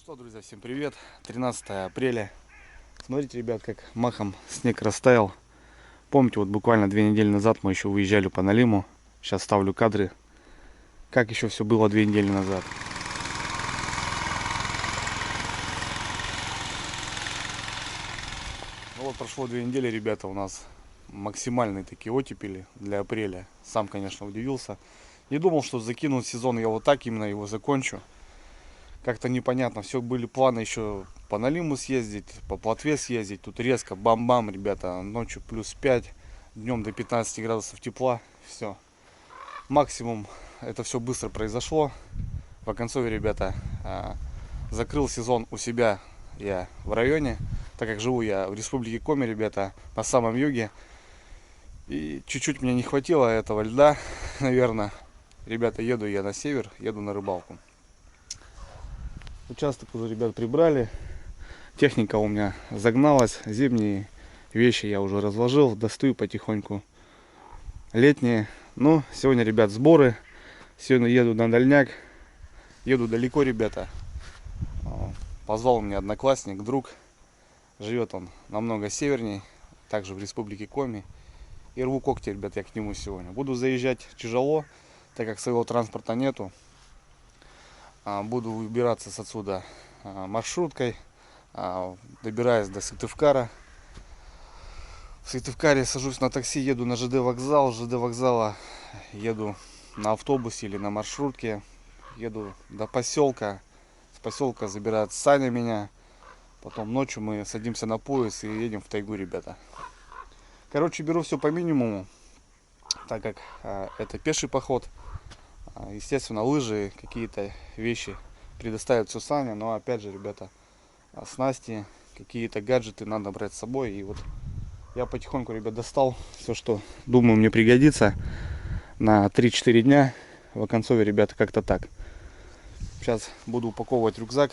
Что, друзья, всем привет! 13 апреля. Смотрите, ребят, как махом снег растаял. Помните, вот буквально 2 недели назад мы еще выезжали по Налиму. Сейчас ставлю кадры, как еще все было 2 недели назад. Ну вот прошло 2 недели, ребята, у нас максимальные такие оттепели для апреля. Сам, конечно, удивился. Не думал, что закинул сезон, я вот так именно его закончу. Как-то непонятно, все были планы еще по Налиму съездить, по Плотве съездить. Тут резко бам-бам, ребята, ночью плюс 5, днем до 15 градусов тепла. Все, максимум это все быстро произошло. В Оконцове, ребята, закрыл сезон у себя я в районе, так как живу я в Республике Коми, ребята, на самом юге. И чуть-чуть мне не хватило этого льда, наверное. Ребята, еду я на север, еду на рыбалку. Участок уже, ребят, прибрали. Техника у меня загналась. Зимние вещи я уже разложил. Достаю потихоньку летние. Ну, сегодня, ребят, сборы. Сегодня еду на дальняк. Еду далеко, ребята. Позвал меня одноклассник, друг. Живет он намного северней. Также в Республике Коми. И рву когти, ребят, я к нему сегодня. Буду заезжать тяжело, так как своего транспорта нету. Буду выбираться с отсюда маршруткой, добираюсь до Сыктывкара. В Сыктывкаре сажусь на такси, еду на ЖД вокзал. С ЖД вокзала еду на автобусе или на маршрутке. Еду до поселка. С поселка забирает Саня меня. Потом ночью мы садимся на поезд и едем в тайгу, ребята. Короче, беру все по минимуму, так как это пеший поход. Естественно, лыжи, какие-то вещи предоставит все Саня. Но опять же, ребята, снасти, какие-то гаджеты надо брать с собой. И вот я потихоньку, ребят, достал все, что думаю мне пригодится на 3-4 дня. В Оконцове, ребята, как-то так. Сейчас буду упаковывать рюкзак.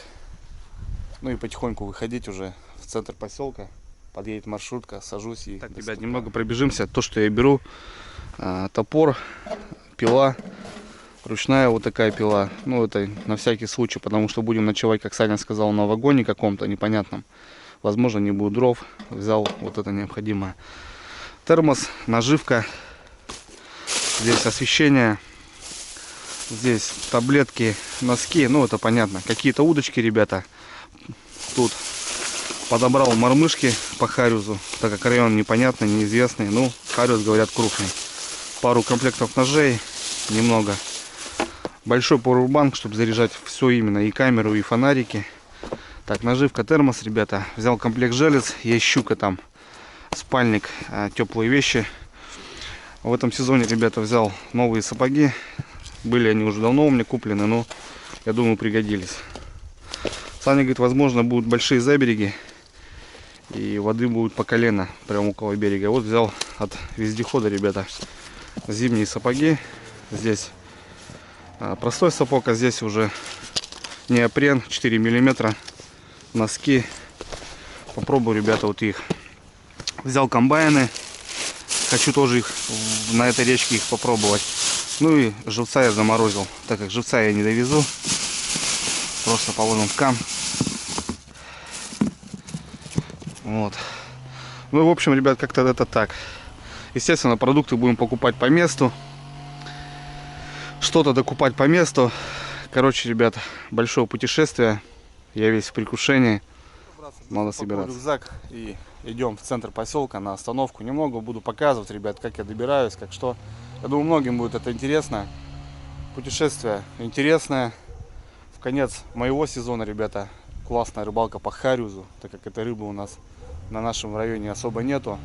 Ну и потихоньку выходить уже в центр поселка. Подъедет маршрутка, сажусь и... Так, ребят, немного пробежимся. То, что я беру: топор, пила. Ручная вот такая пила. Ну, это на всякий случай, потому что будем ночевать, как Саня сказал, на вагоне каком-то непонятном. Возможно, не будет дров. Взял вот это необходимое. Термос, наживка. Здесь освещение. Здесь таблетки, носки. Ну, это понятно. Какие-то удочки, ребята. Тут подобрал мормышки по хариузу, так как район непонятный, неизвестный. Ну, хариуз, говорят, крупный. Пару комплектов ножей. Немного. Большой пауэрбанк, чтобы заряжать все именно, и камеру, и фонарики. Так, наживка, термос, ребята. Взял комплект желез, есть щука там, спальник, теплые вещи. В этом сезоне, ребята, взял новые сапоги. Были они уже давно у меня куплены, но я думаю, пригодились. Саня говорит, возможно, будут большие забереги, и воды будет по колено, прямо около берега. Вот взял от вездехода, ребята, зимние сапоги. Здесь простой сапог, а здесь уже неопрен, 4 миллиметра, носки. Попробую, ребята, вот их. Взял комбайны, хочу тоже их на этой речке их попробовать. Ну и живца я заморозил, так как живца я не довезу, просто по лункам. Вот. Ну, в общем, ребят, как-то это так. Естественно, продукты будем покупать по месту. Что-то докупать по месту. Короче, ребят, большое путешествие. Я весь в предвкушении. Надо собираться. Рюкзак и идем в центр поселка на остановку. Немного буду показывать, ребят, как я добираюсь, как что. Я думаю, многим будет это интересно. Путешествие интересное. В конец моего сезона, ребята, классная рыбалка по хариузу, так как этой рыбы у нас на нашем районе особо нету.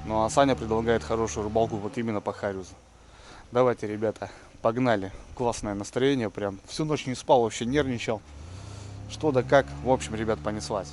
Ну а Саня предлагает хорошую рыбалку вот именно по хариузу. Давайте, ребята, погнали. Классное настроение, прям всю ночь не спал, вообще нервничал. Что да как, в общем, ребят, понеслась.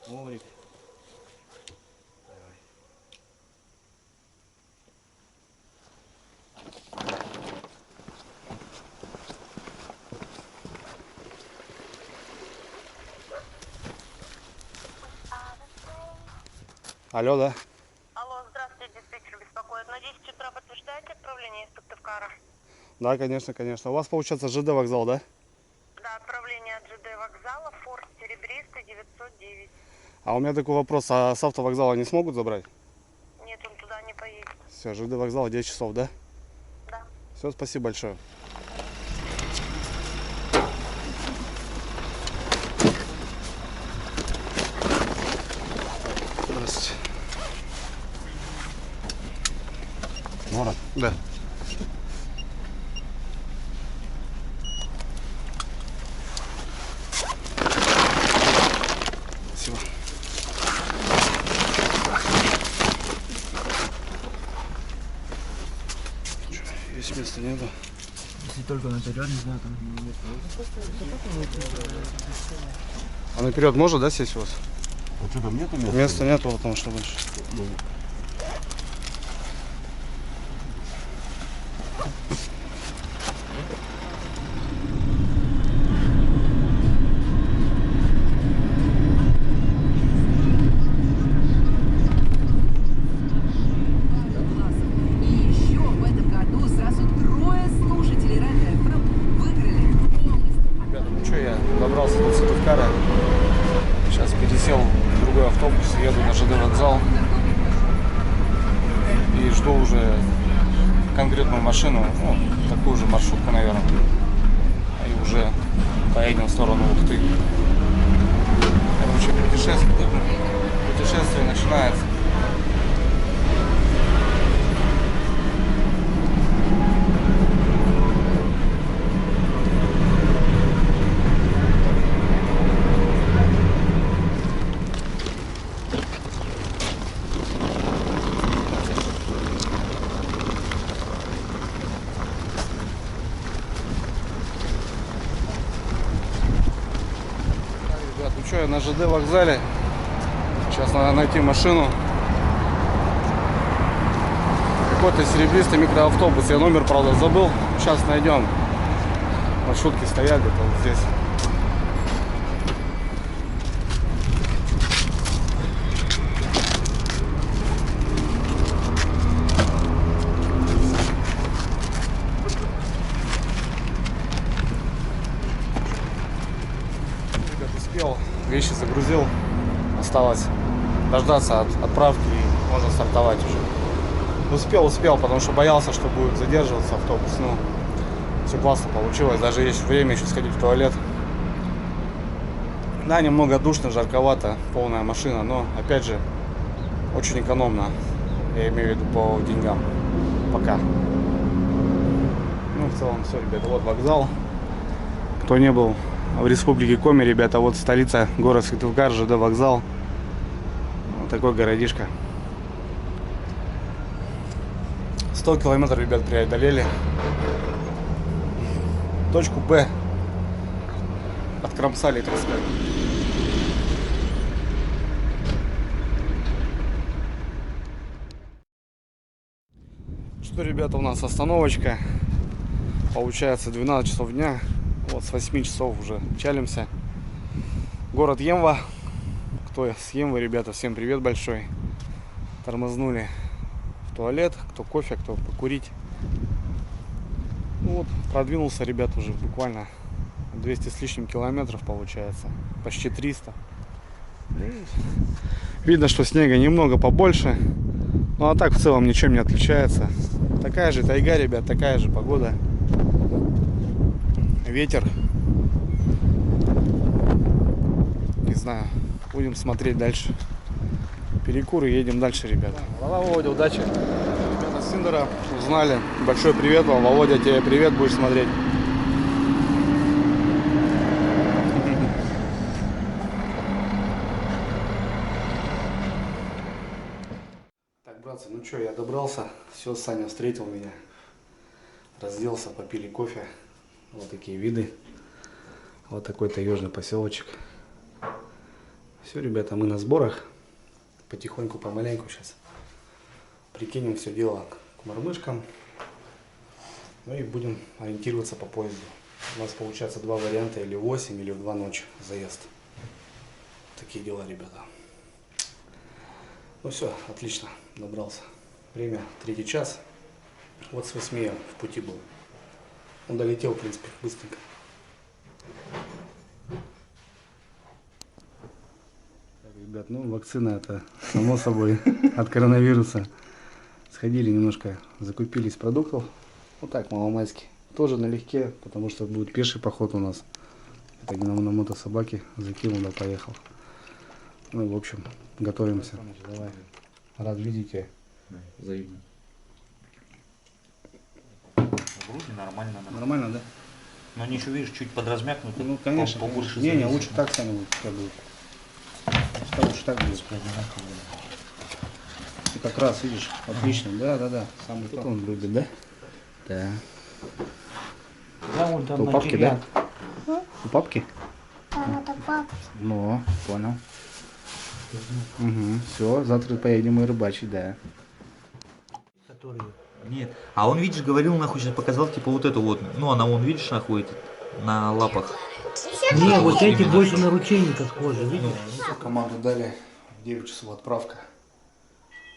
Да. Мурик. Давай. Алло, да? Алло, здравствуйте, диспетчер беспокоит. На 10 утра подтверждаете отправление из Сыктывкара? Да, конечно, конечно. У вас получается ЖД вокзал, да? Да, отправление от ЖД вокзала, Форт Серебристый, 909. А у меня такой вопрос, а с автовокзала не смогут забрать? Нет, он туда не поедет. Все, ЖД вокзал 10 часов, да? Да. Все, спасибо большое. Здравствуйте. Город? Да. Спасибо. Есть места нету. Если только наперед, не знаю, там нет. А наперед можно, да, сесть у вас? А что там нету места? Места нету, потому что больше. И еще в этом году сразу трое слушателей Радио ФМ выиграли полностью. Ребята, ну что, я добрался до Сыктывкара. Сейчас пересел в другой автобус, еду на ЖД вокзал. И жду уже конкретную машину, ну, такую же маршрутку, наверное. И уже поедем в сторону Ухты. Короче, путешествие начинается. Ребят, ну что, я на ЖД вокзале. Сейчас надо найти машину. Какой-то серебристый микроавтобус. Я номер, правда, забыл. Сейчас найдем. Маршрутки стоят где-то вот здесь. Ребят, успел. Вещи загрузил. Осталось дождаться от отправки и можно стартовать уже. Успел, потому что боялся, что будет задерживаться автобус. Ну, все классно получилось. Даже есть время еще сходить в туалет. Да, немного душно, жарковато, полная машина, но опять же очень экономно. Я имею в виду по деньгам. Пока. Ну, в целом все, ребята. Вот вокзал. Кто не был в республике Коми, ребята, вот столица, город Сыктывкар, ЖД вокзал. Вот такой городишко. 100 километров, ребят, преодолели. Точку Б откромсали, так сказать. Что, ребята, у нас остановочка. Получается 12 часов дня. Вот с 8 часов уже чалимся. Город Емва. Кто с Емвы, ребята, всем привет большой. Тормознули в туалет, кто кофе, кто покурить. Ну вот, продвинулся, ребят, уже буквально 200 с лишним километров получается. Почти 300. Видно, что снега немного побольше. Ну а так в целом ничем не отличается. Такая же тайга, ребят, такая же погода. Ветер. Не знаю. Будем смотреть дальше. Перекур и едем дальше, ребята. Володя, удачи. Ребята с Синдера узнали. Большой привет вам. Володя, тебе привет, будешь смотреть. Так, братцы, ну что, я добрался. Все, Саня встретил меня. Разделся, попили кофе. Вот такие виды. Вот такой таежный поселочек. Все, ребята, мы на сборах. Потихоньку, помаленьку сейчас прикинем все дело к мормышкам. Ну и будем ориентироваться по поезду. У нас получается два варианта, или 8, или в 2 ночи заезд. Такие дела, ребята. Ну все, отлично, добрался. Время 3 час. Вот с 8 я в пути был. Он долетел, в принципе, быстренько. Так, ребят, ну вакцина это само собой от коронавируса. Сходили немножко, закупились продуктов. Вот так, маломальски. Тоже налегке, потому что будет пеший поход у нас. Это на мотособаке закинул, да поехал. Ну, в общем, готовимся. Давай. Рад видеть тебя. Взаимно. Вроде нормально. Нормально, да? Но они еще, видишь, чуть подразмякнуты. Ну, конечно. Побольше Не, зависит. лучше так сами будет. Как будет. Лучше так будет. И как раз, видишь, отлично. Да. Самый кто он любит, да? Да. Да, вон там У на папки, да? деревьях. У папки? Это папа. Ну, понял. Угу. Все, завтра поедем и рыбачить, да. Нет. А он, видишь, говорил, нахуй, сейчас показал, типа, вот эту вот. Ну, она, вон, видишь, нахуй, на лапах. Не, вот эти больше на ручейника схожи, видишь? Команду дали, 9 часов отправка.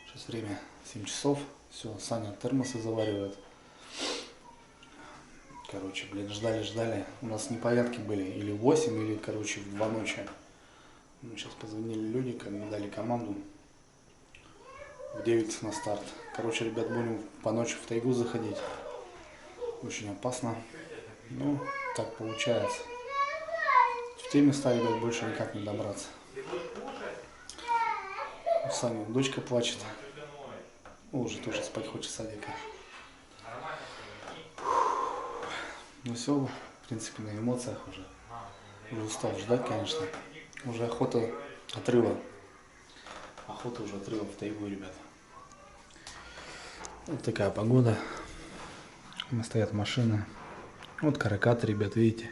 Сейчас время 7 часов. Все, Саня термосы заваривает. Короче, блин, ждали. У нас непорядки были. Или 8, или, короче, в 2 ночи. Ну, сейчас позвонили люди, как бы дали команду. В 9 на старт. Короче, ребят, будем по ночи в тайгу заходить. Очень опасно. Ну, так получается. В те места, ребят, больше никак не добраться. У Сани дочка плачет. Ну, уже тоже спать хочет садика. Ну все, в принципе, на эмоциях уже. Уже устал ждать, конечно. Уже охота отрыва. Охота уже отрыва в тайгу, ребята. Вот такая погода. У нас стоят машины. Вот каракаты, ребят, видите.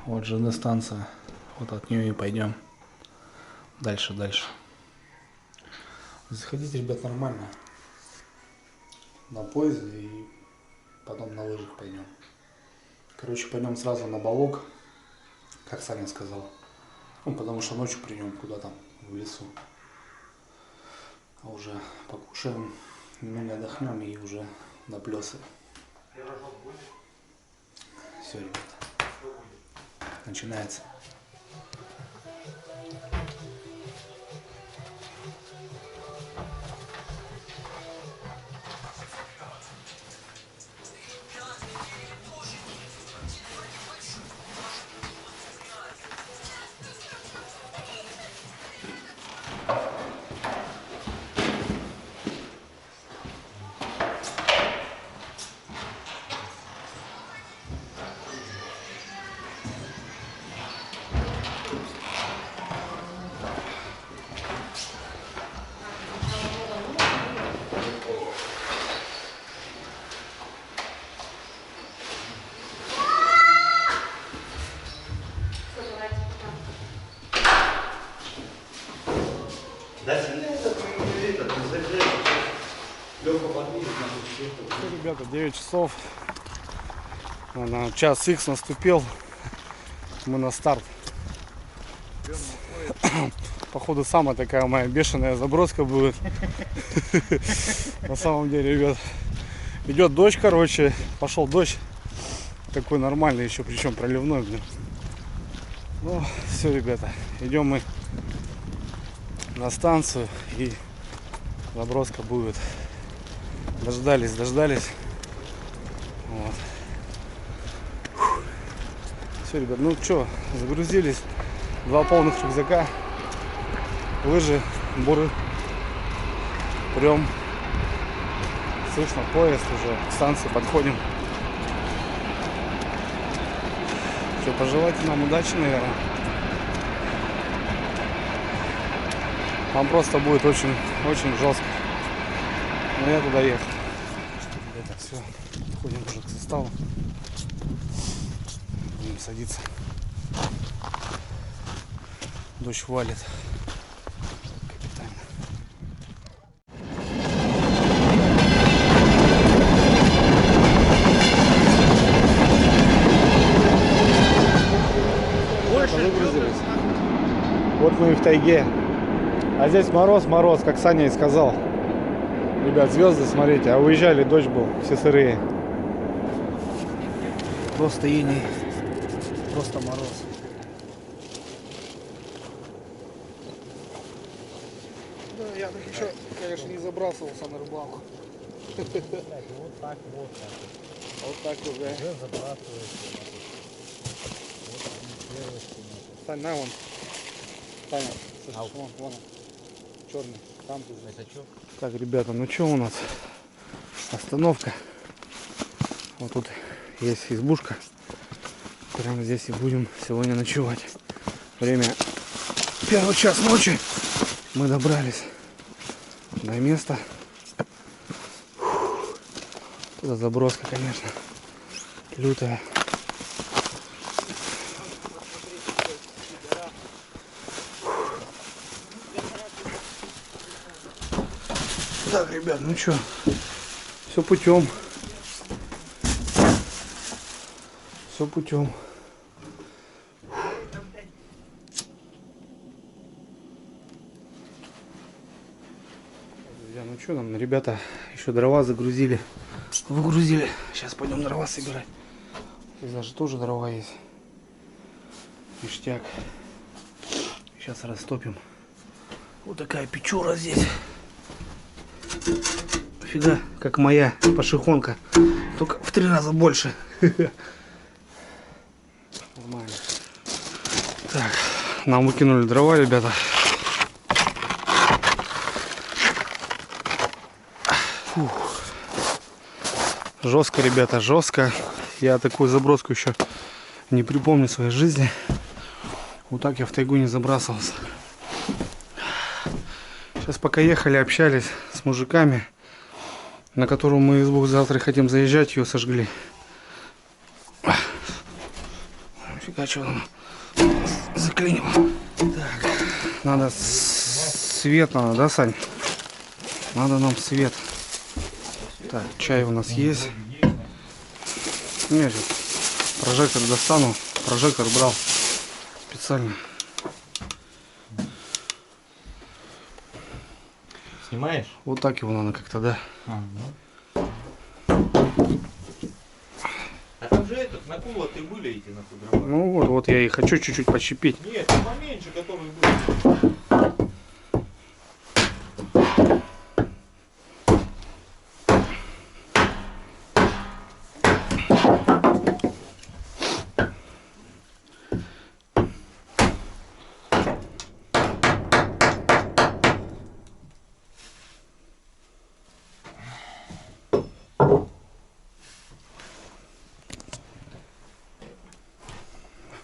Вот ЖД станция. Вот от нее и пойдем. Дальше. Заходите, ребят, нормально. На поезде и потом на лыжах пойдем. Короче, пойдем сразу на балок, как Саня сказал. Ну, потому что ночью придем куда там, в лесу. А уже покушаем, немного отдохнем и уже на плесы. Все, ребята. Начинается. Ребята, 9 часов. На час X наступил. Мы на старт. Походу самая такая моя бешеная заброска будет. На самом деле, ребят. Идет дождь, короче. Пошел дождь. Такой нормальный еще, причем проливной, блин. Ну, все, ребята. Идем мы на станцию. И заброска будет. Дождались. Вот. Все, ребят, ну что, загрузились. 2 полных рюкзака. Лыжи, буры. Прям. Слышно, поезд уже. К станции подходим. Что, пожелайте нам удачи, наверное. Там просто будет очень жестко. Но я туда ехал. Это все. Ходим уже к составу. Будем садиться. Дождь валит. Капитально. Выгрузились. Вот мы и в тайге. А здесь мороз, мороз, как Саня и сказал. Ребят, звезды, смотрите, а уезжали, дождь был, все сырые. Просто иней, просто мороз. Да, я так еще, конечно, не забрасывался на рыбалку. Вот так вот. Вот так вот, да. Уже забрасывается. Сань, на вон. Таня, слышишь, вон, вон. Черный. Там ты. Это что? Так, ребята, ну что у нас? Остановка. Вот тут есть избушка. Прямо здесь и будем сегодня ночевать. Время 1 час ночи. Мы добрались до места. Туда заброска, конечно, лютая. Так, ребят, ну что, все путем. Все путем. Друзья, ну что нам, ребята еще дрова загрузили. Выгрузили. Сейчас пойдем дрова собирать. Здесь даже тоже дрова есть. Ништяк. Сейчас растопим. Вот такая печура здесь. Фига, как моя пашихонка. Только в 3 раза больше. Нормально. Так, нам выкинули дрова, ребята. Фух. Жестко, ребята, жестко. Я такую заброску еще не припомню в своей жизни. Вот так я в тайгу не забрасывался. Сейчас пока ехали, общались с мужиками, на которую мы избу завтра хотим заезжать, ее сожгли. Фига, что нам заклинило. Так, надо свет, надо, да, Сань? Надо нам свет. Так, чай у нас есть. Нет, прожектор достану. Прожектор брал специально. Снимаешь? Вот так его надо как-то, да. А там же этот, на кулоты были эти нахуй дрова. Ну вот я и хочу чуть-чуть почепить. Нет, поменьше, которые были.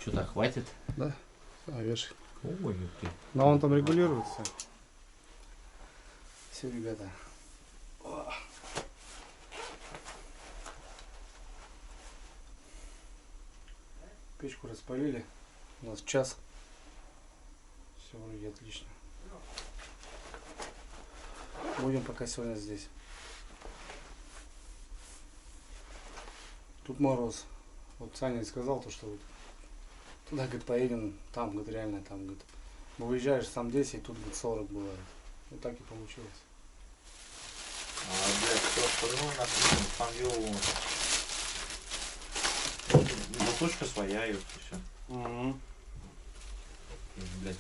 Что-то хватит? Да? А, вешай. Ой, ты. Да, он там регулируется. Все, ребята. О. Печку распалили. У нас час. Все вроде отлично. Будем пока сегодня здесь. Тут мороз. Вот Саня сказал то, что вот туда, говорит, поедем, там, говорит, реально, там, говорит, выезжаешь сам 10, тут, говорит, 40 бывает. Вот так и получилось. А, блядь, все остальное нахуй, там его... Заточка своя, и все. Блядь.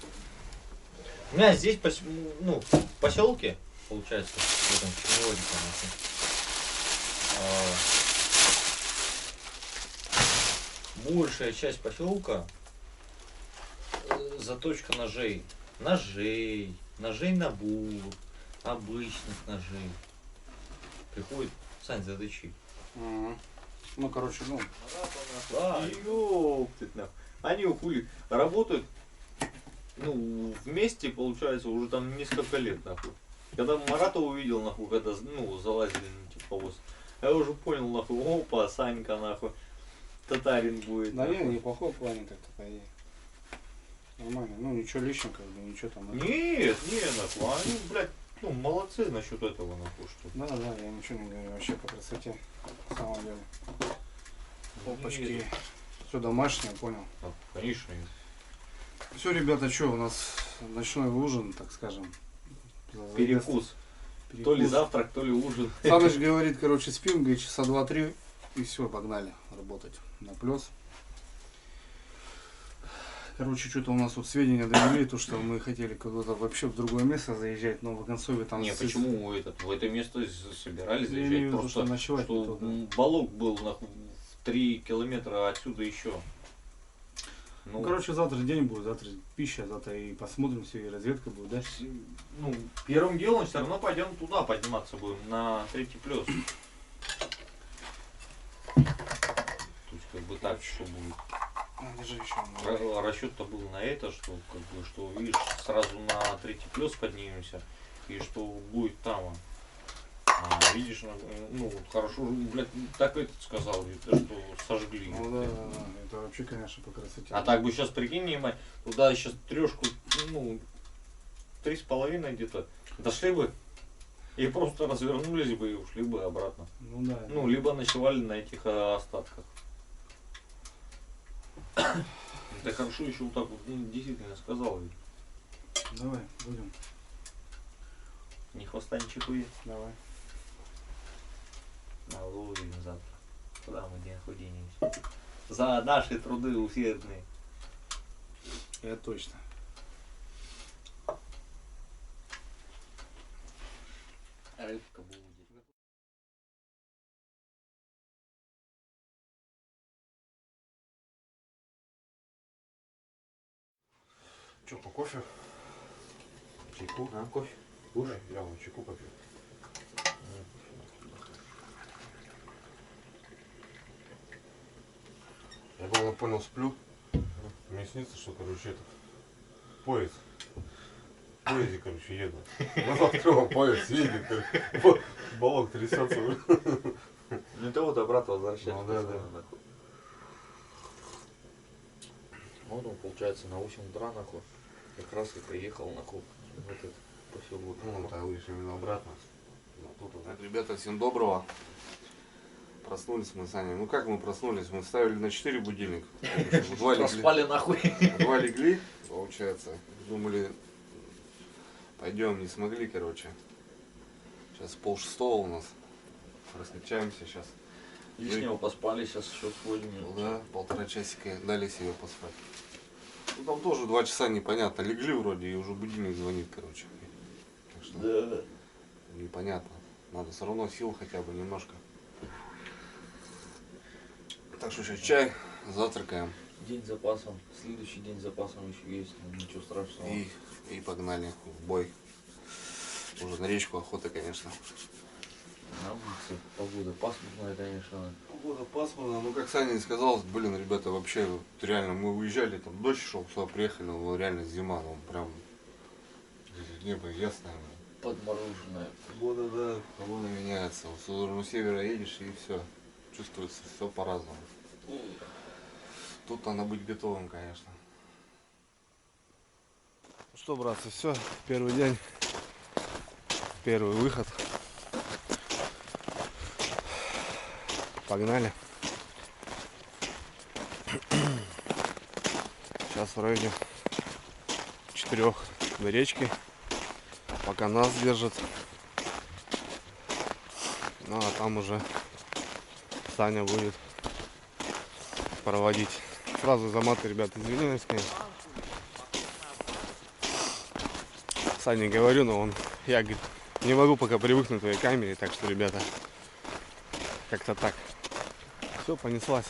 У меня здесь, ну, в поселке, получается, в этом Черноводе, большая часть поселка заточка ножей. Ножей на бур, обычных ножей. Приходит, Сань, заточи. Ну, короче, ну. Да, ёптыть нахуй. Они хули работают, ну, вместе, получается, уже там несколько лет, нахуй. Когда Марата увидел, нахуй, когда, ну, залазили на тепловоз, я уже понял, нахуй, опа, Санька, нахуй, татарин будет. Наверное, неплохой плане как-то поедет. Нормально. Ну ничего лишнего, как бы, ничего там. Нет, нахуй, они, блядь, ну, молодцы насчет этого, нахуй, что. Да, я ничего не говорю, вообще по красоте. На самом деле. Опачки. Нет. Все домашнее, понял. Да, конечно. Все, ребята, что, у нас ночной ужин, так скажем. Перекус. То ли завтрак, то ли ужин. Саныч говорит, короче, спим, говорит, часа 2-3, и все, погнали работать на плюс. Короче, что-то у нас тут сведения довели, то, что мы хотели куда-то вообще в другое место заезжать, но в Концове там... Не, почему в это место собирались Я имею в заезжать? виду, Просто, что ночевать что не туда. Балок был нахуй, в 3 километра отсюда еще. Ну, короче, завтра день будет, завтра пища, завтра и посмотрим все, и разведка будет, да? Ну, первым делом все равно пойдем туда подниматься будем, на 3+. То есть, как бы так, что будет. Держи еще. Расчет-то был на это, что, как бы, что, видишь, сразу на 3+ поднимемся, и что будет там. Видишь, ну, вот хорошо, блядь, так этот сказал, это что сожгли. Ну да, это вообще, конечно, по красоте. А так бы сейчас, прикинь, ебать, туда сейчас трешку, ну, 3,5 где-то, дошли бы, и просто развернулись бы и ушли бы обратно. Ну да. Ну, либо ночевали на этих остатках. Это хорошо еще вот так вот, ну, действительно сказал. Давай, будем. Ни хвоста, ни чехуи. Давай. Наловим завтра. Куда мы нахуй денемся? За наши труды усердные. Это точно. Рыбка будет. Че, по кофе? Чайку? Кофе? Кушай, я вам чайку попью. Я главное понял, сплю. Мне снится, что, короче, этот поезд. В поезде, короче, еду. Назад открыл поезд, едет, короче. Баллон трясется. Не того то обратно возвращаться. Ну, да. Вот он, получается, на 8 утра, нахуй, как раз и приехал, нахуй, в этот поселок. Ну, тогда вышли именно обратно. Ну, тут, ребята, всем доброго. Проснулись мы с Аней. Ну как мы проснулись? Мы ставили на 4 будильник. Спали нахуй. 2 легли, получается. Думали, пойдем, не смогли, короче. Сейчас 5:30 у нас. Раскачаемся сейчас. Лишнего поспали, сейчас еще сходим. Да, 1,5 часика дали себе поспать. Ну там тоже 2 часа непонятно. Легли вроде и уже будильник звонит, короче. Так что Да. непонятно. Надо все равно сил хотя бы немножко. Так что сейчас чай, завтракаем. День с запасом, следующий день с запасом еще есть, но ничего страшного. И погнали в бой. Уже на речку охота, конечно. На улице погода пасмурная, конечно. Погода пасмурная, ну как Саня сказал, блин, ребята, вообще вот, реально мы уезжали, там дождь шел, сюда приехали, ну реально зима, ну прям небо ясное. Подмороженная. Погода, да, погода меняется. Вот в сторону севера едешь и все. Чувствуется все по-разному. Тут надо быть готовым, конечно. Ну что, братцы, все, первый день, первый выход. Погнали. Сейчас в районе 4 до речки. Пока нас держат. Ну а там уже Саня будет проводить. Сразу за маты, ребята, извиняюсь, конечно. Сане говорю, но я, говорит, не могу пока привыкнуть к твоей камере, так что, ребята, как-то так. Все, понеслась.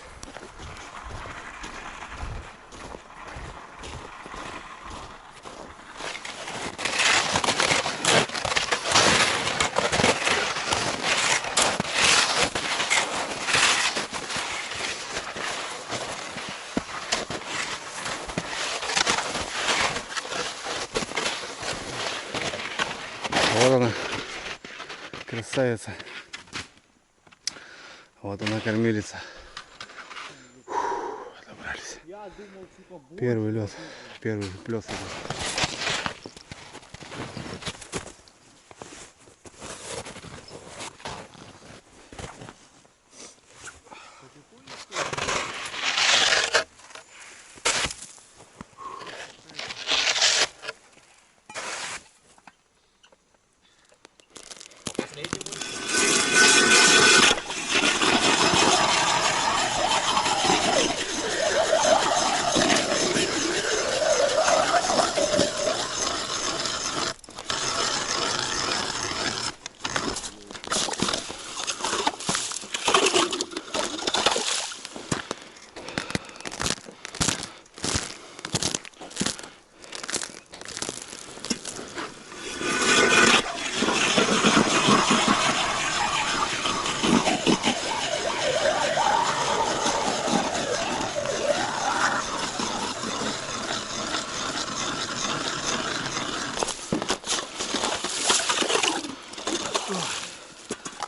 Вот она, красавица. Вот она, кормилица. Фух, добрались. Первый лед, первый плес идет.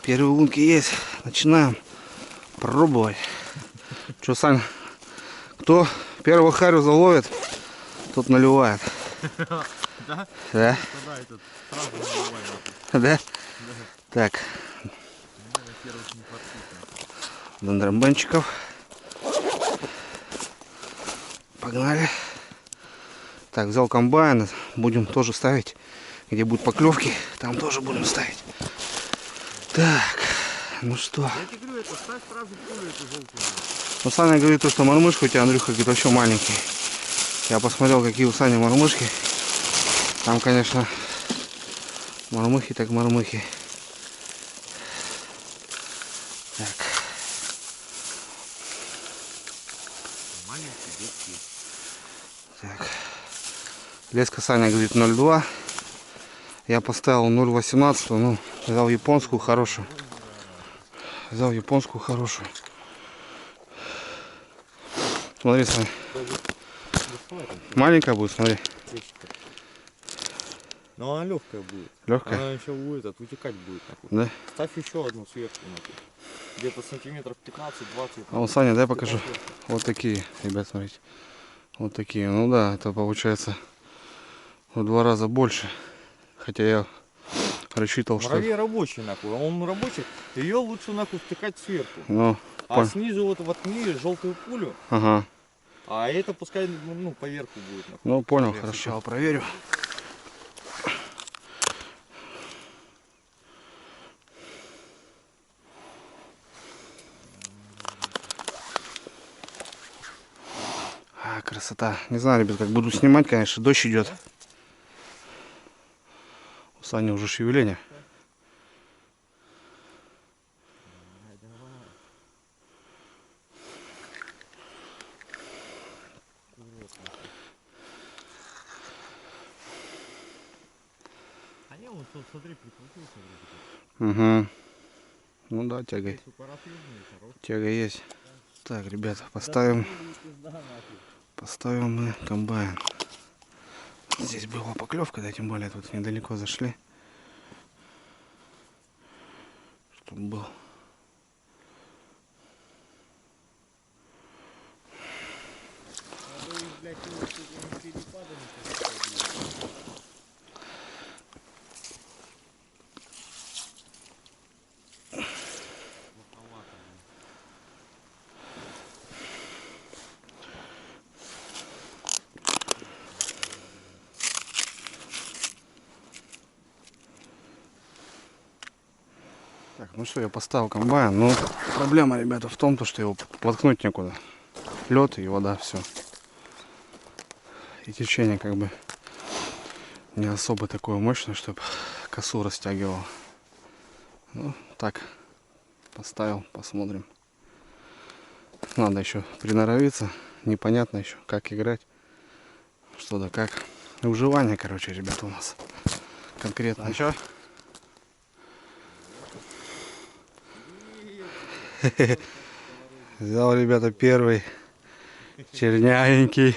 Первые лунки есть. Начинаем пробовать. Что, Сань, кто первого харю заловит, тот наливает. Да? Да? Тогда этот сразу наливай. Да? Так. Дондромбанчиков. Погнали. Так, взял комбайн. Будем тоже ставить. Где будут поклевки, там тоже будем ставить. Так, ну что. Я тебе говорю, это ставь сразу пулю эту желтую. Ну, Саня говорит, что мормышка у тебя, Андрюха, говорит, вообще маленький. Я посмотрел, какие у Сани мормышки. Там, конечно, мормыхи так мормыхи. Так. Маленький, детский. Так. Леска Саня говорит 0,2. Я поставил 0,18. Ну, взял японскую хорошую. Взял японскую хорошую. Смотри, Саня. Маленькая будет, смотри. Но она легкая будет. Легкая. Она еще будет, утекать будет. Да? Ставь еще одну сверху. Где-то сантиметров 15-20. А вот, Саня, дай покажу. Вот такие, ребят, смотрите. Вот такие. Ну да, это получается в 2 раза больше. Хотя я рассчитывал, что... Муравей рабочий, нахуй. Он рабочий. Ее лучше нахуй втыкать сверху. Ну, А снизу вот воткни желтую пулю. ага. А это пускай ну, поверху будет. Нахуй. Ну, понял, Я хорошо. сначала Проверю. А, красота. Не знаю, ребят, как буду снимать, конечно, дождь идет. У Сани уже шевеление. А не, он смотри, прикрутился. Угу. Ну да, тяга. Тяга есть. Так, ребята, поставим мы комбайн. Здесь была поклевка, да, тем более тут недалеко зашли. Чтобы был. Так, ну что, я поставил комбайн. Ну, проблема, ребята, в том, что его воткнуть некуда. Лед и вода, все. И течение как бы не особо такое мощное, чтобы косу растягивало. Ну, так, поставил, посмотрим. Надо еще приноровиться. Непонятно еще, как играть. Что да как. Выживание, короче, ребята, у нас конкретно. А что? Взял, ребята, первый чернявенький.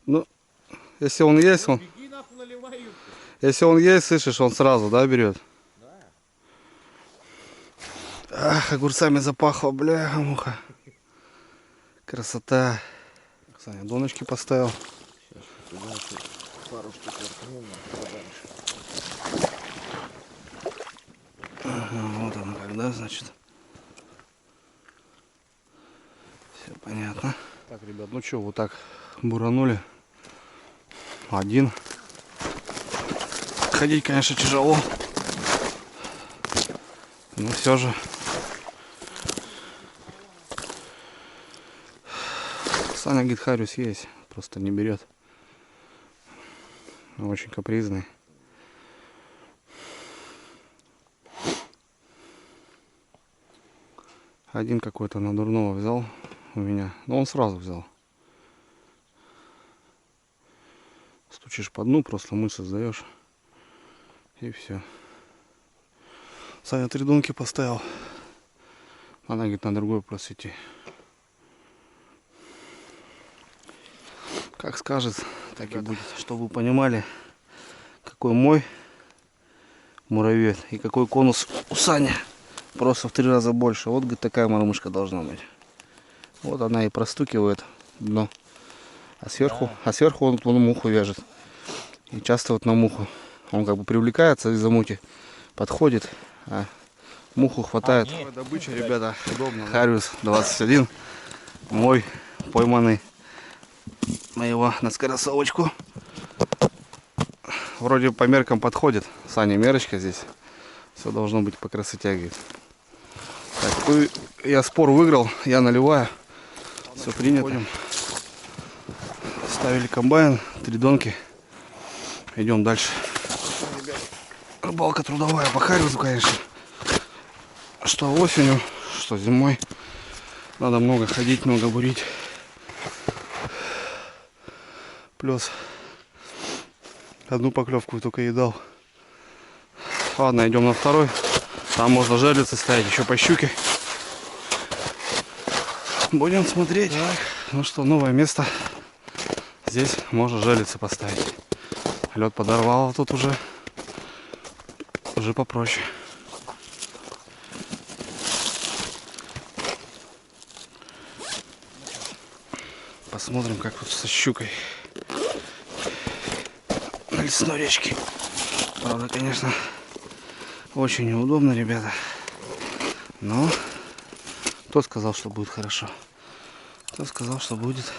Ну, если он есть, если он есть, слышишь, он сразу, да, берет? огурцами запахло, бля, муха. Красота. Саня доночки поставил. Пару штук воткнул подальше. Ага, вот оно когда, значит. Все понятно. Так, ребят, ну что, вот так буранули. Один. Ходить, конечно, тяжело. Но все же. Саня говорит, Хариус есть, просто не берет. Очень капризный. Один какой-то на дурного взял у меня, но он сразу взял. Стучишь по дну, просто мысль сдаешь. И все. Саня 3 донки поставил. Надо, говорит, на другой просто идти. Как скажет, так и будет. Чтобы вы понимали, какой мой муравей и какой конус у Сани. Просто в 3 раза больше. Вот, говорит, такая мормышка должна быть. Вот она и простукивает дно. А сверху он муху вяжет. И часто вот на муху. Он как бы привлекается из-за мути. Подходит, а муху хватает. Добыча, ребята, удобно. Хариус 21. Мой пойманный. Моего на скоросовочку. Вроде по меркам подходит. Саня мерочка здесь. Все должно быть по красоте, говорит. Так, я спор выиграл, я наливаю. Все принято. Ставили комбайн, 3 донки. Идем дальше. Рыбалка трудовая по Хариусу, конечно. Что осенью, что зимой. Надо много ходить, много бурить. Плюс одну поклевку только и дал. Ладно, идем на второй. Там можно жерлицы ставить, еще по щуке. Будем смотреть. Так, ну что, новое место. Здесь можно жерлицы поставить. Лед подорвало тут уже попроще. Посмотрим, как тут со щукой на лесной речке. Правда, конечно, очень неудобно, ребята. Но кто сказал, что будет хорошо? Кто сказал, что будет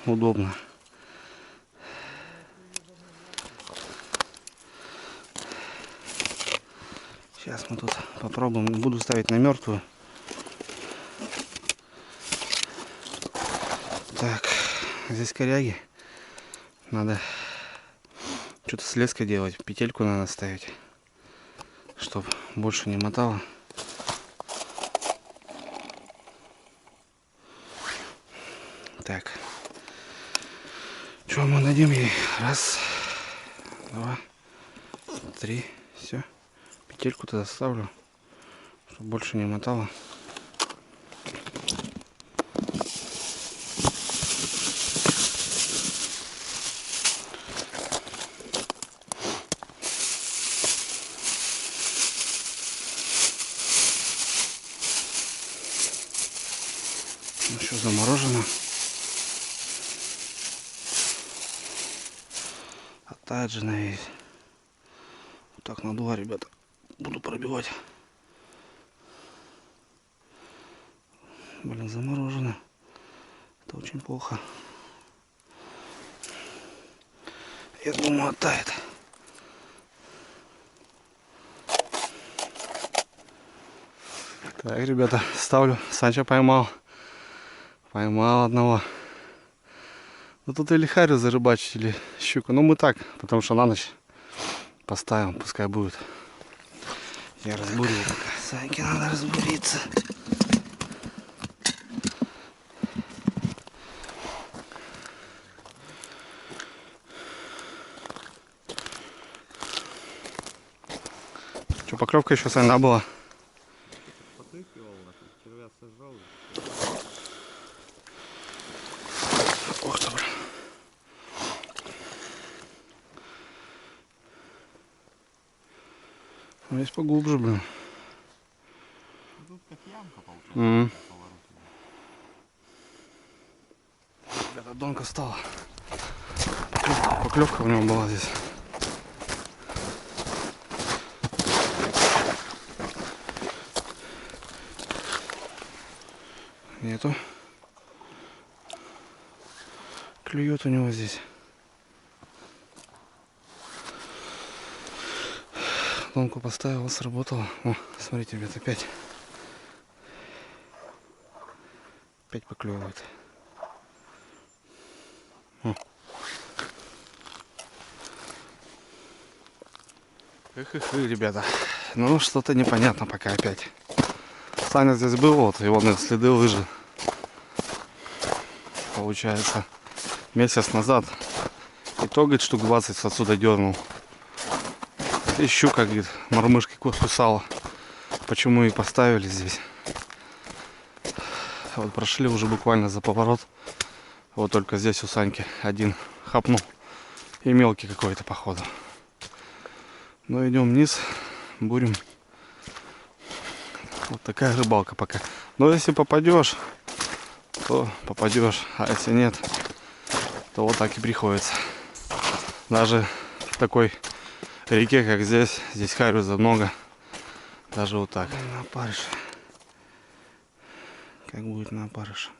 удобно? Сейчас мы тут попробуем. Буду ставить на мертвую. Так, здесь коряги. Надо что-то с леской делать. Петельку надо ставить, чтобы больше не мотало. Так. Что мы дадим ей? Раз, 2, 3. Все. Петельку туда ставлю, чтобы больше не мотало. Еще заморожено. Оттает же на весь. Вот так на 2, ребята. Буду пробивать. Блин, заморожено. Это очень плохо. Я думаю, оттает. Так, ребята, ставлю. Санчо поймал. Поймал одного. Ну тут или Хариус зарыбачить, или щуку. Ну мы так, потому что на ночь поставим, пускай будет. Я разбурю пока. Саньке надо разбуриться. Что, поклевка еще, Сань, была? Ох ты, блин. Здесь поглубже, блин. Ребята, донка стала. Поклевка у него была здесь. Нету. Клюет у него здесь. Донку поставил, сработало. О, смотрите, ребят, опять поклевывает. О. Эх, ребята. Ну, что-то непонятно пока опять. Саня здесь был, вот, и вон следы лыжи. Получается, месяц назад. И то, говорит, штук 20 отсюда дернул. И щука, говорит, мормышки кусала. Почему их поставили здесь? Вот прошли уже буквально за поворот. Вот только здесь у Саньки один хапнул. И мелкий какой-то, походу. Ну, идем вниз, будем. Вот такая рыбалка пока. Но если попадешь, то попадешь. А если нет, то вот так и приходится. Даже в такой реке, как здесь, здесь хариуса много. Даже вот так. На опарыш. Как будет на опарыш.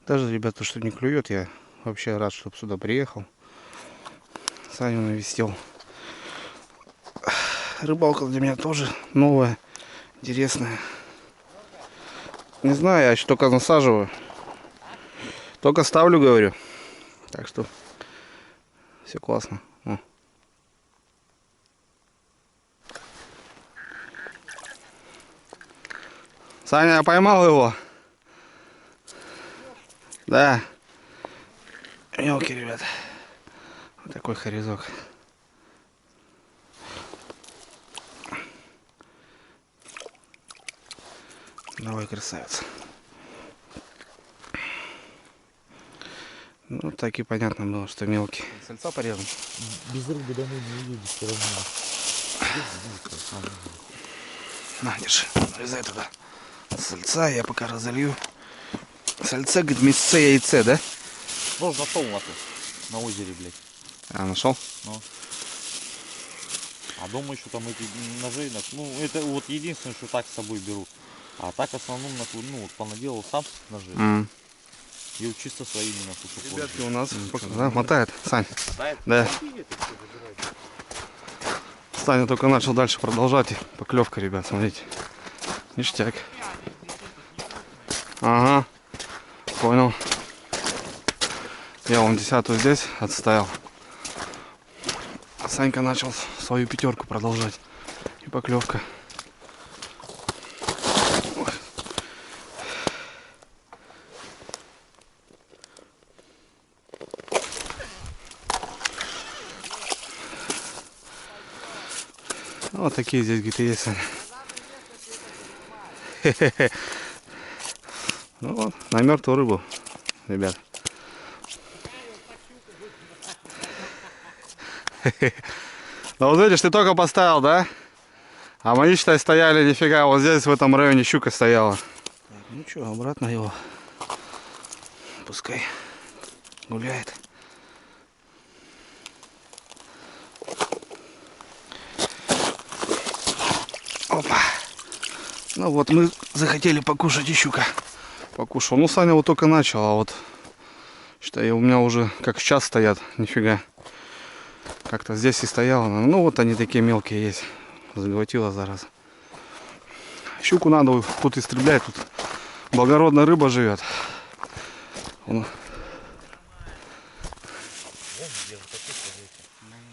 Даже, ребята, что не клюет, я вообще рад, чтобы сюда приехал. Саню навестил. Рыбалка для меня тоже новая, интересная. Не знаю, я еще только насаживаю. Только ставлю, говорю. Так что все классно. О. Саня, я поймал его. Да. Мелкий, ребят. Вот такой хорезок. Давай, красавец. Ну, так и понятно было, что мелкий. Сальца порежем. Без рыбы домой не уедешь все равно. На, держи. Нарезай туда. Сальца я пока разолью. Сальца, говорит, мясце, яйце, да? Вот нашел на озере, блядь. А, нашел? Ну. А дома еще там эти ножи, ну это вот единственное, что так с собой беру. А так в основном, ну вот понаделал сам ножи. И вот чисто своими нахуй. Ребятки, у нас да, мотает, Сань. Мотает? Да. Саня только начал дальше продолжать. Поклевка, ребят, смотрите. Ништяк. Ага. Понял. Я вон 10-ю здесь отставил. А Санька начал свою пятерку продолжать. И поклевка. Ой. Вот такие здесь где-то есть. Ну вот, на мертвую рыбу, ребят. Ну вот видишь, ты только поставил, да? А мои, считай, стояли нифига. Вот здесь, в этом районе, щука стояла. Ну что, обратно его. Пускай гуляет. Опа. Ну вот, мы захотели покушать и щука. Покушал. Ну, Саня вот только начал, а вот, считай, у меня уже как час стоят, нифига. Как-то здесь и стояло. Ну, вот они такие мелкие есть. Заглотила зараза. Щуку надо тут истреблять, тут благородная рыба живет. Он...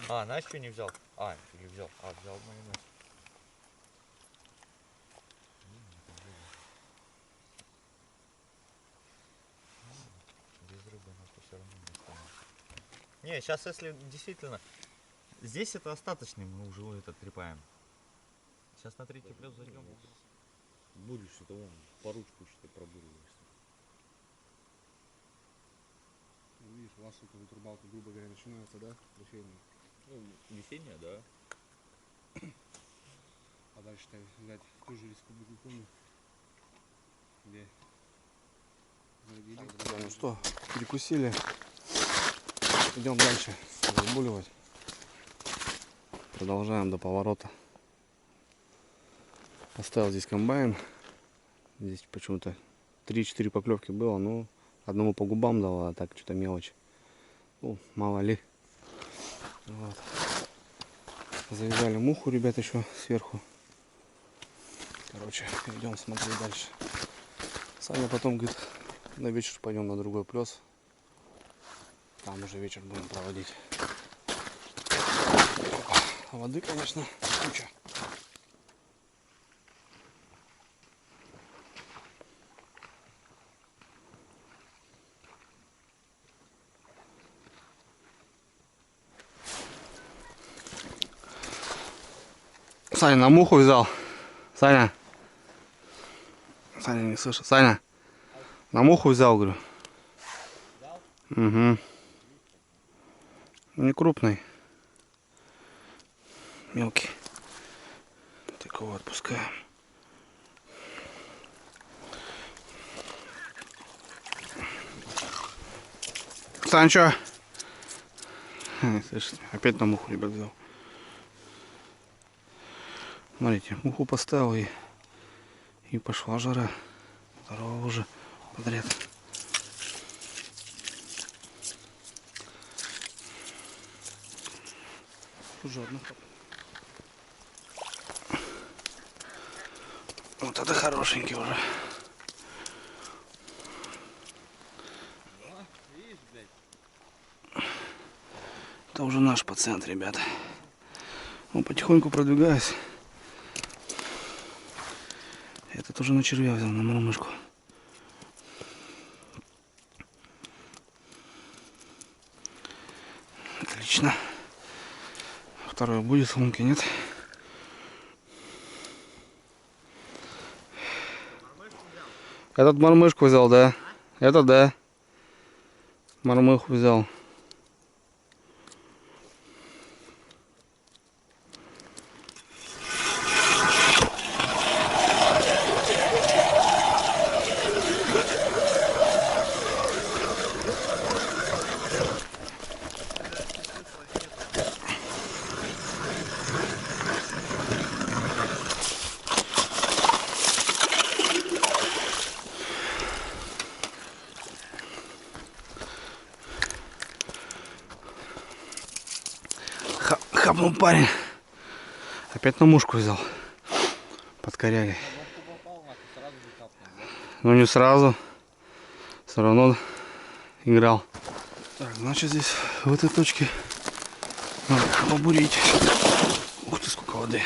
А, знаешь, что не взял? А, или взял? А, взял майонез. Без рыбы нахуй все равно не останется. Не, сейчас если действительно... Здесь это остаточный, мы уже этот трепаем. Сейчас на 3 плюс зайдем. Будешь это вон по ручку что-то пробуриваешь. Видишь, у вас тут рыбалка, грубо говоря, начинается, да? Весенняя. Ну, весенняя, да. А дальше-то взять ту же республику Коми, где... Ну что, перекусили. Идем дальше разгуливать. Продолжаем до поворота. Поставил здесь комбайн. Здесь почему-то 3-4 поклевки было, но одному по губам дало, а так что-то мелочь. Ну, мало ли. Вот. Завязали муху, ребят, еще сверху. Короче, идем смотреть дальше. Саня потом говорит, на вечер пойдем на другой плес. Там уже вечер будем проводить. Воды, конечно, куча. Саня на муху взял. Саня. Саня не слышит. Саня. На муху взял, говорю. Угу. Не крупный. Мелкий. Такого отпускаем. Санчо. Слышите, опять на муху, ребят, взял. Смотрите, муху поставил и пошла жара. Второго уже подряд. Жадно. Вот это хорошенький уже. Это уже наш пациент, ребята. Ну, потихоньку продвигаюсь. Этот уже на червя взял, на мормышку. Отлично. Второй будет, лунки нет. Этот мормышку взял, да. Это да. Мормыху взял. Хапнул парень. Опять на мушку взял. Под корягой. Ну не сразу. Все равно играл. Так, значит здесь в этой точке надо побурить. Ух ты, сколько воды.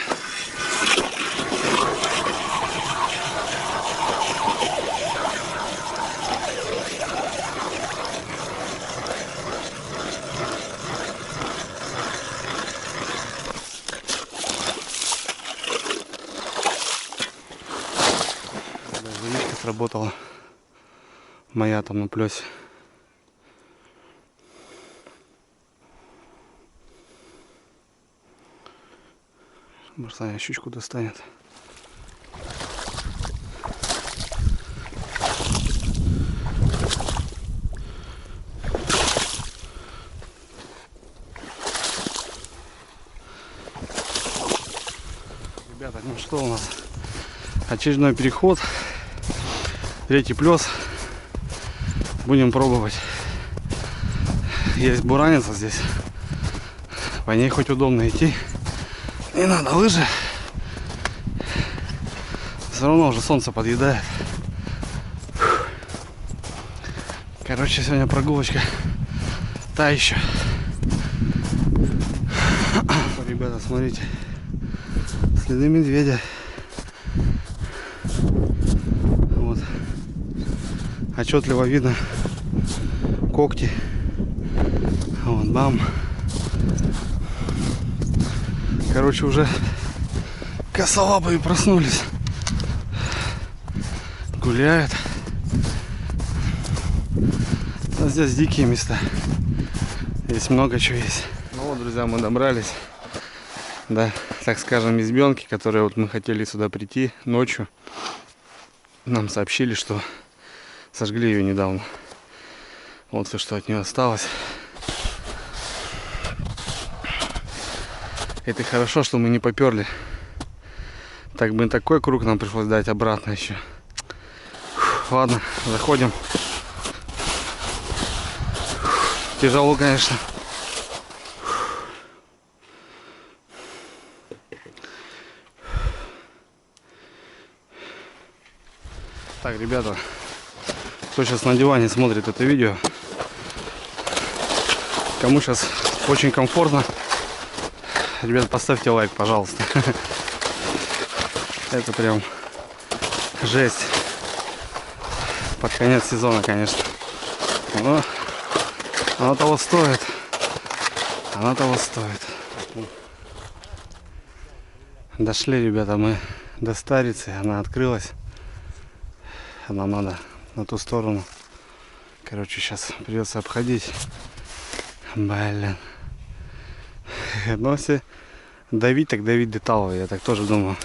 Сработала моя там на плесе. Саня щучку достанет. Ребята, ну что у нас? Очередной переход. Третий плес. Будем пробовать. Есть бураница здесь. По ней хоть удобно идти. Не надо лыжи. Все равно уже солнце подъедает. Короче, сегодня прогулочка та еще. Ребята, смотрите. Следы медведя. Вот. Отчетливо видно когти. Вот, бам. Короче, уже косолапые проснулись. гуляют. А здесь дикие места. Здесь много чего есть. Ну вот, друзья, мы добрались до, так скажем, избенки, которые вот мы хотели сюда прийти ночью. Нам сообщили, что сожгли ее недавно. Вот все, что от нее осталось. Это хорошо, что мы не поперли. Так бы такой круг нам пришлось дать обратно еще. Ладно, заходим. Тяжело, конечно. Так, ребята, кто сейчас на диване смотрит это видео, кому сейчас очень комфортно, ребят, поставьте лайк, пожалуйста. Это прям жесть. Под конец сезона, конечно. Но оно того стоит. Оно того стоит. Дошли, ребята, мы до Старицы. Она открылась. Нам надо на ту сторону. Короче, сейчас придется обходить. Блин. Но если давить, так давить деталово. Я так тоже думаю.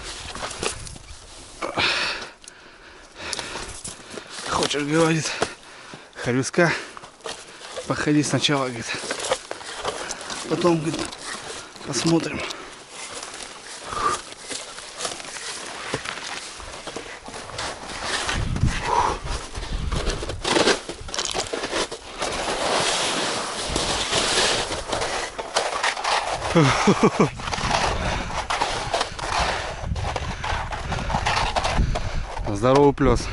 Хочешь, говорит, Харюска, походи сначала, говорит, потом, говорит, посмотрим. Здоровый плес.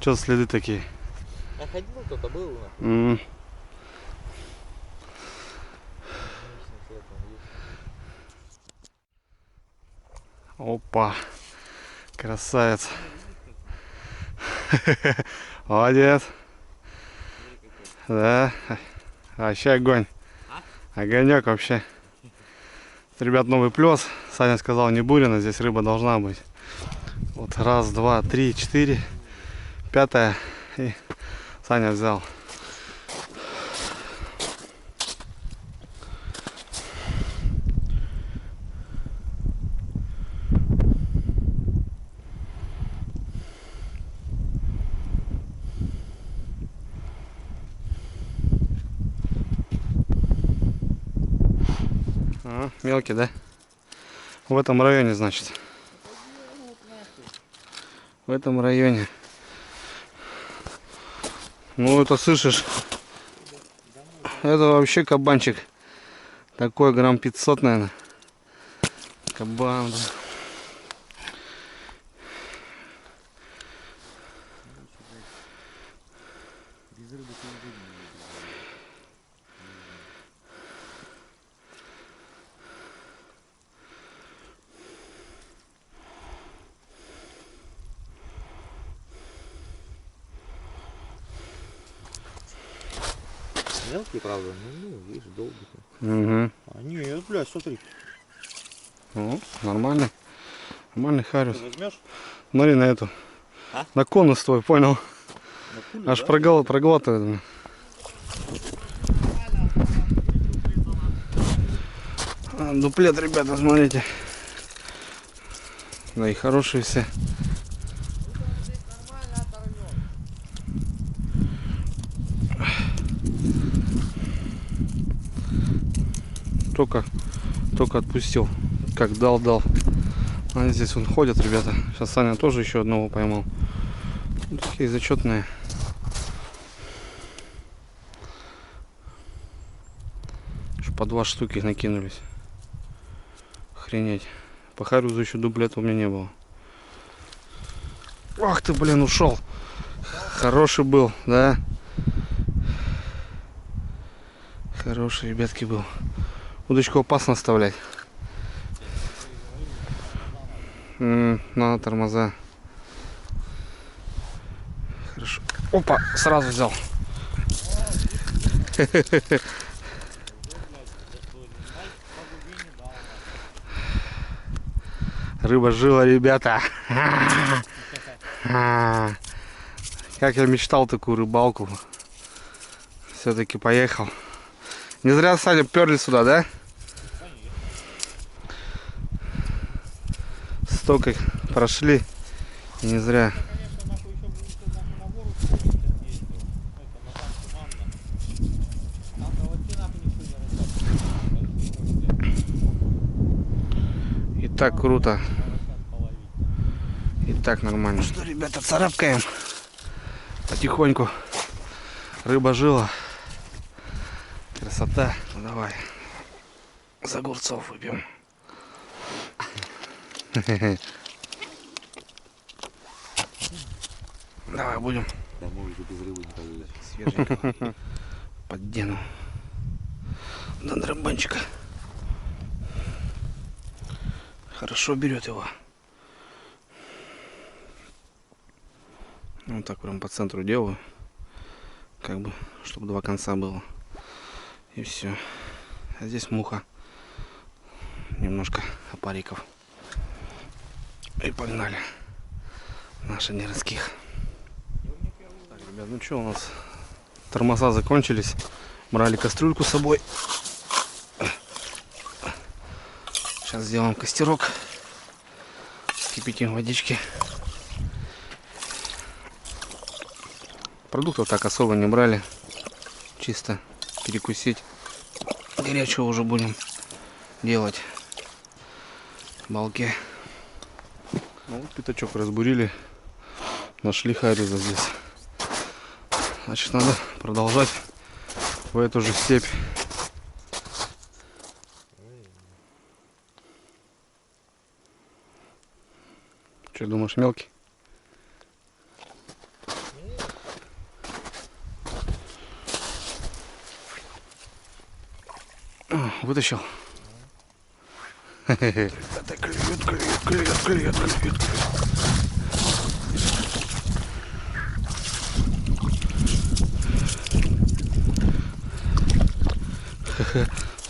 Что за следы такие? А ходил кто-то, был? Опа, красавец. Молодец. Да, вообще огонь. Огонек вообще. Ребят, новый плес. Саня сказал, не бурено, здесь рыба должна быть. Вот раз, два, три, четыре. Пятая. И Саня взял. Мелкий, да? В этом районе, значит. В этом районе. Ну, это слышишь? Это вообще кабанчик. Такой грамм 500, наверное. Кабан, да. Мелкие, правда, ну, видишь, долго. Угу. А нет, блядь, смотри. Ну, нормально. Нормальный харюс. Ты возьмешь? Смотри на эту. А? На конус твой, понял? На пулю, Аж да? проглатывает. Дуплет, ребята, смотрите. Да и хорошие все. Только отпустил. Как дал. Они здесь вон ходят, ребята. Сейчас Саня тоже еще одного поймал. Такие зачетные. По 2 штуки накинулись. Охренеть. По харюзу еще дуплета у меня не было. Ах ты, блин, ушел. Хороший был, да? Хороший, ребятки, был. Удочку опасно оставлять. Надо тормоза. Хорошо. Опа, сразу взял. Рыба жила, ребята. Как я мечтал такую рыбалку. Все-таки поехал. Не зря, Саня, перли сюда, да? Столько прошли. И не зря. И так круто. И так нормально. Что, ребята, царапкаем. Потихоньку. Рыба жила. Красота. Ну, давай. За огурцов выпьем. Давай будем. Домой уже без рыбы не поедешь. Свеженького. Поддену. До драбанчика. Хорошо берет его. Вот так прям по центру делаю. Как бы, чтобы два конца было. И все. А здесь муха. Немножко опариков. И погнали. Наши неродских. Так, ребят, ну что у нас? Тормоза закончились. Брали кастрюльку с собой. Сейчас сделаем костерок. Кипятим водички. Продуктов так особо не брали. Чисто перекусить. Горячего уже будем делать. Балки. Ну, вот пятачок разбурили. Нашли хариза здесь. Значит, надо продолжать в эту же степь. Что думаешь, мелкий? Вытащил. Это клюет.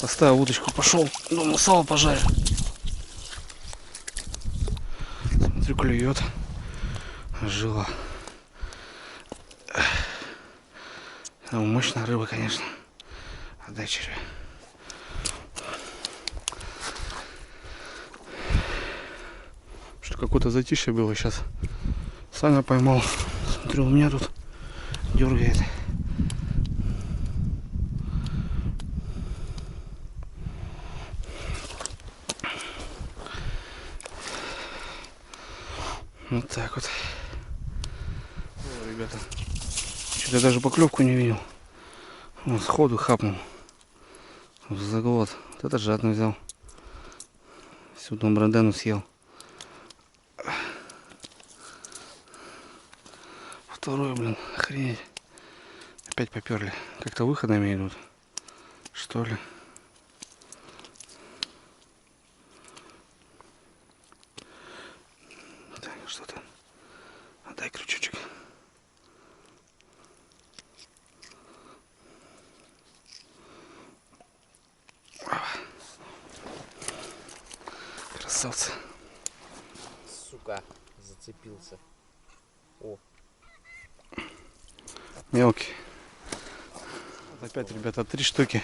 Поставил удочку, пошел. Думал, сало пожарю. Смотрю, клюет. Жила. Мощная рыба, конечно. Отдай червя. Что какое-то затишье было сейчас. Саня поймал. Смотрю, у меня тут дергает. Вот так вот. О, ребята. Что-то я даже поклевку не видел. Вот сходу хапнул. В заглот. Вот это жадно взял. Всю домбрандену съел. Второй, блин, охренеть. Опять поперли. Как-то выходами идут. Что ли? Так, что-то. Отдай крючочек. Красавцы. Сука, зацепился. О. Мелкий. Вот опять, ребята, 3 штуки.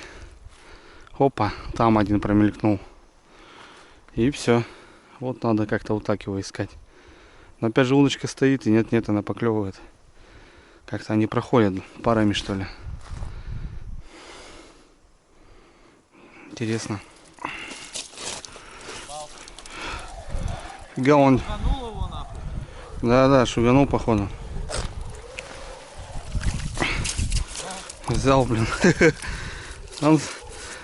Опа, там один промелькнул. И все. Вот надо как-то вот так его искать. Но опять же удочка стоит, и нет-нет, она поклевывает. Как-то они проходят парами, что ли. Интересно. Фига он. Да, шуганул, походу. Взял, блин. Он...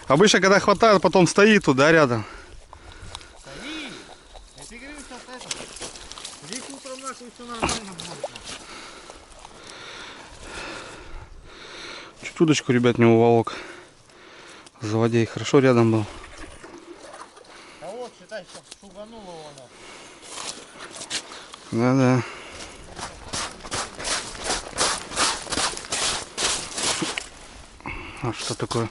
Обычно, когда хватает, потом стоит туда рядом. Чуть удочку, ребят, не уволок. Заводей хорошо рядом был. А вот, считай, сейчас шуганул его. Да. А что такое?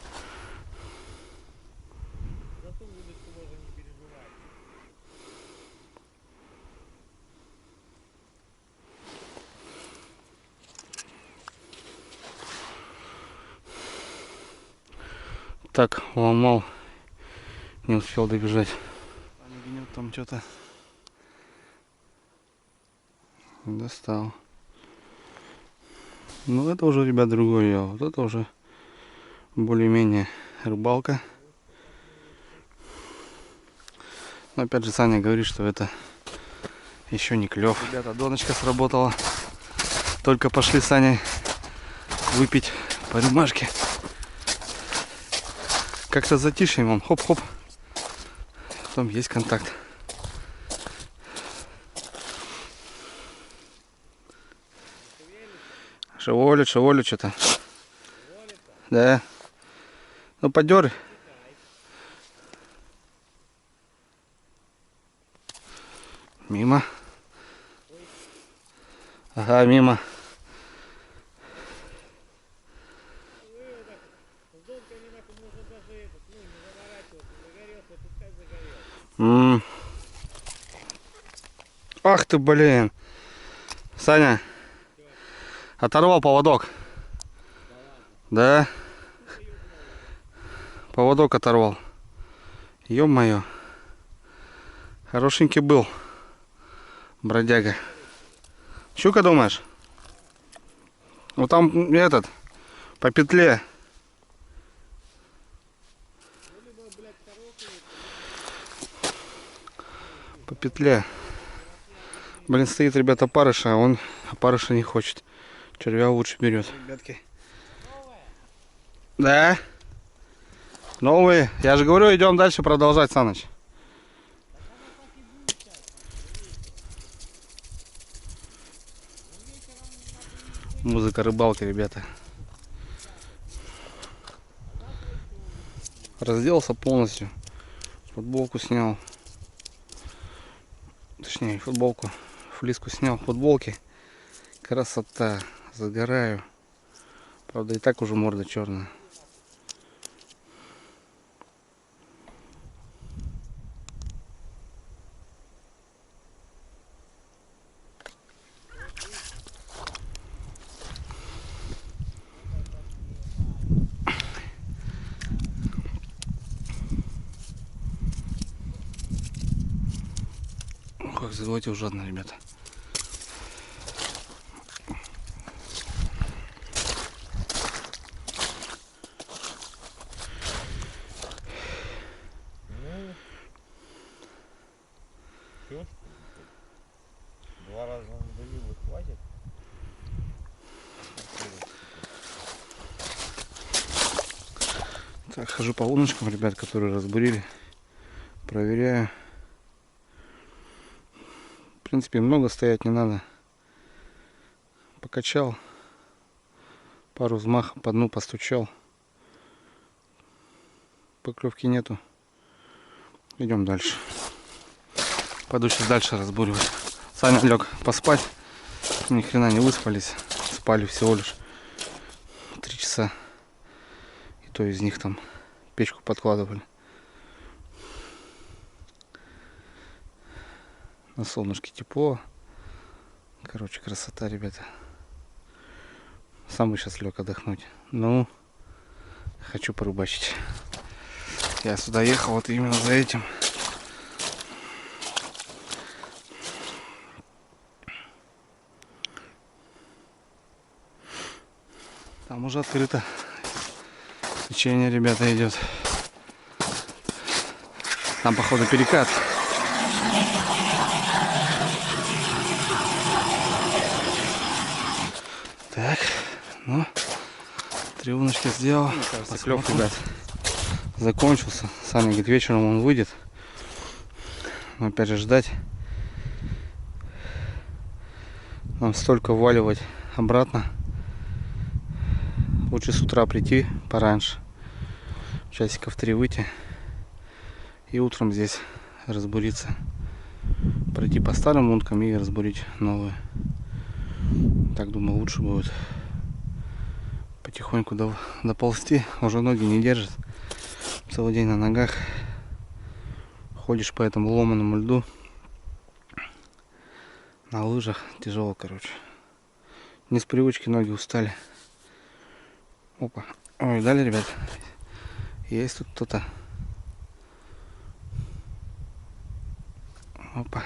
так ломал, не успел добежать. Гнет там что-то. Достал. Ну это уже, ребят, другое дело. Вот это уже более-менее рыбалка. Но опять же Саня говорит, что это еще не клев. Ребята, доночка сработала. Только пошли с Саней выпить по рюмашке. Как-то затишьем он, хоп-хоп. Потом есть контакт. Шеволит что-то. Да. Ну подёрь. Мимо. Ага, мимо. Ах ты, блин. Саня. Оторвал поводок. Да. Поводок оторвал. Ё-моё. Хорошенький был. Бродяга. Щука, думаешь? Вот там этот. По петле. По петле. Блин, стоит, ребята, опарыша, а он опарыша не хочет. Червя лучше берет. Ребятки. Да? Новые. Я же говорю, идем дальше продолжать, Саныч. Музыка рыбалки, ребята. Разделся полностью. Футболку снял. Точнее, футболку. Флиску снял. Футболки. Красота. Загораю. Правда, и так уже морда черная. Как заглотил жадно, ребята. Два раза надавил и хватит. Так, хожу по луночкам, ребят, которые разбурили. Проверяю. В принципе, много стоять не надо. Покачал. Пару взмахов по дну постучал. Поклевки нету. Идем дальше. Пойду сейчас дальше разбуривать. Саня лег поспать. Ни хрена не выспались. Спали всего лишь 3 часа. И то из них там печку подкладывали. На солнышке тепло. Короче, красота, ребята. Сам бы сейчас лег отдохнуть. Ну, хочу порыбачить. Я сюда ехал вот именно за этим. Там уже открыто. Течение, ребята, идет. Там, походу, перекат. Так, ну, 3 удочки сделал. Поклев, ребят, закончился. Саня говорит, вечером он выйдет. Но опять же ждать. Нам столько вваливать обратно. Лучше с утра прийти пораньше. Часиков 3 выйти. И утром здесь разбуриться. Пройти по старым лункам и разбурить новые. Так, думаю, лучше будет потихоньку доползти. Уже ноги не держат. Целый день на ногах. Ходишь по этому ломаному льду. На лыжах. Тяжело, короче. Не с привычки ноги устали. Опа. Ой, дали, ребят. Есть тут кто-то. Опа.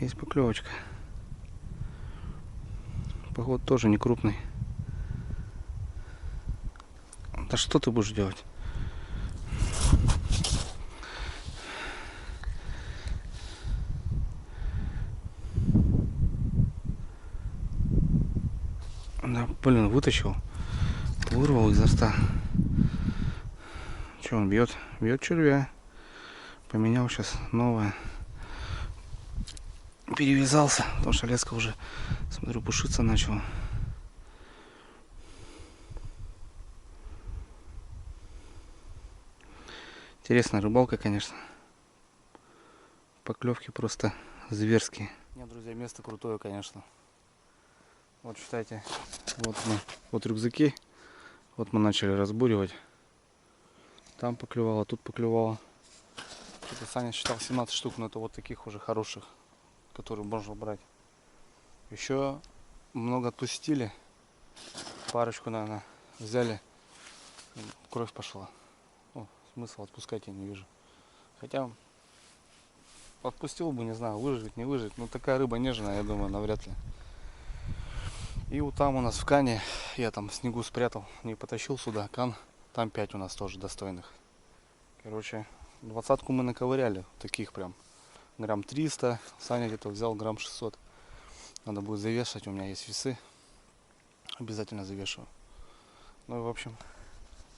Есть поклевочка. Поход тоже не крупный. Да что ты будешь делать? Да, блин, вытащил. Вырвал изо рта. Че он бьет? Бьет червя. Поменял сейчас новое. Перевязался, потому что леска уже, смотрю, пушиться начала. Интересная рыбалка, конечно. Поклевки просто зверские. Нет, друзья, место крутое, конечно. Вот считайте, вот рюкзаки. Вот мы начали разбуривать. Там поклевало, тут поклевало. Что-то Саня считал 17 штук, но это вот таких уже хороших, которые можно брать. Еще много отпустили. Парочку, наверное, взяли. Кровь пошла. О, смысл отпускать я не вижу. Хотя отпустил бы, не знаю, выжить, не выжить. Но такая рыба нежная, я думаю, навряд ли. И вот там у нас в кане, я там в снегу спрятал, не потащил сюда кан. Там 5 у нас тоже достойных. Короче, 20-ку мы наковыряли. Таких прям грамм 300. Саня где-то взял грамм 600. Надо будет завешивать, у меня есть весы. Обязательно завешиваю. Ну и в общем,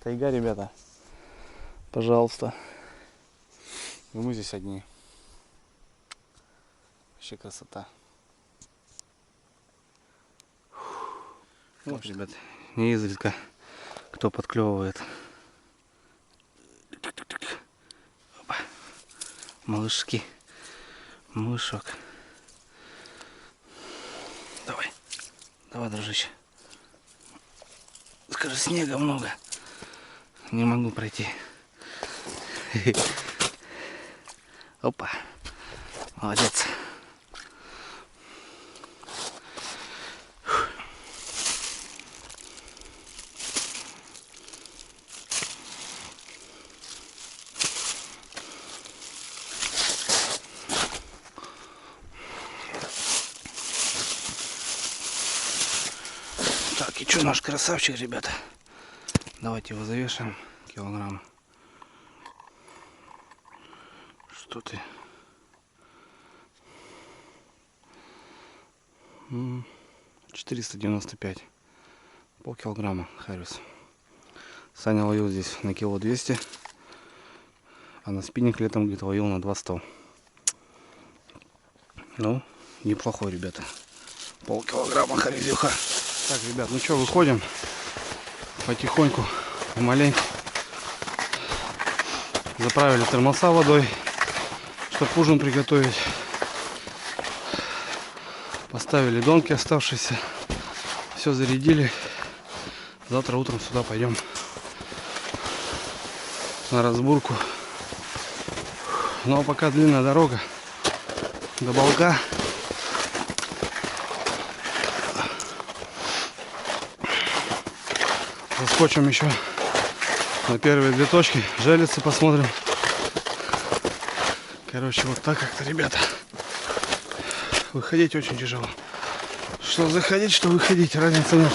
тайга, ребята. Пожалуйста. И мы здесь одни. Вообще красота. Вот, ребят, не изредка кто подклевывает. Опа. Малышки. Мышок. Давай. Давай, дружище. Скажи, снега много. Не могу пройти. Опа. Молодец. Так, и что наш красавчик, ребята? Давайте его завешаем. Килограмм. Что ты? 495. Полкилограмма Харрис. Саня ловил здесь на кило 200. А на спиннинг летом где-то ловил на 200. Ну, неплохой, ребята. Полкилограмма Харрисюха. Так, ребят, ну что, выходим потихоньку, помаленьку. Заправили термоса водой, чтобы ужин приготовить. Поставили донки оставшиеся. Все зарядили. Завтра утром сюда пойдем на разбурку. Ну а пока длинная дорога до Балка. Заскочим еще на первые 2 точки. Желицы посмотрим. Короче, вот так как-то, ребята. Выходить очень тяжело. Что заходить, что выходить, разницы нет.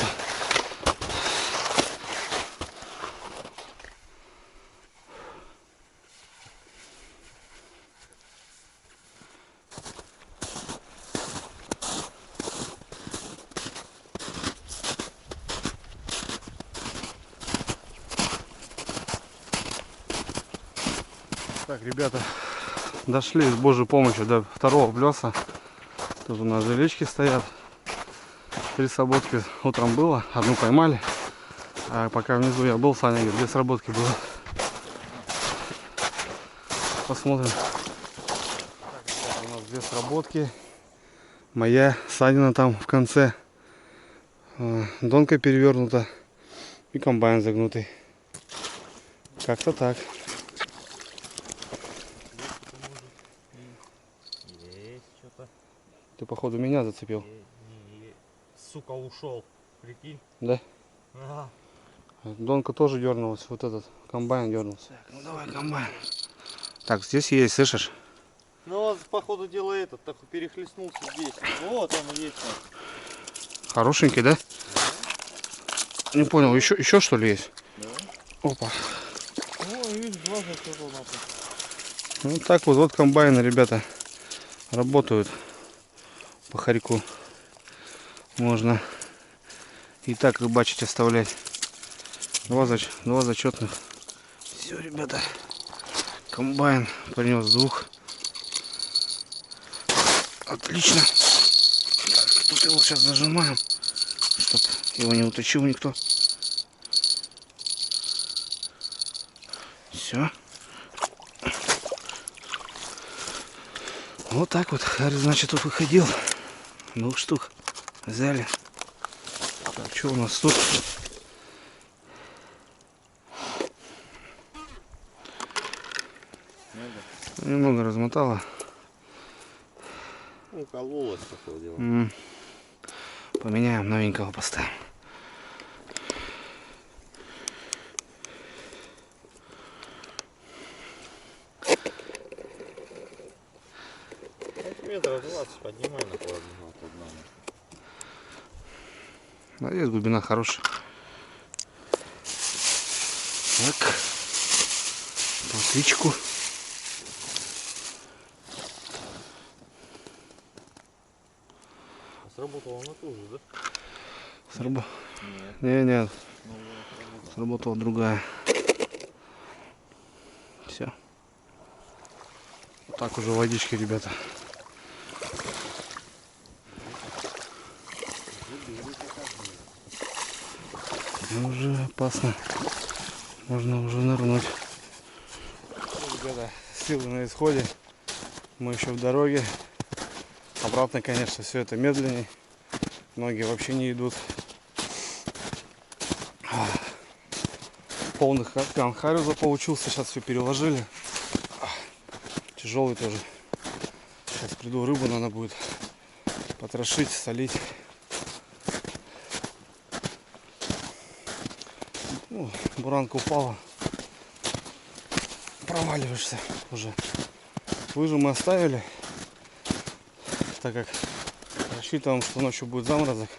Так, ребята, дошли с Божьей помощью до второго плеса. Тут у нас жилички стоят. 3 сработки утром было, одну поймали. А пока внизу я был, Саня говорит, 2 сработки было. Посмотрим. Так, у нас 2 сработки. Моя, Санина там в конце. Донка перевернута. И комбайн загнутый. Как-то так. Есть что-то. Ты походу меня зацепил. Сука, ушел. Прикинь. Да? Ага. Донка тоже дернулась, вот этот комбайн дернулся. Так, ну давай комбайн. Так, здесь есть, слышишь? Ну вот, по ходу дела этот, так перехлестнулся здесь. Вот он и есть. Хорошенький, да? Не понял, еще что ли есть? Да. Опа. Ну, видишь, влажно все нахуй. Ну так вот комбайны, ребята, работают по хорьку. Можно и так рыбачить, оставлять. Два зачетных. Все, ребята. Комбайн принес двух. Отлично. Так, тут его сейчас зажимаем, чтобы его не уточил никто. Все. Вот так вот, Харри, значит, тут выходил. 2 штук взяли. Так, что у нас тут? Немного размотала. Ну, кололось такое дело. Поменяем, новенького поставим. Метров 20 поднимай на плавно. Да, здесь глубина хорошая. Так. Платвичку. Сработала она тоже, да? Нет. Нет. Сработала другая. Все. Вот так уже водички, ребята. Уже опасно. Можно уже нырнуть. Ребята, силы на исходе. Мы еще в дороге. Обратно, конечно, все это медленней. Ноги вообще не идут. Полных капкан харюза получился. Сейчас все переложили. Тяжелый тоже. Сейчас приду, рыбу надо будет потрошить, солить. Ну, буранка упала. Проваливаешься уже. Лыжи мы оставили, так как рассчитываем, что ночью будет заморозок.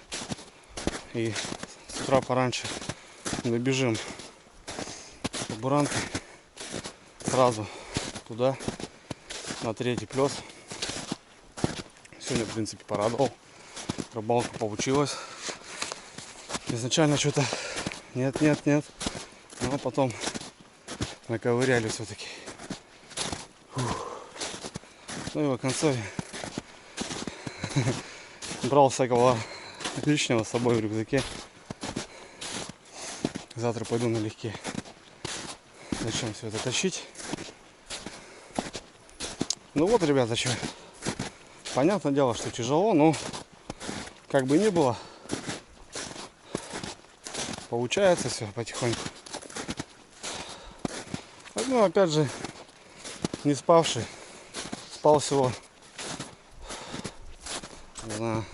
И с утра пораньше добежим по буранке сразу туда, на 3-й плес. Сегодня, в принципе, порадовал. Рыбалка получилась. Изначально что-то нет. Но потом наковыряли все-таки. Ну и в оконцове брал всякого лишнего с собой в рюкзаке. Завтра пойду налегке. Зачем все это тащить? Ну вот, ребята, что. Понятное дело, что тяжело, но как бы ни было, получается все потихоньку. Ну, опять же, не спавший. Спал всего, не знаю,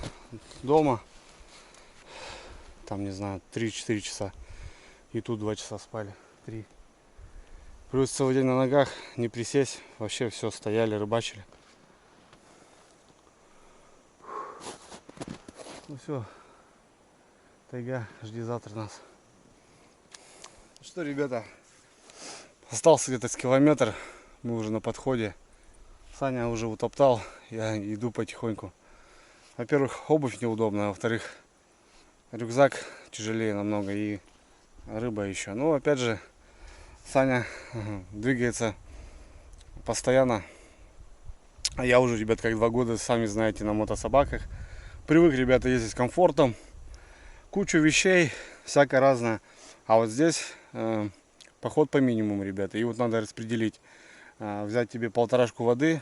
дома. Там, не знаю, 3-4 часа. И тут 2 часа спали. 3. Плюс целый день на ногах, не присесть. Вообще все, стояли, рыбачили. Ну все, тайга, жди завтра нас. Что, ребята, остался где-то с километр, мы уже на подходе. Саня уже утоптал, я иду потихоньку. Во-первых, обувь неудобная, во-вторых, рюкзак тяжелее намного и рыба еще. Но опять же, Саня двигается постоянно. А я уже, ребят, как 2 года, сами знаете, на мотособаках. Привык, ребята, ездить с комфортом. Кучу вещей, всякое разное. А вот здесь поход по минимуму, ребята. И вот надо распределить. Взять тебе 1,5 воды,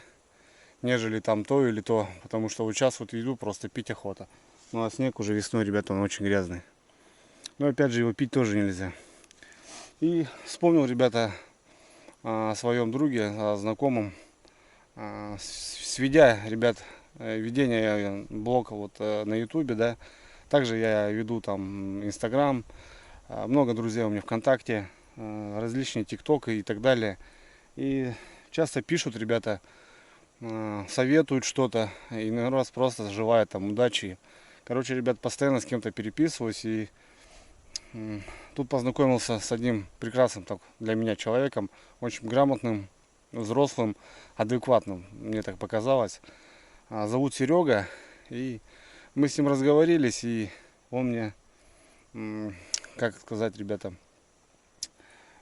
нежели там то или то. Потому что вот сейчас вот иду, просто пить охота. Ну а снег уже весной, ребята, он очень грязный. Но опять же, его пить тоже нельзя. И вспомнил, ребята, о своем друге, о знакомом. Сведя, ребят, ведение блога вот на ютубе, да. Также я веду там инстаграм, Много друзей у меня ВКонтакте, различные ТикТоки и так далее. И часто пишут ребята, советуют что-то, и иной раз просто желают там удачи. Короче, ребят, постоянно с кем-то переписываюсь, и тут познакомился с одним прекрасным так, для меня человеком, очень грамотным, взрослым, адекватным, мне так показалось. Зовут Серега, и мы с ним разговорились, и он мне, как сказать, ребята,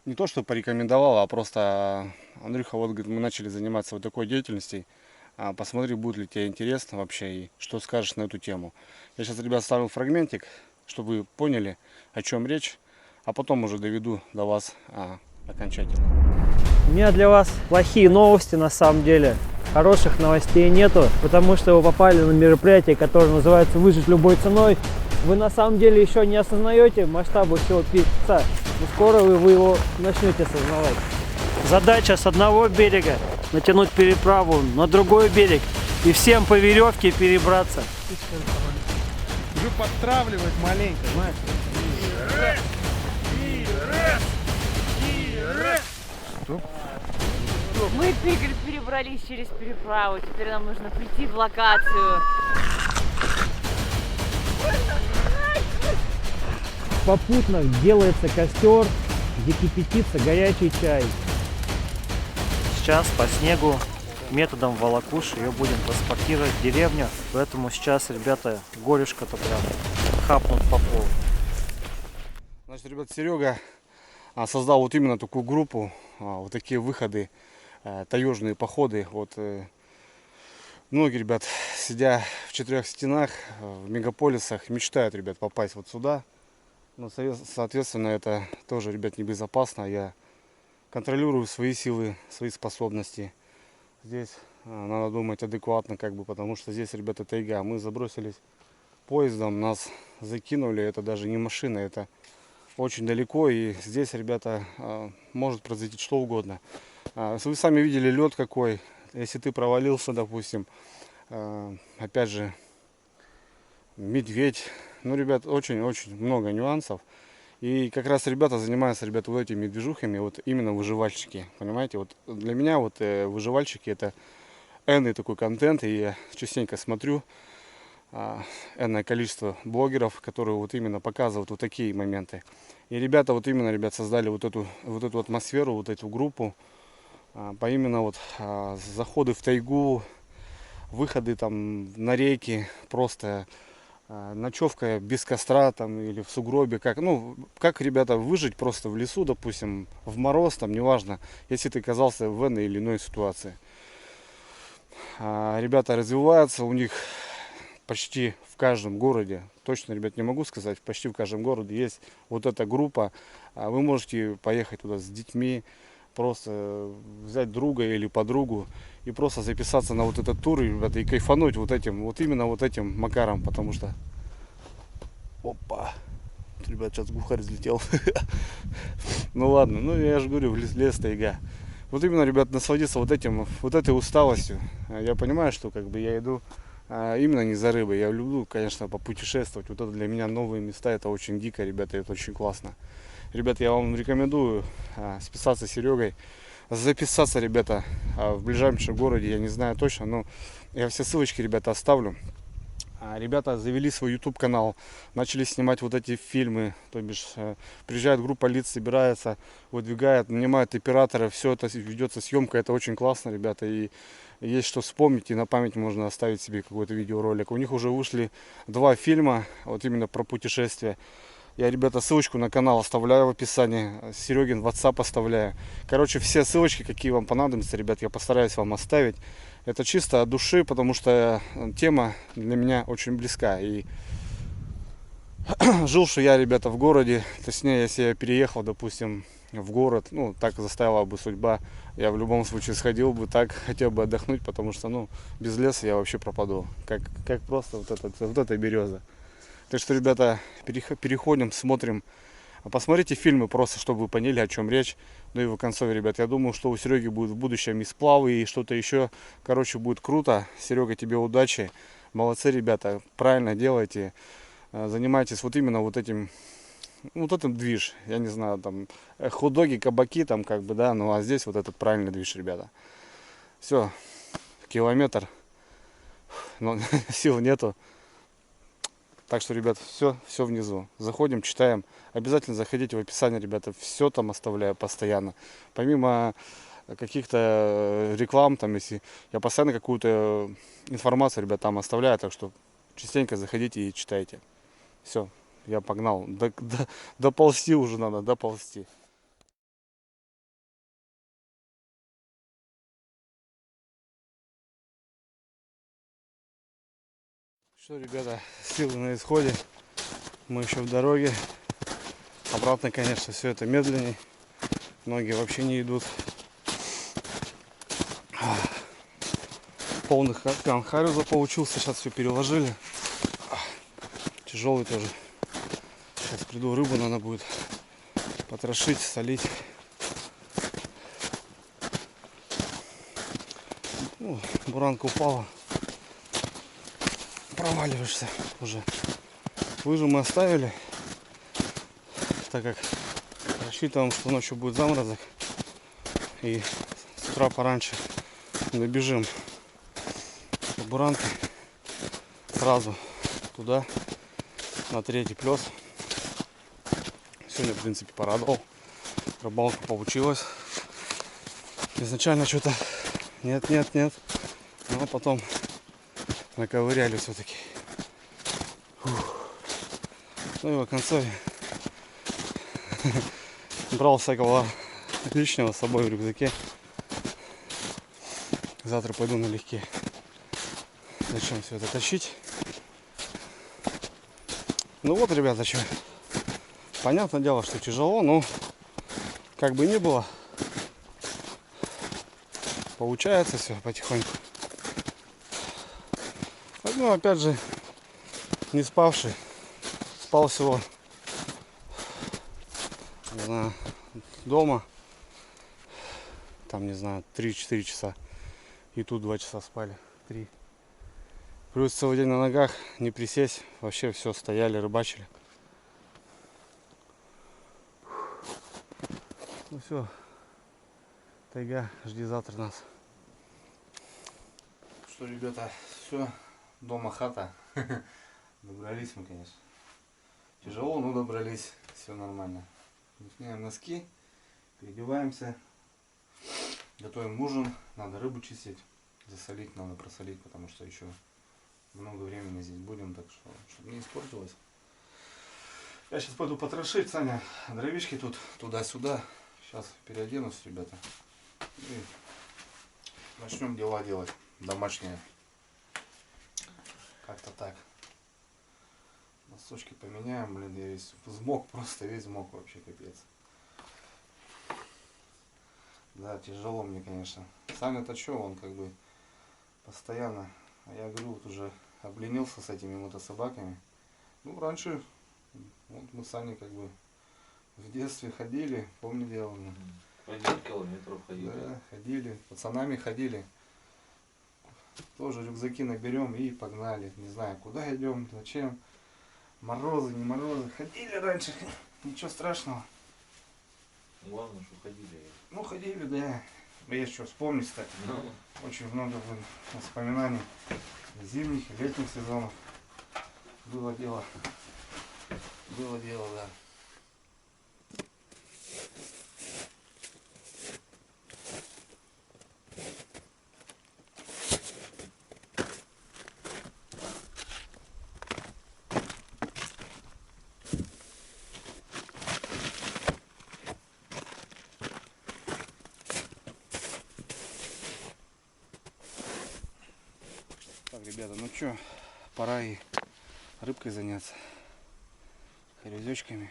не то что порекомендовал, а просто: Андрюха, вот, говорит, мы начали заниматься вот такой деятельностью, посмотри, будет ли тебе интересно вообще, и что скажешь на эту тему. Я сейчас, ребят, ставлю фрагментик, чтобы вы поняли, о чем речь, а потом уже доведу до вас окончательно. У меня для вас плохие новости, на самом деле. Хороших новостей нету, потому что вы попали на мероприятие, которое называется «Выжить любой ценой». Вы на самом деле еще не осознаете масштабы всего пицца, но скоро вы его начнете осознавать. Задача с одного берега натянуть переправу на другой берег и всем по веревке перебраться. Уже подтравливает маленько, знаешь. Мы перебрались через переправу, теперь нам нужно прийти в локацию. Попутно делается костер, где кипятится горячий чай. Сейчас по снегу методом волокуш ее будем транспортировать в деревню, поэтому сейчас ребята горюшка-то прям хапнут по полу. Значит, ребят, Серега создал вот именно такую группу, вот такие выходы, таежные походы. Вот многие ребят, сидя в 4 стенах, в мегаполисах, мечтают, ребят, попасть вот сюда. Но, соответственно, это тоже, ребят, небезопасно. Я контролирую свои силы, свои способности. Здесь надо думать адекватно, как бы, потому что здесь, ребята, тайга. Мы забросились поездом, нас закинули. Это даже не машина, это очень далеко. И здесь, ребята, может произойти что угодно. Вы сами видели лед какой. Если ты провалился, допустим, опять же, медведь. Ну, ребят, очень-очень много нюансов. И как раз ребята занимаются, ребята, вот этими движухами, вот именно выживальщики. Понимаете, вот для меня вот выживальщики — это энный такой контент. И я частенько смотрю энное количество блогеров, которые вот именно показывают вот такие моменты. И ребята вот именно, ребят, создали вот эту атмосферу, вот эту группу. По именно вот заходы в тайгу, выходы там на реки, просто ночевка без костра там или в сугробе, как ребята выжить просто в лесу, допустим, в мороз, там, неважно, если ты оказался в иной или иной ситуации. Ребята развиваются, у них почти в каждом городе, точно, ребят, не могу сказать, почти в каждом городе есть вот эта группа. Вы можете поехать туда с детьми, просто взять друга или подругу и просто записаться на вот этот тур, ребята, и кайфануть вот именно вот этим макаром, потому что... Опа! Ребят, сейчас глухарь взлетел. Ну ладно, ну я же говорю, лес, тайга. Вот именно, ребят, насладиться вот этой усталостью. Я понимаю, что как бы я иду именно не за рыбой. Я люблю, конечно, попутешествовать. Вот это для меня новые места, это очень дико, ребята, это очень классно. Ребята, я вам рекомендую списаться с Серегой, записаться, ребята, в ближайшем городе, я не знаю точно, но я все ссылочки, ребята, оставлю. Ребята завели свой YouTube канал, начали снимать вот эти фильмы, то бишь приезжает группа лиц, собирается, выдвигает, нанимают операторов, все это ведется съемка, это очень классно, ребята, и есть что вспомнить, и на память можно оставить себе какой-то видеоролик. У них уже вышли 2 фильма, вот именно про путешествия. Я, ребята, ссылочку на канал оставляю в описании, Серегин WhatsApp оставляю. Короче, все ссылочки, какие вам понадобятся, ребят, я постараюсь вам оставить. Это чисто от души, потому что тема для меня очень близка. И жил, что я, ребята, в городе, точнее, если я переехал, допустим, в город, ну, так заставила бы судьба, я в любом случае сходил бы так, хотел бы отдохнуть, потому что, ну, без леса я вообще пропаду, как просто вот эта береза. Так что, ребята, переходим, смотрим. Посмотрите фильмы просто, чтобы вы поняли, о чем речь. Ну и в конце, ребят, я думаю, что у Сереги будет в будущем и сплавы, и что-то еще. Короче, будет круто. Серега, тебе удачи. Молодцы, ребята, правильно делаете. Занимайтесь вот именно вот этим вот этот движ, я не знаю, там хот-доги, кабаки там как бы, да, ну а здесь вот этот правильный движ, ребята. Все, километр, но сил нету. Так что, ребят, все внизу. Заходим, читаем. Обязательно заходите в описание, ребята. Все там оставляю постоянно. Помимо каких-то реклам, там, если я постоянно какую-то информацию, ребят, там оставляю. Так что частенько заходите и читайте. Все, я погнал. Доползти уже надо, доползти. Что, ребята, силы на исходе. Мы еще в дороге. Обратно, конечно, все это медленнее. Ноги вообще не идут. Полных хариуза получился. Сейчас все переложили. Тяжелый тоже. Сейчас приду, рыбу надо будет потрошить, солить. Ну, буранка упала. Проваливаешься уже. Лыжу мы оставили, так как рассчитываем, что ночью будет заморозок. И с утра пораньше добежим до буранки сразу туда, на 3-й плес. Сегодня, в принципе, порадовал. Рыбалка получилась. Изначально что-то нет. Но потом наковыряли все-таки. Ну и в конце брал всякого лишнего с собой в рюкзаке. Завтра пойду налегке. Зачем все это тащить? Ну вот, ребята, что. Понятное дело, что тяжело, но как бы ни было, получается все потихоньку. Ну, опять же, не спавший. Спал всего, не знаю, дома. Там, не знаю, 3-4 часа. И тут 2 часа спали. 3. Плюс целый день на ногах, не присесть. Вообще все, стояли, рыбачили. Ну все, тайга, жди завтра нас. Что, ребята, все, дома хата. Добрались мы, конечно. Тяжело, но добрались. Все нормально. Снимаем носки, переодеваемся, готовим ужин. Надо рыбу чистить, засолить, надо просолить, потому что еще много времени здесь будем, так что чтобы не испортилось. Я сейчас пойду потрошить, Саня, дровишки тут туда-сюда. Сейчас переоденусь, ребята, и начнем дела делать домашние. Как-то так. Носочки поменяем, блин, я весь взмок, просто весь взмок, вообще капец. Да, тяжело мне, конечно. Саня-то что, он как бы постоянно, а я говорю, вот уже обленился с этими мотособаками. Ну, раньше, вот мы с Саней как бы в детстве ходили, помню дело. 1 километров ходили. Да, ходили, пацанами ходили. Тоже рюкзаки наберем и погнали. Не знаю, куда идем, зачем. Морозы, не морозы. Ходили раньше, ничего страшного. Главное, что ходили. Ну, ходили, да. Есть что вспомнить, кстати. Очень много воспоминаний зимних и летних сезонов. Было дело. Было дело, да. Так, ребята, ну что, пора и рыбкой заняться, харюзечками.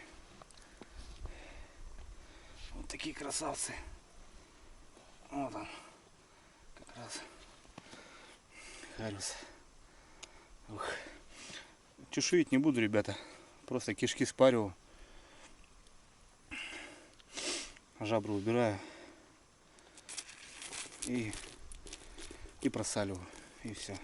Вот такие красавцы. Вот он, как раз харюз. Ух. Чешуить не буду, ребята, просто кишки спариваю, жабру убираю и просаливаю, и все.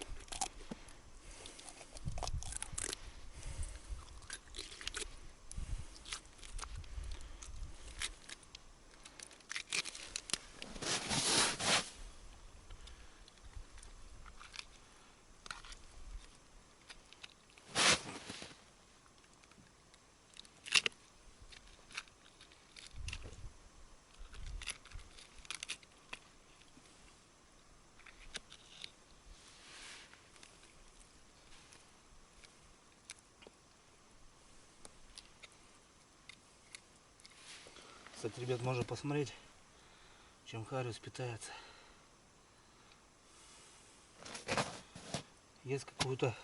Кстати, ребят, можно посмотреть, чем хариус питается. Есть какую-то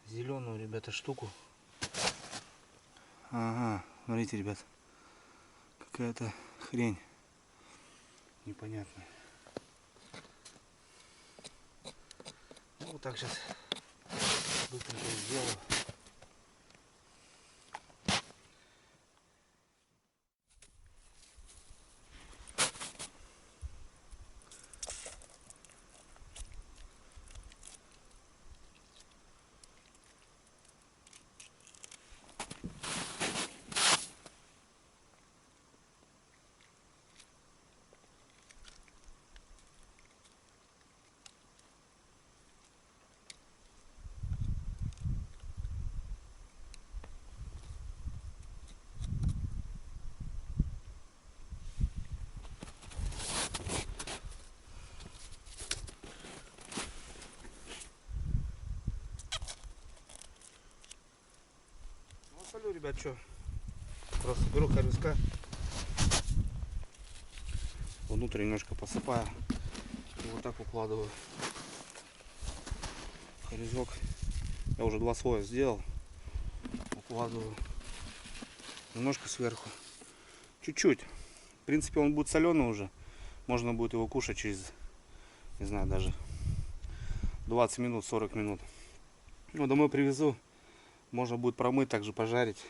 зеленую, ребята, штуку. Ага, смотрите, ребят, какая-то хрень непонятная. Ну, вот так сейчас быстренько сделаю. Солю, ребят, что? Просто беру хариуска, внутрь немножко посыпаю и вот так укладываю харизок. Я уже 2 слоя сделал, укладываю немножко сверху, чуть-чуть. В принципе, он будет соленый уже, можно будет его кушать через, не знаю, даже 20 минут, 40 минут. Ну, домой привезу. Можно будет промыть, также пожарить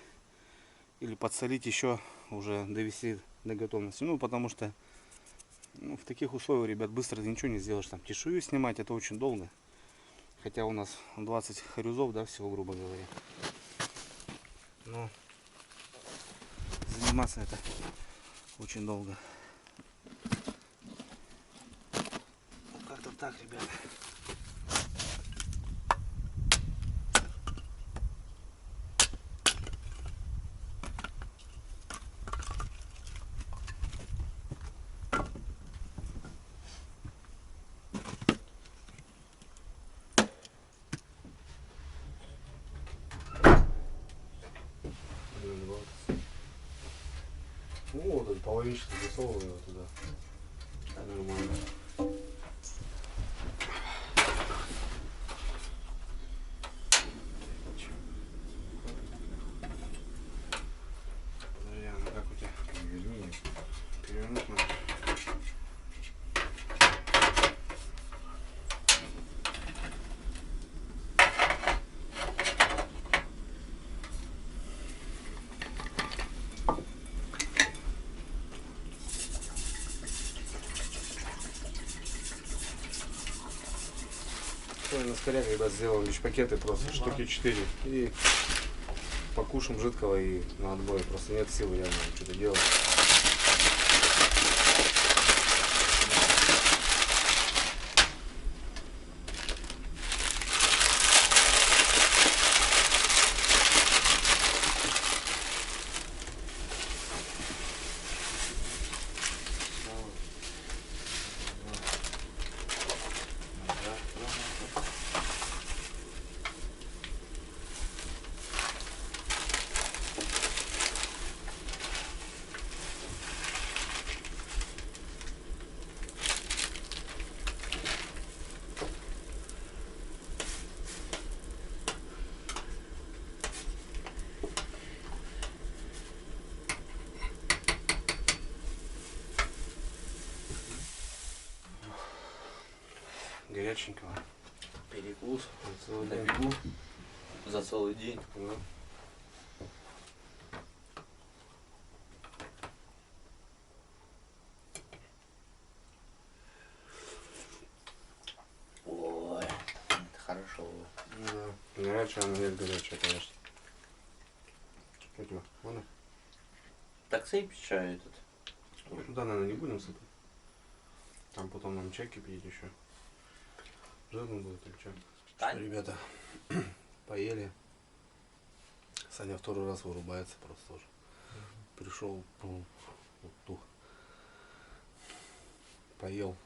или подсолить еще, уже довести до готовности. Ну, потому что в таких условиях, ребят, быстро ты ничего не сделаешь. Там чешую снимать, это очень долго. Хотя у нас 20 харюзов, да, всего, грубо говоря. Но заниматься это очень долго. Как-то так, ребят. Ну вот это половинчато засовываю туда. Нормально. Подожди, а как у тебя? Перевернуть надо. На скоряк, ребят, сделал лишь пакеты просто, штуки 4. И покушаем жидкого и на отбой. Просто нет силы реально что-то делать. Горяченького. Перекус целый на день. бегу за целый день. Да. Ой, это хорошо. Да. Горячая, она нет горячая, конечно. Что тебе? Ладно? Так сыпь чай этот. Туда, наверное, не будем сыпать. Там потом нам чай кипятить еще. Жирно будет или что? Да. Что, ребята, поели. Саня второй раз вырубается просто тоже. Пришел, вот тух. Поел.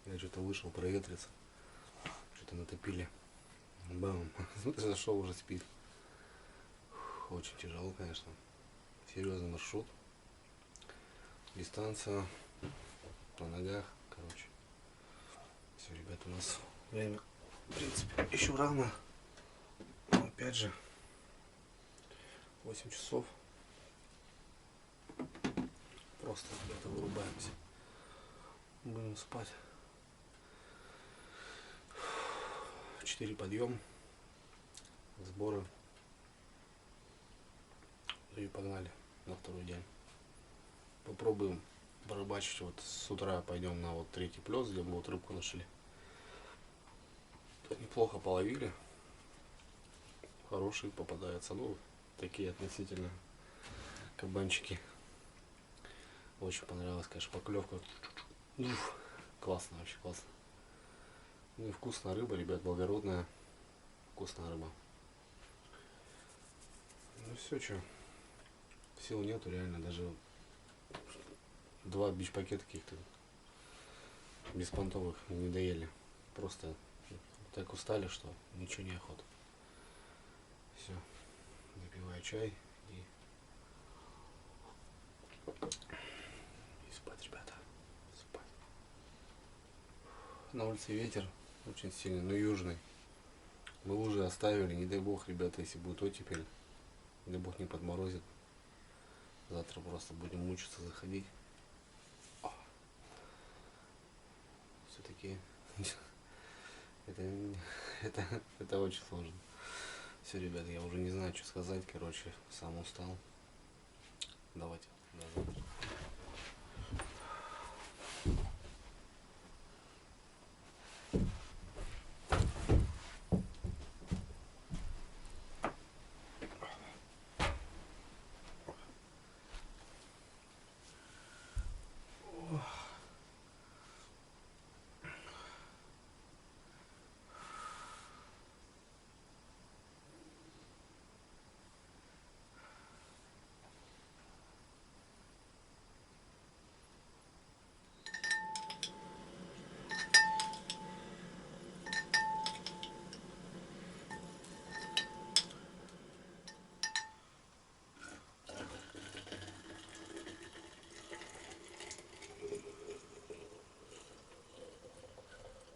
Я что-то вышел проветриться. Что-то натопили. Бам. Зашел, уже спит. Очень тяжело, конечно. Серьезный маршрут. дистанцию на ногах, короче. Все, ребят, у нас время, в принципе, еще рано. Но опять же, 8 часов. Просто, ребята, вырубаемся. Будем спать. 4 подъем, сборы. И погнали на второй день. Попробуем порыбачить. Вот с утра пойдем на вот 3-й плес, где мы вот рыбку нашли. Тут неплохо половили. Хорошие попадаются. Ну, такие относительно кабанчики. Очень понравилась, конечно, поклевка. Классно, вообще классно. Ну и вкусная рыба, ребят, благородная. Вкусная рыба. Ну все, что. Сил нету, реально, даже 2 бич-пакета каких-то беспонтовых не доели. Просто так устали, что ничего не охота. Все, запиваю чай и спать, ребята, спать. На улице ветер очень сильный, но южный. Мы уже оставили, не дай бог, ребята, если будет оттепель, не дай бог не подморозит. Завтра просто будем мучиться заходить. Все-таки это очень сложно. Все, ребят, я уже не знаю, что сказать. Короче, сам устал. Давайте до завтра.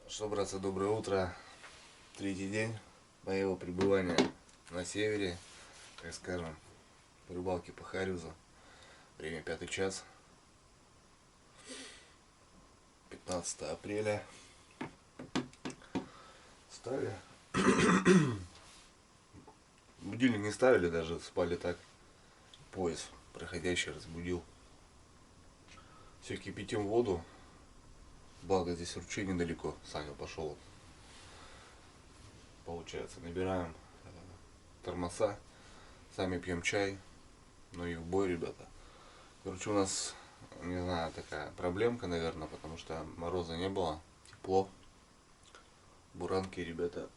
Что, братцы, доброе утро. 3-й день моего пребывания на севере, так скажем, рыбалки по Харюзу. Время 5-й час. 15 апреля. Встали. Будильник не ставили, даже спали так. Поезд проходящий разбудил. Все, кипятим воду. Благо здесь ручей недалеко. Саня пошел. Получается, набираем термоса. Сами пьем чай. Ну и в бой, ребята. Короче, у нас, не знаю, такая проблемка, наверное, потому что мороза не было. Тепло. Буранки, ребята.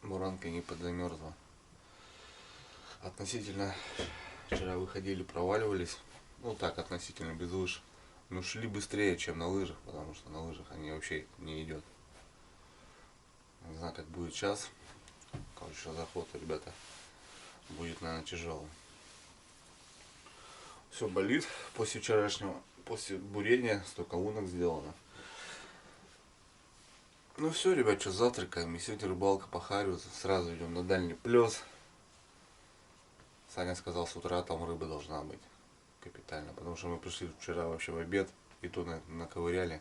Буранка не подзамерзла. Относительно вчера выходили, проваливались. Ну так, относительно без лыж. Но шли быстрее, чем на лыжах, потому что на лыжах они вообще не идет. Не знаю, как будет сейчас. Короче, заход, ребята, будет, наверное, тяжелый. Все болит после вчерашнего, после бурения, столько лунок сделано. Ну все, ребят, что завтракаем. И сегодня рыбалка по Харюзу. Сразу идем на дальний плес. Саня сказал, с утра там рыба должна быть. Капитально, потому что мы пришли вчера вообще в обед и то наковыряли.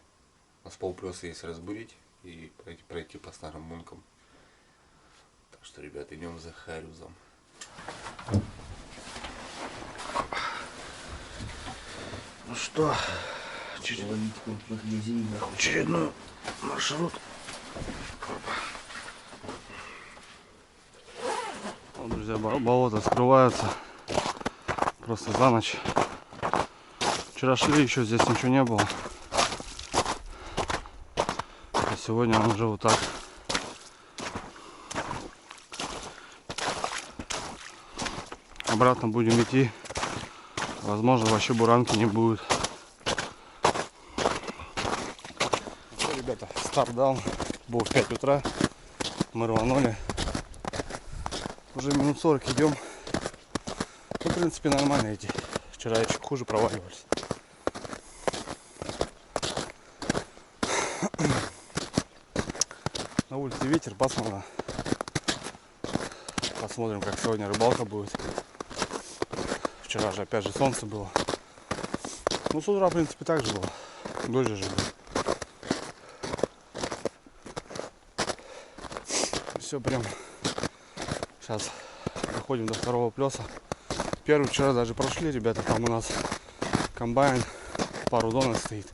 У нас полплеса есть разбурить и пройти по старым мункам. Так что, ребят, идем за Харюзом. Ну что, очередной маршрут. Вот, друзья, болото скрываются просто за ночь. Вчера шли, еще здесь ничего не было. А сегодня он уже вот так. Обратно будем идти. Возможно, вообще буранки не будет. Все, ребята, старт даун. Был в 5 утра. Мы рванули. Уже минут 40 идем. Ну, в принципе, нормально идти. Вчера еще хуже проваливались. На улице ветер, пасмурно. Посмотрим, как сегодня рыбалка будет. Вчера же опять же солнце было. Ну, с утра, в принципе, так же было. Дождь же был. Все прям. Сейчас доходим до второго плеса. Первый вчера даже прошли, ребята. Там у нас комбайн, пару донок стоит.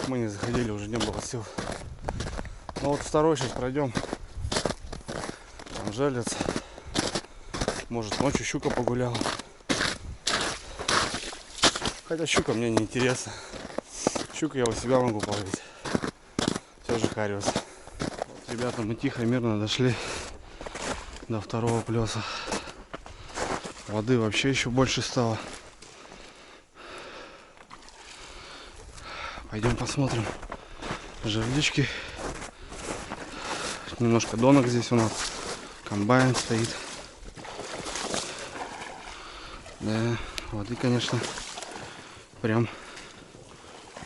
Мы не заходили, уже не было сил. Ну вот второй сейчас пройдем. Там жалится. Может, ночью щука погуляла. Хотя щука мне не интересна. Щука я у себя могу половить. Все же хариус. Вот, ребята, мы тихо, мирно дошли до второго плеса. Воды вообще еще больше стало. Пойдем посмотрим жерлички. Немножко донок здесь у нас. Комбайн стоит. Да, воды, конечно, прям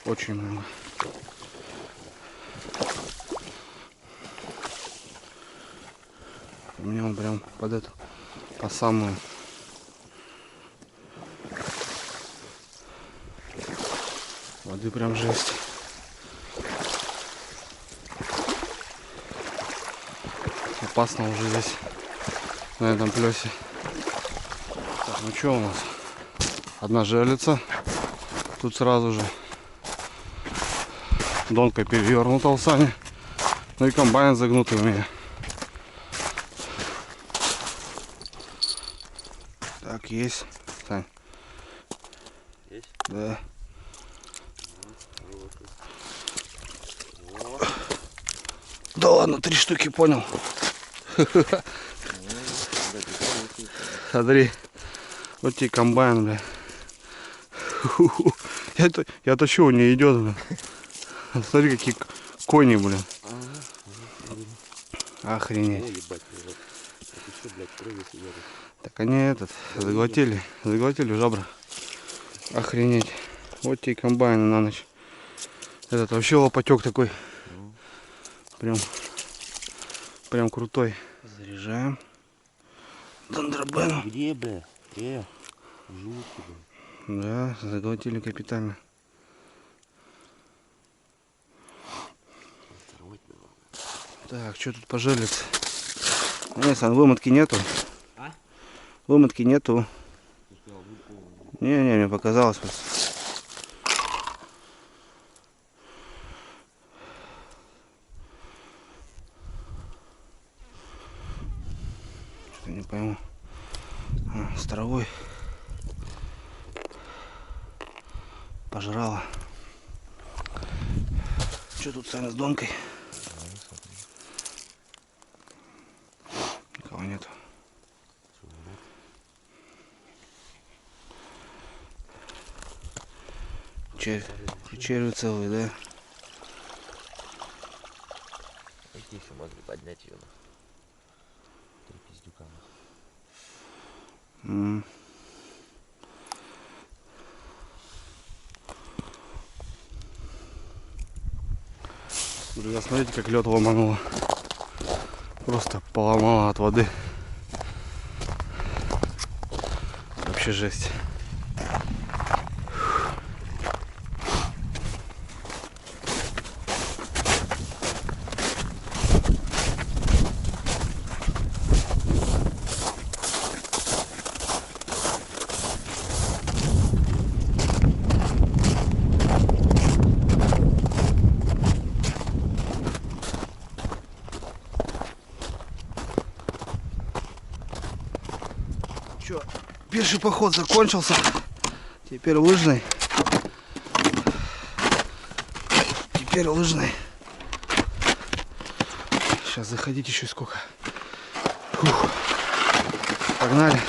очень много. У меня он прям под эту, по самую. Воды прям жесть. Опасно уже здесь, на этом плесе. Так, ну что у нас? Одна жерлица. Тут сразу же донка перевернута у Сани. Ну и комбайн загнутый у меня. Так, есть. Сань. Есть? Да. Да ладно, 3 штуки, понял. Смотри. Вот тебе комбайн, бля. Я тащу, он не идет, бля. Смотри, какие кони, блин. Охренеть. Так они этот заглотили жабры. Охренеть. Вот тебе комбайны на ночь. Этот вообще лопатек такой. Прям крутой. Заряжаем. Дендробену. Где, бля? Жутко, бля. Да, заглотили капитально. Так, что тут пожалится? Нет, Сан, вымотки нету. А? Вымотки нету. Не, мне показалось просто. Что-то не пойму. С травой пожрала. Что тут, Саня, с донкой? Никого нету. Червь целый, да? Эти еще могли поднять ее. Три пиздюка. Друзья, смотрите, как лед ломануло. Просто поломало от воды. Вообще жесть. Чё, первый поход закончился. Теперь лыжный. Сейчас заходить еще сколько. Фух. Погнали.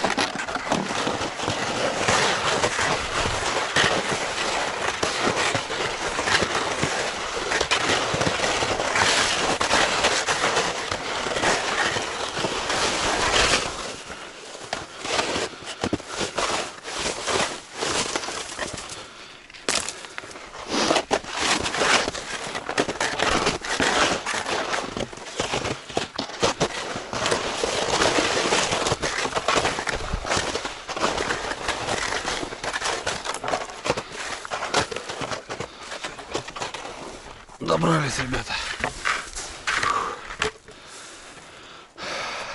Собрались, ребята.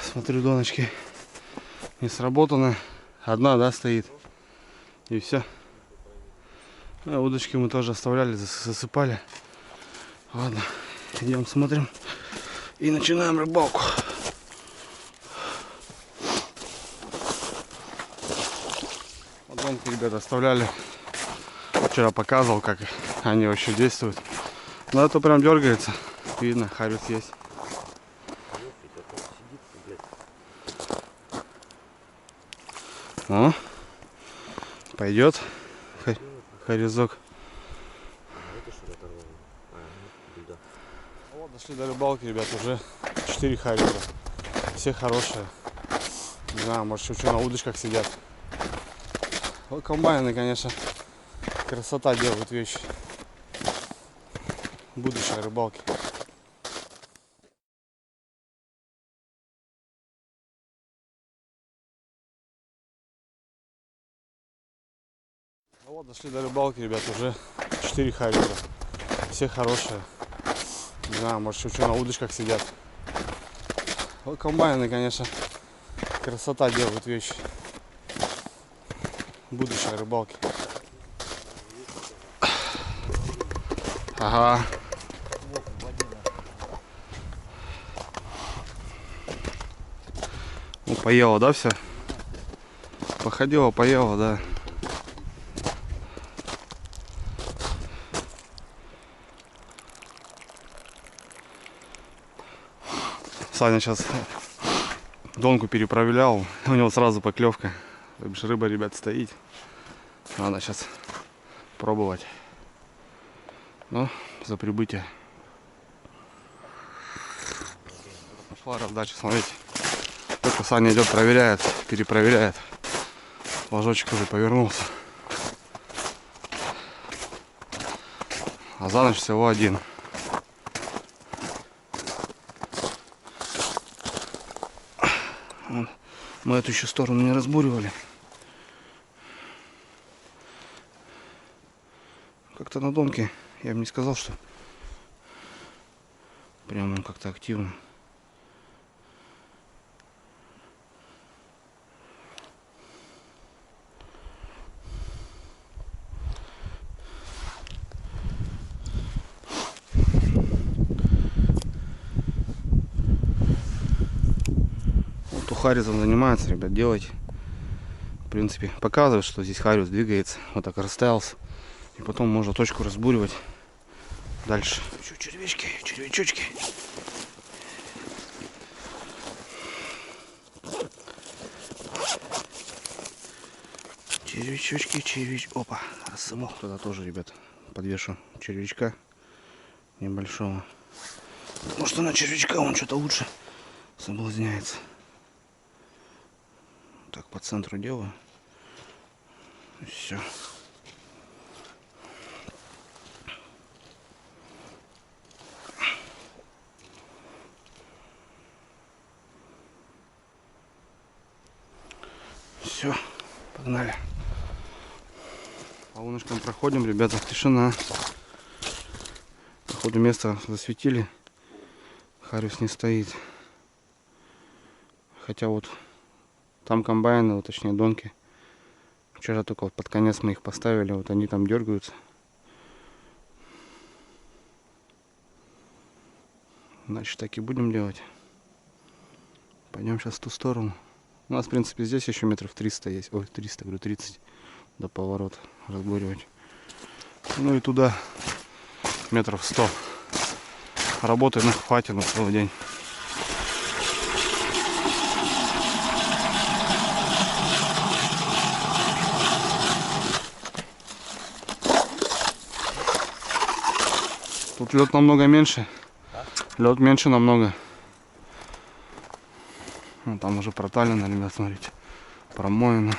Смотрю, доночки не сработаны. Одна, да, стоит. И все. А удочки мы тоже оставляли, засыпали. Ладно, идем смотрим. И начинаем рыбалку. Донки, ребята, оставляли. Вчера показывал, как они вообще действуют. Но это прям дергается. Видно, харюс есть. О, пойдет харюзок. Вот, дошли до рыбалки, ребят, уже 4 харюза. Все хорошие. Не знаю, может, еще на удочках сидят. Вот комбайны, конечно, красота делают вещи. Будущее рыбалки. Ну вот, дошли до рыбалки, ребят, уже 4 харюза. Все хорошие. Не знаю, может, еще на удочках сидят. Вот комбайны, конечно, красота делают вещи. Будущее рыбалки. Ага. Ну, поела, да, все? Походила, поела, да. Саня сейчас донку перепроверял, у него сразу поклевка. Рыба, ребят, стоит. Надо сейчас пробовать. Ну, за прибытие. Пошла раздача, смотрите. Только Саня идет, проверяет, перепроверяет. Ложочек уже повернулся. А за ночь всего один. Мы эту еще сторону не разбуривали. Как-то на донке я бы не сказал, что прям он как-то активно. Вот у харюзом занимается, ребят, делать. В принципе, показывает, что здесь харюз двигается. Вот так расставился. И потом можно точку разбуривать дальше. Еще червячки, червячочки. Червячочки. Опа, рассымал. Туда тоже, ребят, подвешу червячка небольшого. Потому что на червячка он что-то лучше соблазняется. Так, по центру делаю. Все. Все, погнали. По луночкам проходим, ребята, тишина. Походу место засветили. Харюс не стоит. Хотя вот там комбайны, вот, точнее донки. Вчера только вот под конец мы их поставили, вот они там дергаются. Значит, так и будем делать. Пойдем сейчас в ту сторону. У нас, в принципе, здесь еще метров 300 есть. Ой, 300, говорю, 30 до поворота разбуривать. Ну и туда метров 100. Работы, ну, хватит на целый день. Тут лед намного меньше. Лед меньше намного. Ну, там уже проталено, ребят, смотрите. Промоено.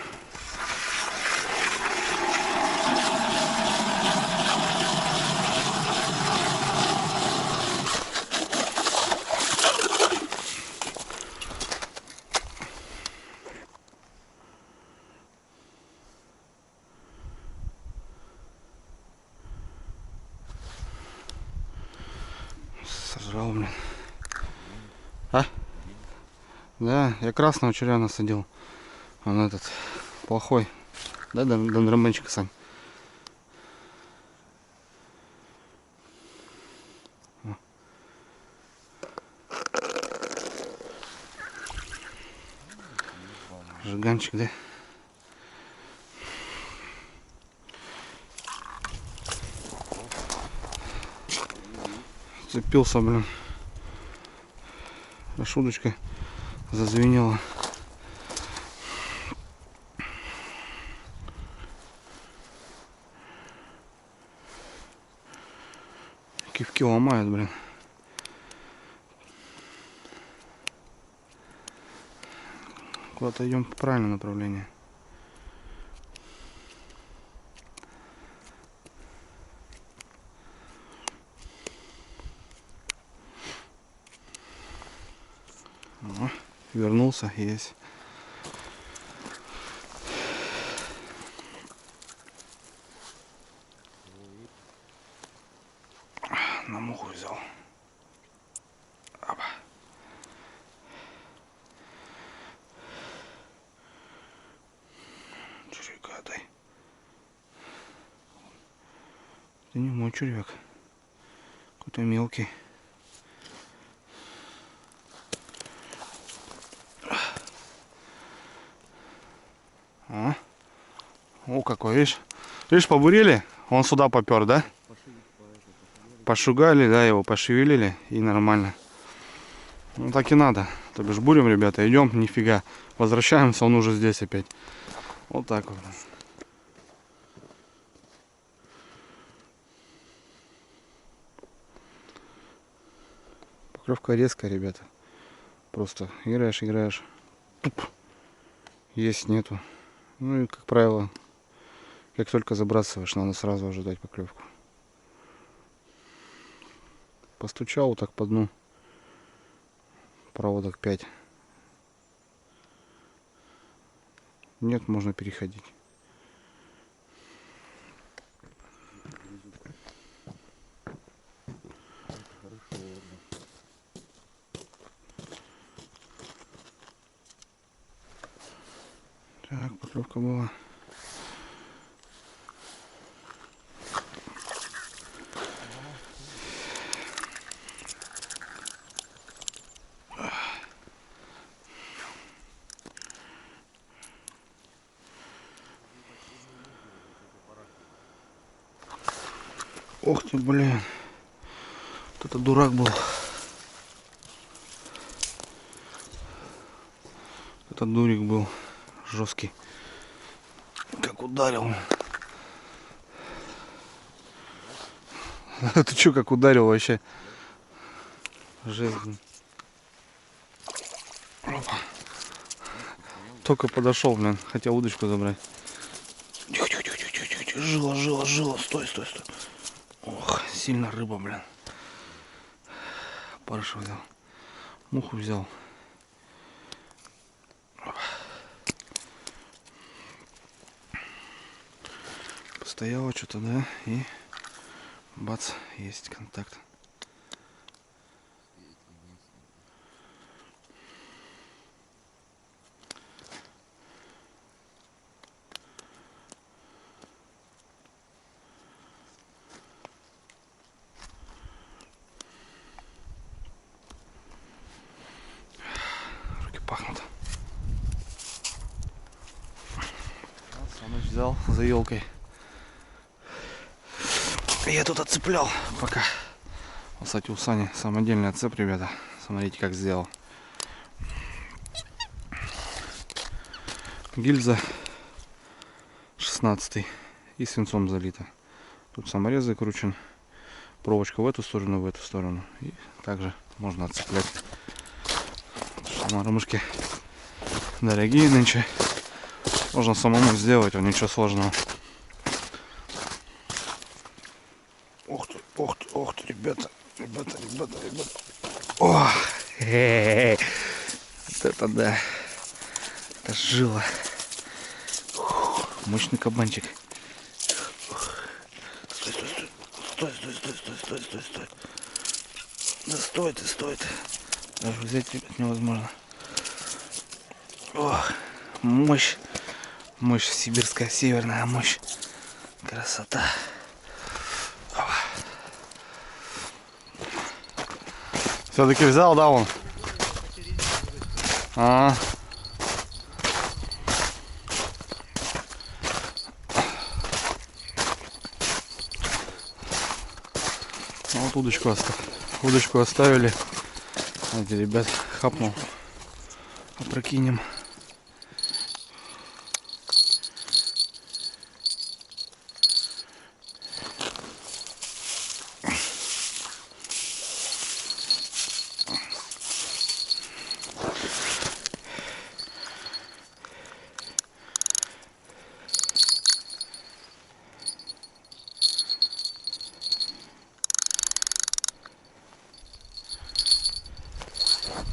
Да, я красного червя насадил. Он этот плохой. Да, дондромbenчик, Сань. Жиганчик, да? Цепился, блин. Аж удочка зазвенела. Кивки ломают, блин. Куда-то идем по правильному направлению. О, вернулся, есть. На муху взял. Опа. Червяка дай. Это не мой червяк. Какой-то мелкий. О, какой, видишь? Видишь, побурили? Он сюда попер, да? Пошугали, да, его пошевелили, и нормально. Ну так и надо. То бишь бурим, ребята, идем, нифига. Возвращаемся, он уже здесь опять. Вот так вот. Поклевка резкая, ребята. Просто играешь. Туп. Есть, нету. Ну и, как правило, как только забрасываешь, надо сразу ожидать поклевку. Постучал вот так по дну. Проводок 5. Нет, можно переходить. Так, поклевка была. Ох ты, блин. Вот это дурак был. Это дурик был жесткий. Как ударил. Ты чё, как ударил вообще? Жесть. Опа. Только подошел, блин. Хотел удочку забрать. Тихо. Жила. Стой. Ох, сильно рыба, блин. Парыша взял. Муху взял. Постояло что-то, да? И бац, есть контакт. Пахнут. Саныч взял за елкой. Я тут отцеплял пока. Кстати, у Сани самодельный отцеп, ребята. Смотрите, как сделал. Гильза 16 и свинцом залита. Тут саморез закручен. Проволочка в эту сторону, И также можно отцеплять. Мормышки дорогие нынче. Можно самому сделать, ничего сложного. Ох ты, ребята. О, вот это да. Это жила. Мощный кабанчик. Стой. Да стой ты. Даже взять, ребят, невозможно. Ох, мощь. Мощь сибирская, северная мощь. Красота. Все-таки взял, да, он? А. Вот удочку оставили. Эти ребят хапнул. Опрокинем.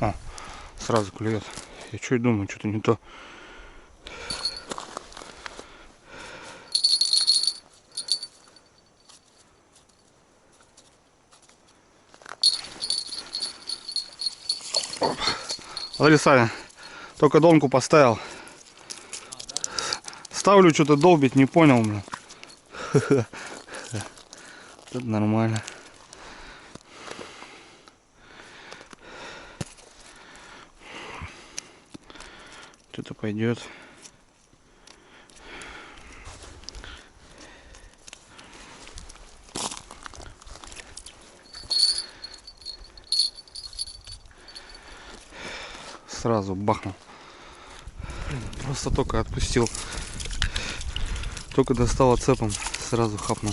О, сразу клюет. Я что и думаю, что-то не то. Смотри, Саня, только донку поставил. Ставлю, что-то долбить, не понял, блин. Это нормально. Что-то пойдет. Сразу бахнул. Просто только отпустил. Только достал цепом, сразу хапнул.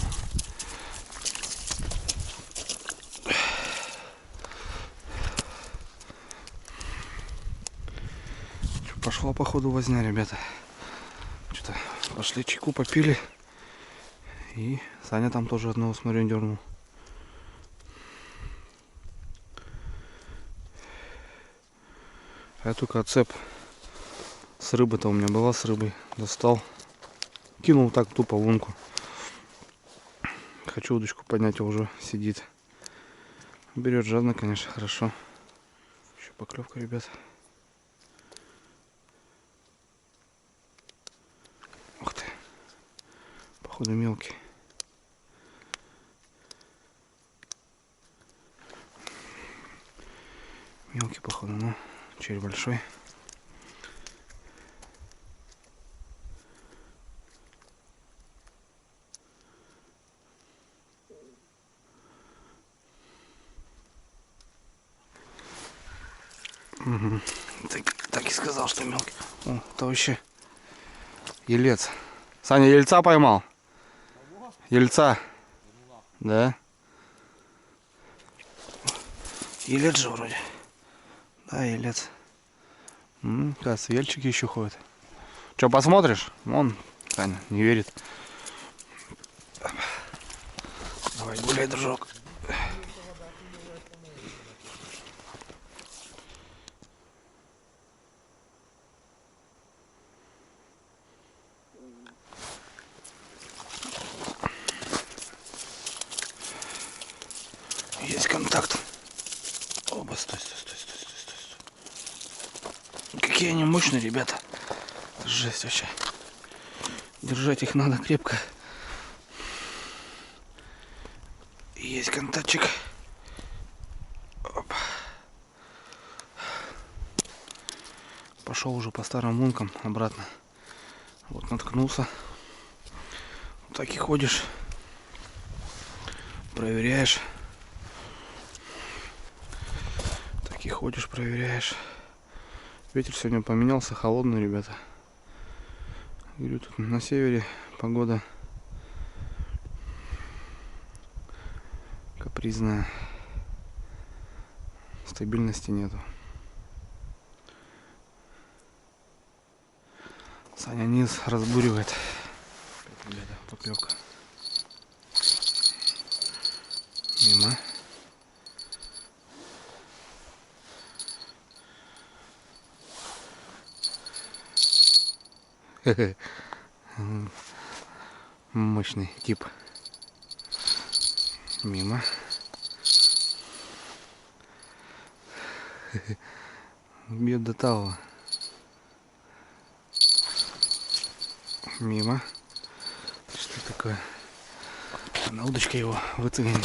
Пошла походу возня, ребята. Что-то пошли чайку попили. И Саня там тоже одного, смотрю, дернул. А я только цеп с рыбы-то у меня была, с рыбой достал. Кинул так тупо в лунку. Хочу удочку поднять, а уже сидит. Берет жадно, конечно, хорошо. Еще поклевка, ребят. Ух ты. Походу мелкий. Мелкий, походу, но червь большой. Угу. Так и сказал, что мелкий. О, это вообще елец. Саня, ельца поймал? Ельца? Да? Елец же вроде. Да, елец. Кажется, ельчики еще ходят. Че, посмотришь? Вон, Саня не верит. Давай, гуляй, дружок. Есть контакт. Оба, стой. Какие они мощные, ребята. Жесть вообще. Держать их надо крепко. Есть контактчик. Оп. Пошел уже по старым лункам обратно. Вот наткнулся. Вот так и ходишь. Проверяешь. Так и ходишь, проверяешь. Ветер сегодня поменялся, холодный, ребята. Говорю, тут на севере погода капризная. Стабильности нету. Саня низ разбуривает. Ребята, поклевка. Мимо. Мощный тип. Мимо. Бьет до талого. Мимо. Что такое? На удочке его выцегнет.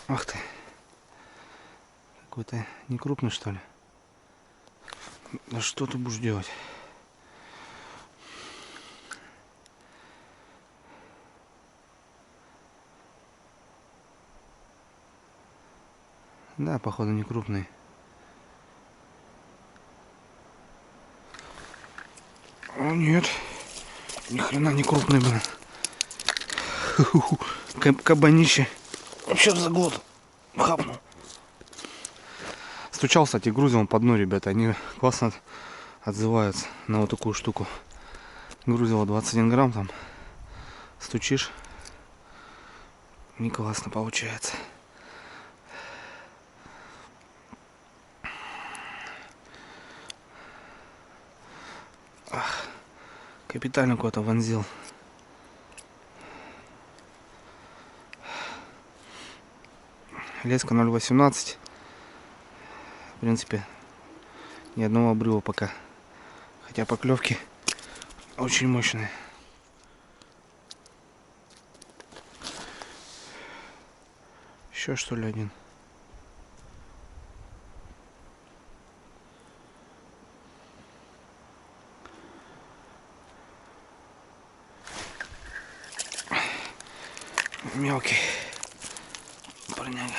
Ах ты. Какой-то не крупный, что ли? Да что ты будешь делать? Да, походу не крупный. О, нет. Ни хрена не крупный, блин. Кабанище. Вообще в заглот. Хапнул. Стучал, кстати, грузил он по дну, ребята. Они классно отзываются на вот такую штуку. Грузило 21 грамм там. Стучишь. Не классно получается. Ах, капитально куда-то вонзил. Леска 0,18. В принципе, ни одного обрыва пока. Хотя поклевки очень мощные. Еще что ли один? Мелкий парняга.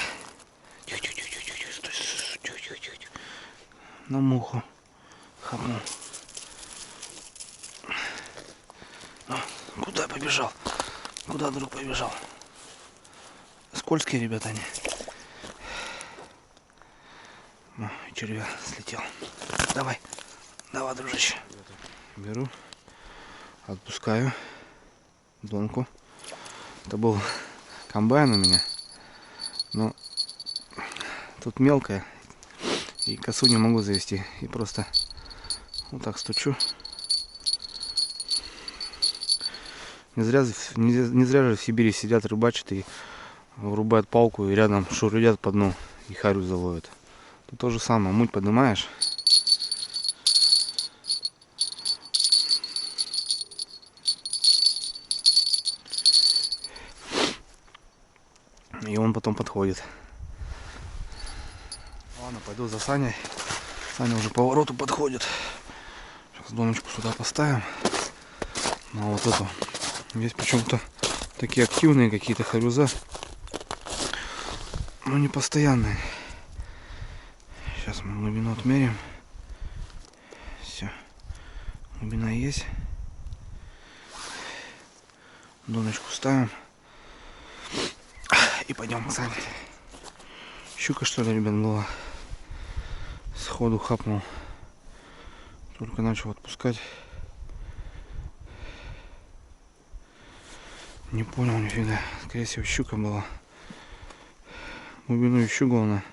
Тихо-тихо-тихо-тихо. Стой, тихо-тихо-тихо. На муху хапнул. Куда побежал? Куда друг побежал? Скользкие, ребята, они. Ну, червя слетел. Давай, давай, дружище. Беру, отпускаю донку. Это был комбайн у меня, но тут мелкая, и косу не могу завести, и просто вот так стучу. Не зря же в Сибири сидят, рыбачат и врубают палку, и рядом шурудят по дну, и харю заловят. Тут то же самое, муть поднимаешь. И он потом подходит. Ладно, пойду за Саней. Саня уже по повороту подходит. Сейчас доночку сюда поставим. Ну, а вот эту. Есть почему-то такие активные какие-то харюза. Но не постоянные. Сейчас мы глубину отмерим. Все. Глубина есть. Доночку ставим. И пойдем к Сане. Щука, что ли, ребят, была. Сходу хапнул. Только начал отпускать. Не понял нифига. Скорее всего, щука была. Глубину ищу, главное.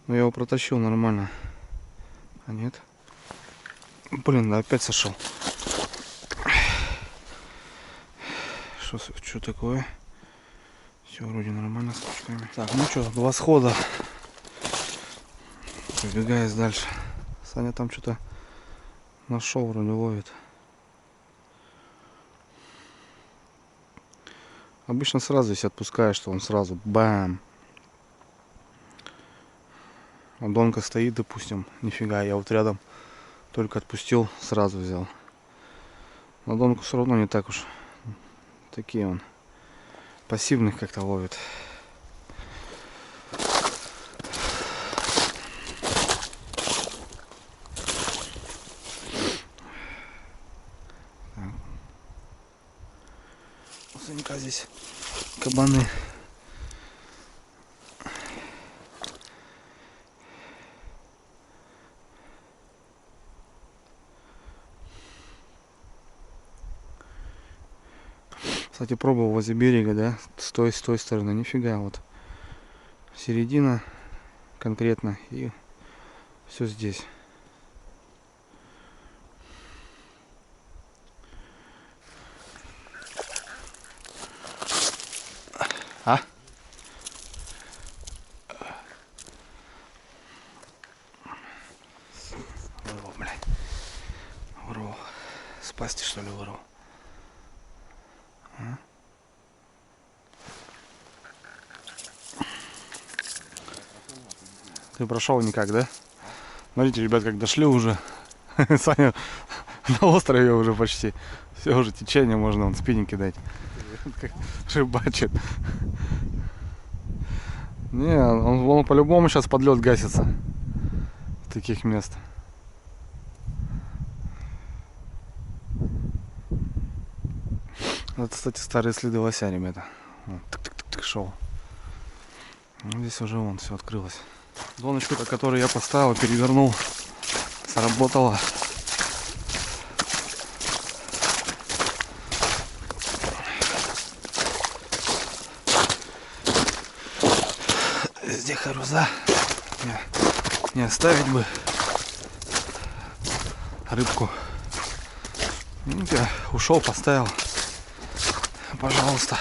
Но я его протащил нормально. А нет. Блин, да опять сошел. Что такое? Все вроде нормально с точками. Так, ну что, 2 схода. Побегаюсь дальше. Саня там что-то нашел, вроде ловит. Обычно сразу, если отпускаешь, что он сразу бам. А донка стоит, допустим, нифига, я вот рядом только отпустил, сразу взял. Но донку все равно не так уж. Такие он пассивных как-то ловит. У Санька здесь кабаны. Кстати, пробовал возле берега, да, с той стороны, нифига, вот середина конкретно и все здесь. пасти, что ли, вырвал? А? Ты прошел никак, да? Смотрите, ребят, как дошли уже. Саня на острове уже почти. Все, уже течение, можно вон спиннинг кидать. Рыбачит. Не, он по-любому сейчас под лед гасится. С таких мест. Это, кстати, старые следы лося, ребята. Тык-тык-тык шел. Здесь уже вон все открылось. Доночку-то, которую я поставил, перевернул, сработала. Здесь харуза. Не оставить бы рыбку. Ну, я ушел, поставил. Пожалуйста.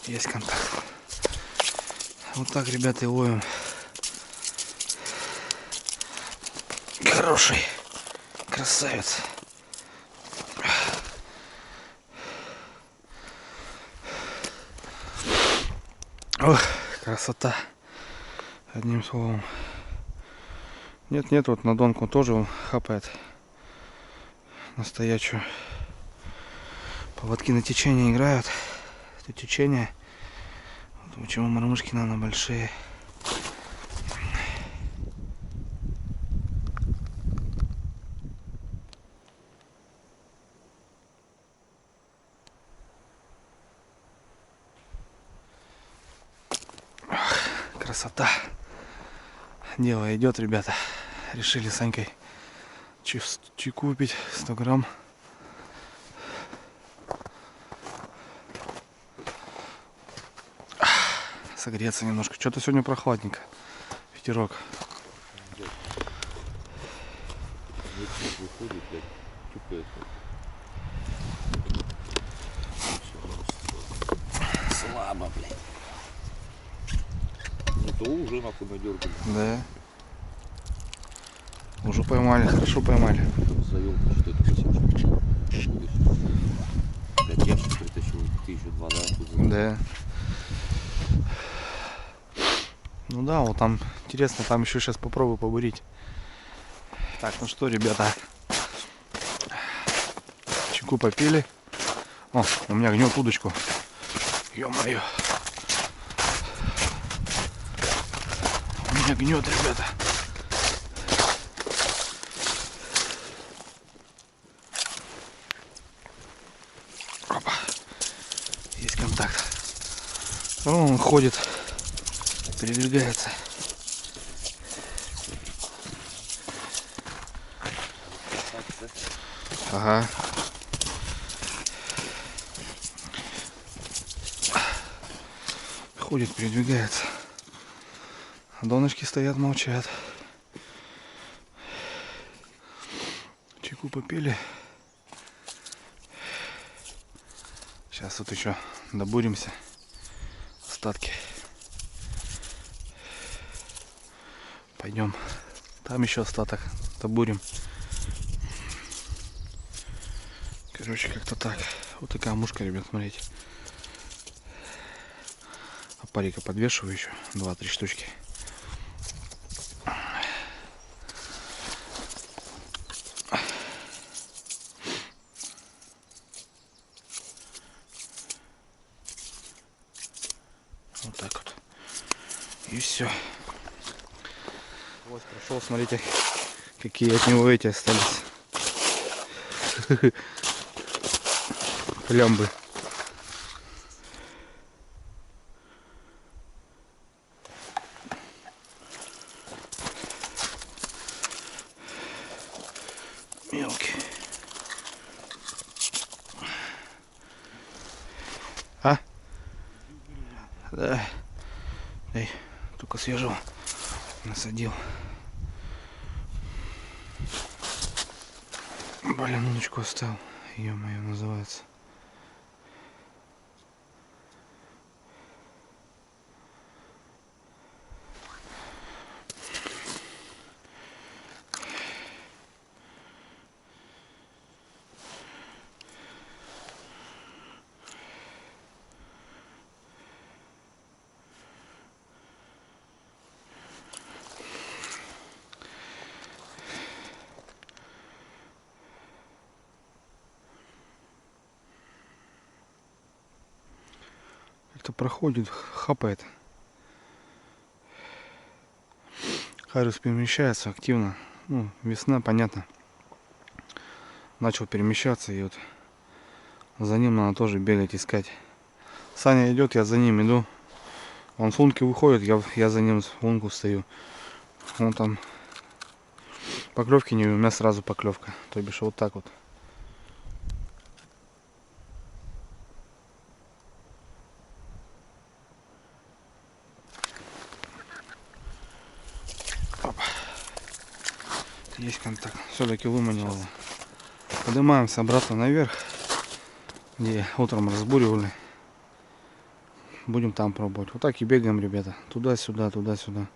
Есть контакт. Вот так, ребята, и ловим. Хороший красавец. Ох, красота. Одним словом. Нет, вот на донку тоже он хапает настоящую. Поводки на течение играют. Это течение. Вот почему мормышки, наверное, большие. Красота. Дело идет, ребята. Решили с Санькой чайку выпить, 100 грамм. Согреться немножко. Что-то сегодня прохладненько. Ветерок. Слабо, блядь. Это уже нахуй надергали. Да. Уже поймали, хорошо поймали. Завел, что это красиво. 5 ящик притащил, 1002, да? Да. Ну да, вот там интересно, там еще сейчас попробую побурить. Так, ну что, ребята, чайку попили. О, у меня гнет удочку. Ё-моё. У меня гнет, ребята. Опа. Есть контакт. Он ходит, передвигается. Ага. Ходит, передвигается. А донышки стоят, молчат. Чайку попили. Сейчас вот еще добуримся. Остатки. Пойдем. Там еще остаток добурим. Короче, как-то так. Вот такая мушка, ребят, смотрите. Опарика подвешиваю еще. 2-3 штучки. Вот так вот. И все. Вот прошел, смотрите, какие от него эти остались. Плямбы. Мелкий. А? Да. Эй, только свежего насадил. Блин, удочку оставил. Ё-моё, называется. Кто-то проходит, хапает. Хариус перемещается активно. Ну, весна, понятно. Начал перемещаться, и вот за ним надо тоже бегать, искать. Саня идет, я за ним иду. Он с лунки выходит, я за ним в лунку стою. Он там поклевки не, у меня сразу поклевка. То бишь вот так вот. Опа. Есть контакт. Все-таки выманил его. Поднимаемся обратно наверх, где утром разбуривали. Будем там пробовать. Вот так и бегаем, ребята. Туда-сюда, туда-сюда.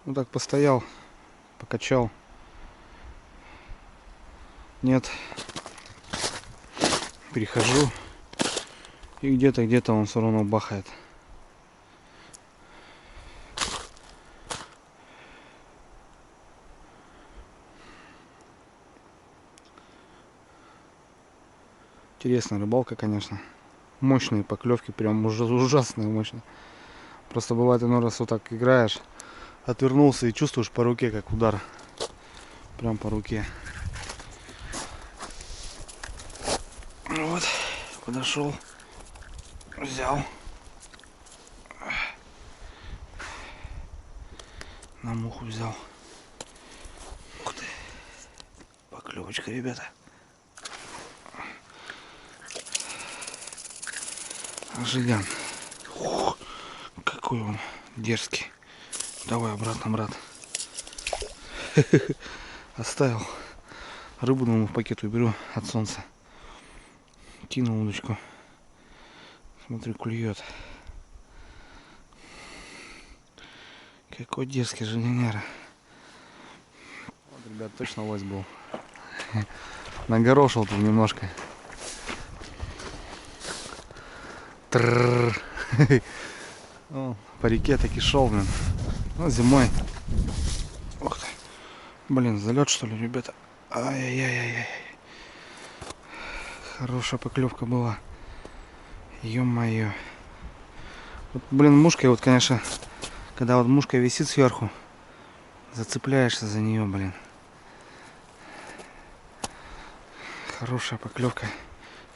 Вот так постоял, покачал. Нет. Перехожу. И где-то он все равно бахает. Интересная рыбалка, конечно. Мощные поклевки, прям ужасные, мощные. Просто бывает иной раз вот так играешь, отвернулся и чувствуешь по руке, как удар. Прям по руке. Вот, подошел, взял. На муху взял. Ух ты. Поклевочка, ребята. Жиган. Ух, какой он дерзкий. Давай обратно, брат. Оставил. Рыбу, думаю, в пакет уберу от солнца. Кинул удочку. Смотрю, клюет. Какой дерзкий жигоняра. Вот, ребят, точно лось был. Нагорошил тут немножко. О, по реке таки шел, блин. Ну, зимой. Ух ты. Блин, залет, что ли, ребята? Ай-яй-яй-яй. Хорошая поклевка была. Ё-моё. Вот, блин, мушкой, вот, конечно, когда вот мушка висит сверху, зацепляешься за нее, блин. Хорошая поклевка.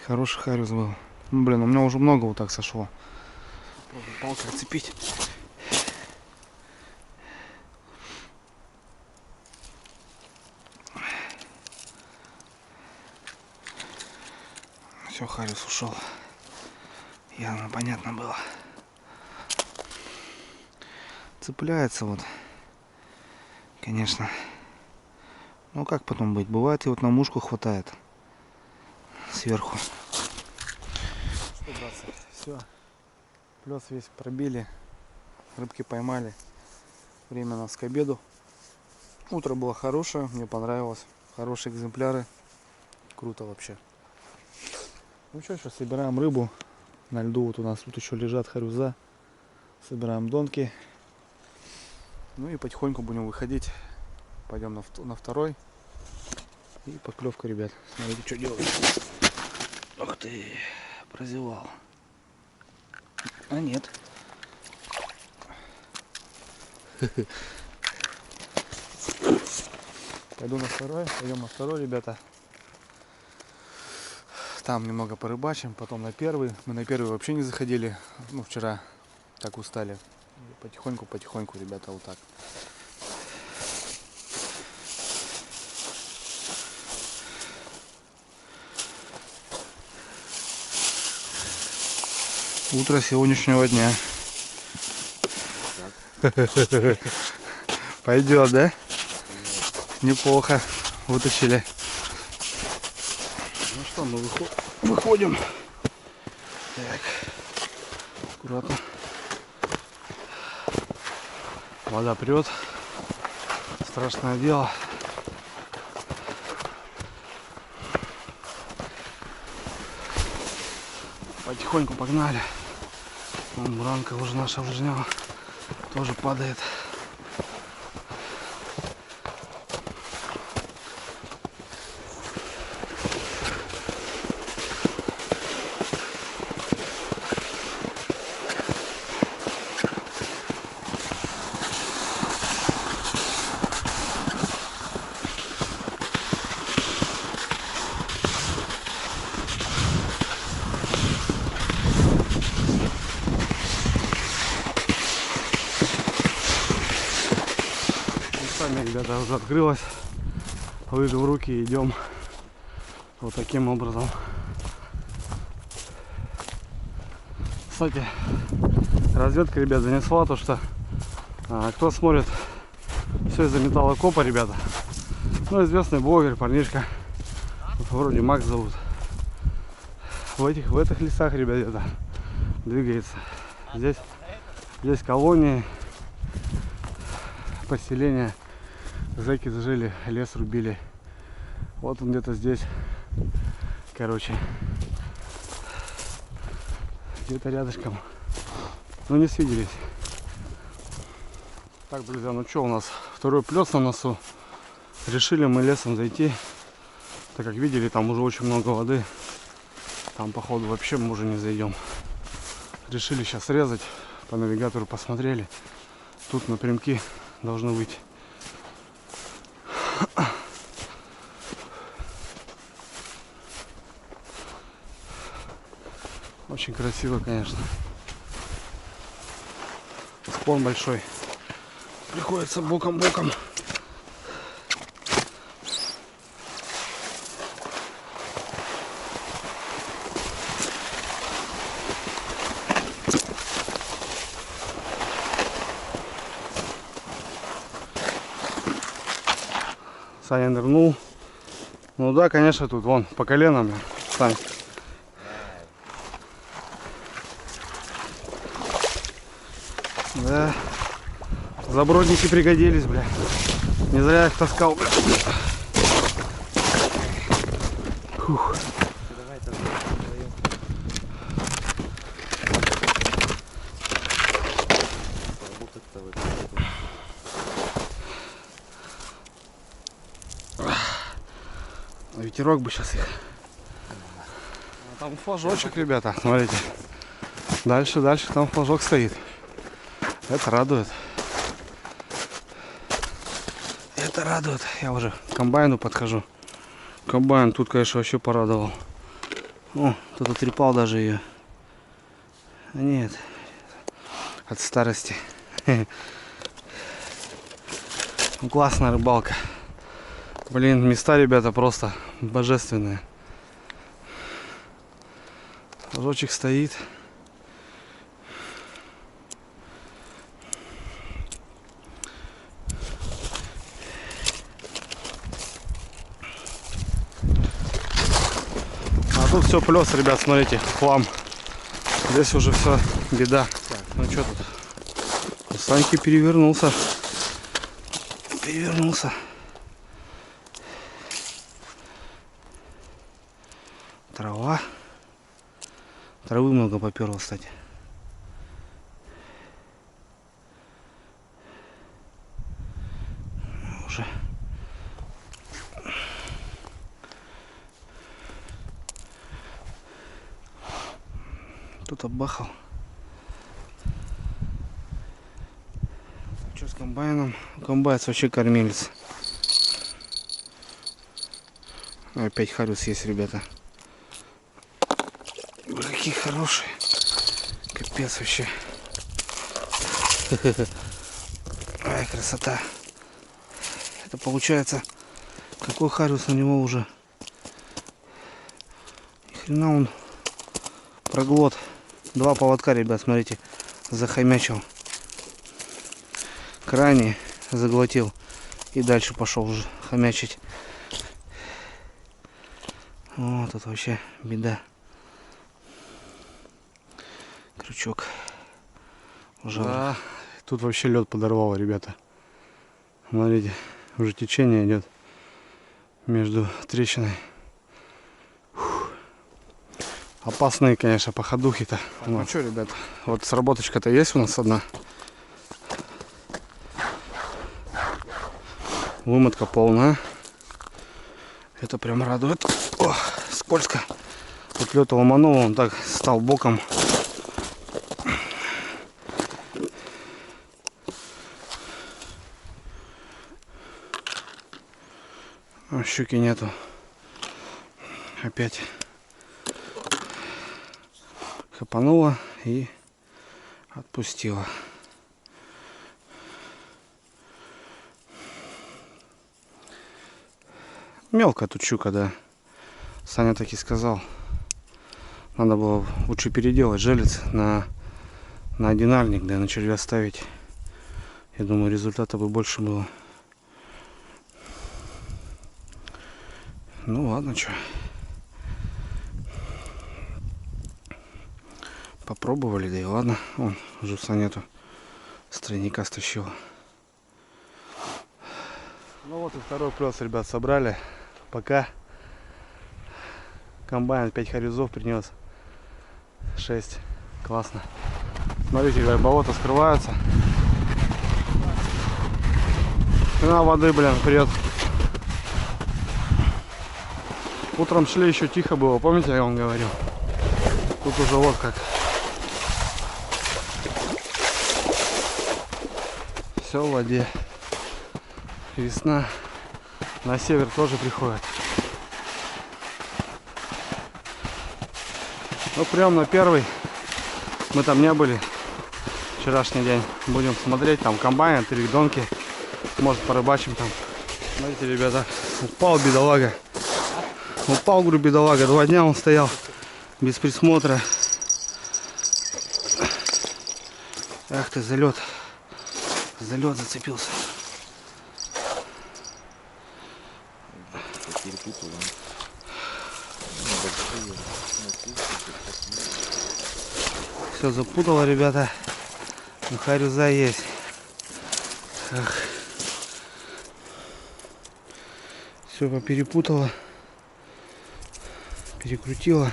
Хороший хариус был. Ну, блин, у меня уже много вот так сошло. Палкой отцепить. Все, хариус ушел. Явно понятно было. Цепляется вот. Конечно. Ну как потом быть? Бывает и вот на мушку хватает. Сверху. Все. Плес весь пробили. Рыбки поймали. Время у нас к обеду. Утро было хорошее. Мне понравилось. Хорошие экземпляры. Круто вообще. Ну что, сейчас собираем рыбу. На льду вот у нас тут еще лежат харюза. Собираем донки. Ну и потихоньку будем выходить. Пойдем на второй. И поклевка, ребят. Смотрите, что делать. Ух ты, прозевал. А нет. Пойду на второй. Пойдем на второй, ребята. Там немного порыбачим, потом на первый. Мы на первый вообще не заходили. Ну, вчера так устали. Потихоньку, ребята, вот так. Утро сегодняшнего дня. Пойдет, да? Неплохо вытащили. Ну что, мы выходим. Так. Аккуратно. Вода прет. Страшное дело. Потихоньку погнали. Вон буранка уже наша лыжнява тоже падает. ребята, уже открылась. Лыжи в руки, идем вот таким образом. Кстати, разведка, ребят, занесла то, что кто смотрит, все из-за металлокопа, ребята. Ну, известный блогер, парнишка, вроде Макс зовут. В этих лесах, ребята, двигается. Здесь колонии, поселения, зэки жили, лес рубили. Вот он где-то здесь, короче, где-то рядышком. Но не свиделись. Так, друзья, ну что, у нас второй плес на носу. Решили мы лесом зайти, так как видели, там уже очень много воды. Там, походу, вообще мы уже не зайдем. Решили сейчас срезать, по навигатору посмотрели. Тут напрямки должны быть. Очень красиво, конечно. Склон большой. Приходится боком-боком. Саня нырнул. Ну да, конечно, тут вон по коленам. Сань. Да. Забродники пригодились, бля. Не зря их таскал, бля. Фух. Ветерок бы сейчас их. Там флажочек, ребята, смотрите. Дальше там флажок стоит. Это радует. Это радует. Я уже к комбайну подхожу. Комбайн тут, конечно, вообще порадовал. О, кто-то трепал даже ее. Нет. От старости. Классная рыбалка. Блин, места, ребята, просто божественные. Флажочек стоит. А тут все плес, ребят, смотрите, хлам. Здесь уже все беда. Так, ну что тут? Саньки перевернулся. Трава. Травы много поперло, кстати. Уже. Тут оббахал. Что с комбайном? Комбайц вообще кормилец. Опять харюс есть, ребята. Какие хорошие. Капец вообще. Ай, красота. Это получается, какой харюс у него уже. Ни хрена он проглот. 2 поводка, ребят, смотрите, захомячил. Крайний заглотил. И дальше пошел уже хомячить. Вот тут вообще беда. Крючок. Да, тут вообще лед подорвало, ребята. Смотрите, уже течение идет между трещиной. Фух. Опасные, конечно, походухи-то. Ну что, ребят, вот сработочка-то есть у нас одна. Вымотка полная. Это прям радует. О, скользко. Вот лед ломанул, он так стал боком. Щуки нету. Опять хапанула и отпустила. мелкая тут щука, да. Саня так и сказал. Надо было лучше переделать желез на одинарник, да, на червя ставить. Я думаю, результата бы больше было. Ну ладно, что. Попробовали, да и ладно. Вон, жуса нету. С тройника стащила. Ну вот и второй плес, ребят, собрали. Пока. Комбайн 5 харюзов принес. 6. Классно. Смотрите, как болота скрываются. Цена воды, блин, прет. Утром шли, еще тихо было. Помните, я вам говорил? Тут уже вот как. Все в воде. Весна. На север тоже приходит. Ну прям на первый. Мы там не были. Вчерашний день. Будем смотреть. Там комбайн, 3 донки. Может порыбачим там. Смотрите, ребята. Упал бедолага. Упал, говорю, бедолага. 2 дня он стоял. Без присмотра. Ах ты, залет. Залет зацепился. Все запутало, ребята. Ну, харюза есть. Ах. Все поперепутала. Перекрутила.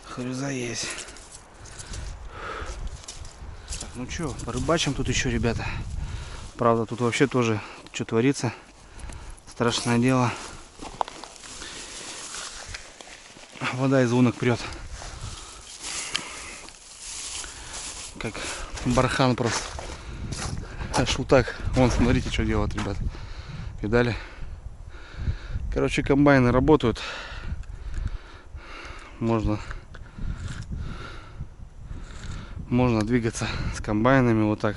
Харюза есть. Так, ну что, порыбачим тут еще, ребята. Правда, тут вообще тоже что творится. Страшное дело. Вода из лунок прет. Как бархан просто. Аж вот так. Вон, смотрите, что делают, ребят. Видали? Короче, комбайны работают. Можно двигаться с комбайнами вот так.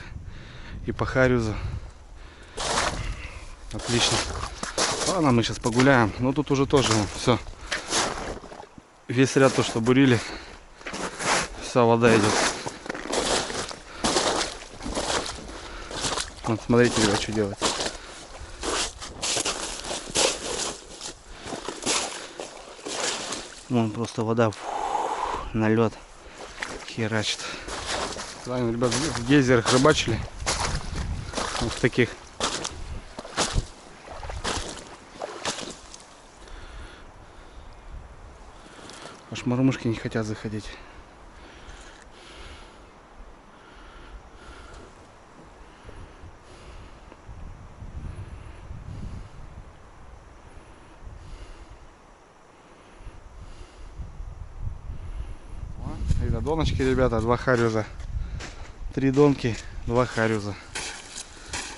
И по харюзу. Отлично. Ладно, мы сейчас погуляем. Но тут уже тоже все. Весь ряд то, что бурили. Вся вода идет. Вот смотрите, ребят, что делать. Вон просто вода на лед херачит. Ладно, ребят, в гейзерах рыбачили. Вот в таких. Аж мормышки не хотят заходить. Это доночки, ребята, 2 харюза. 3 донки, 2 харюза.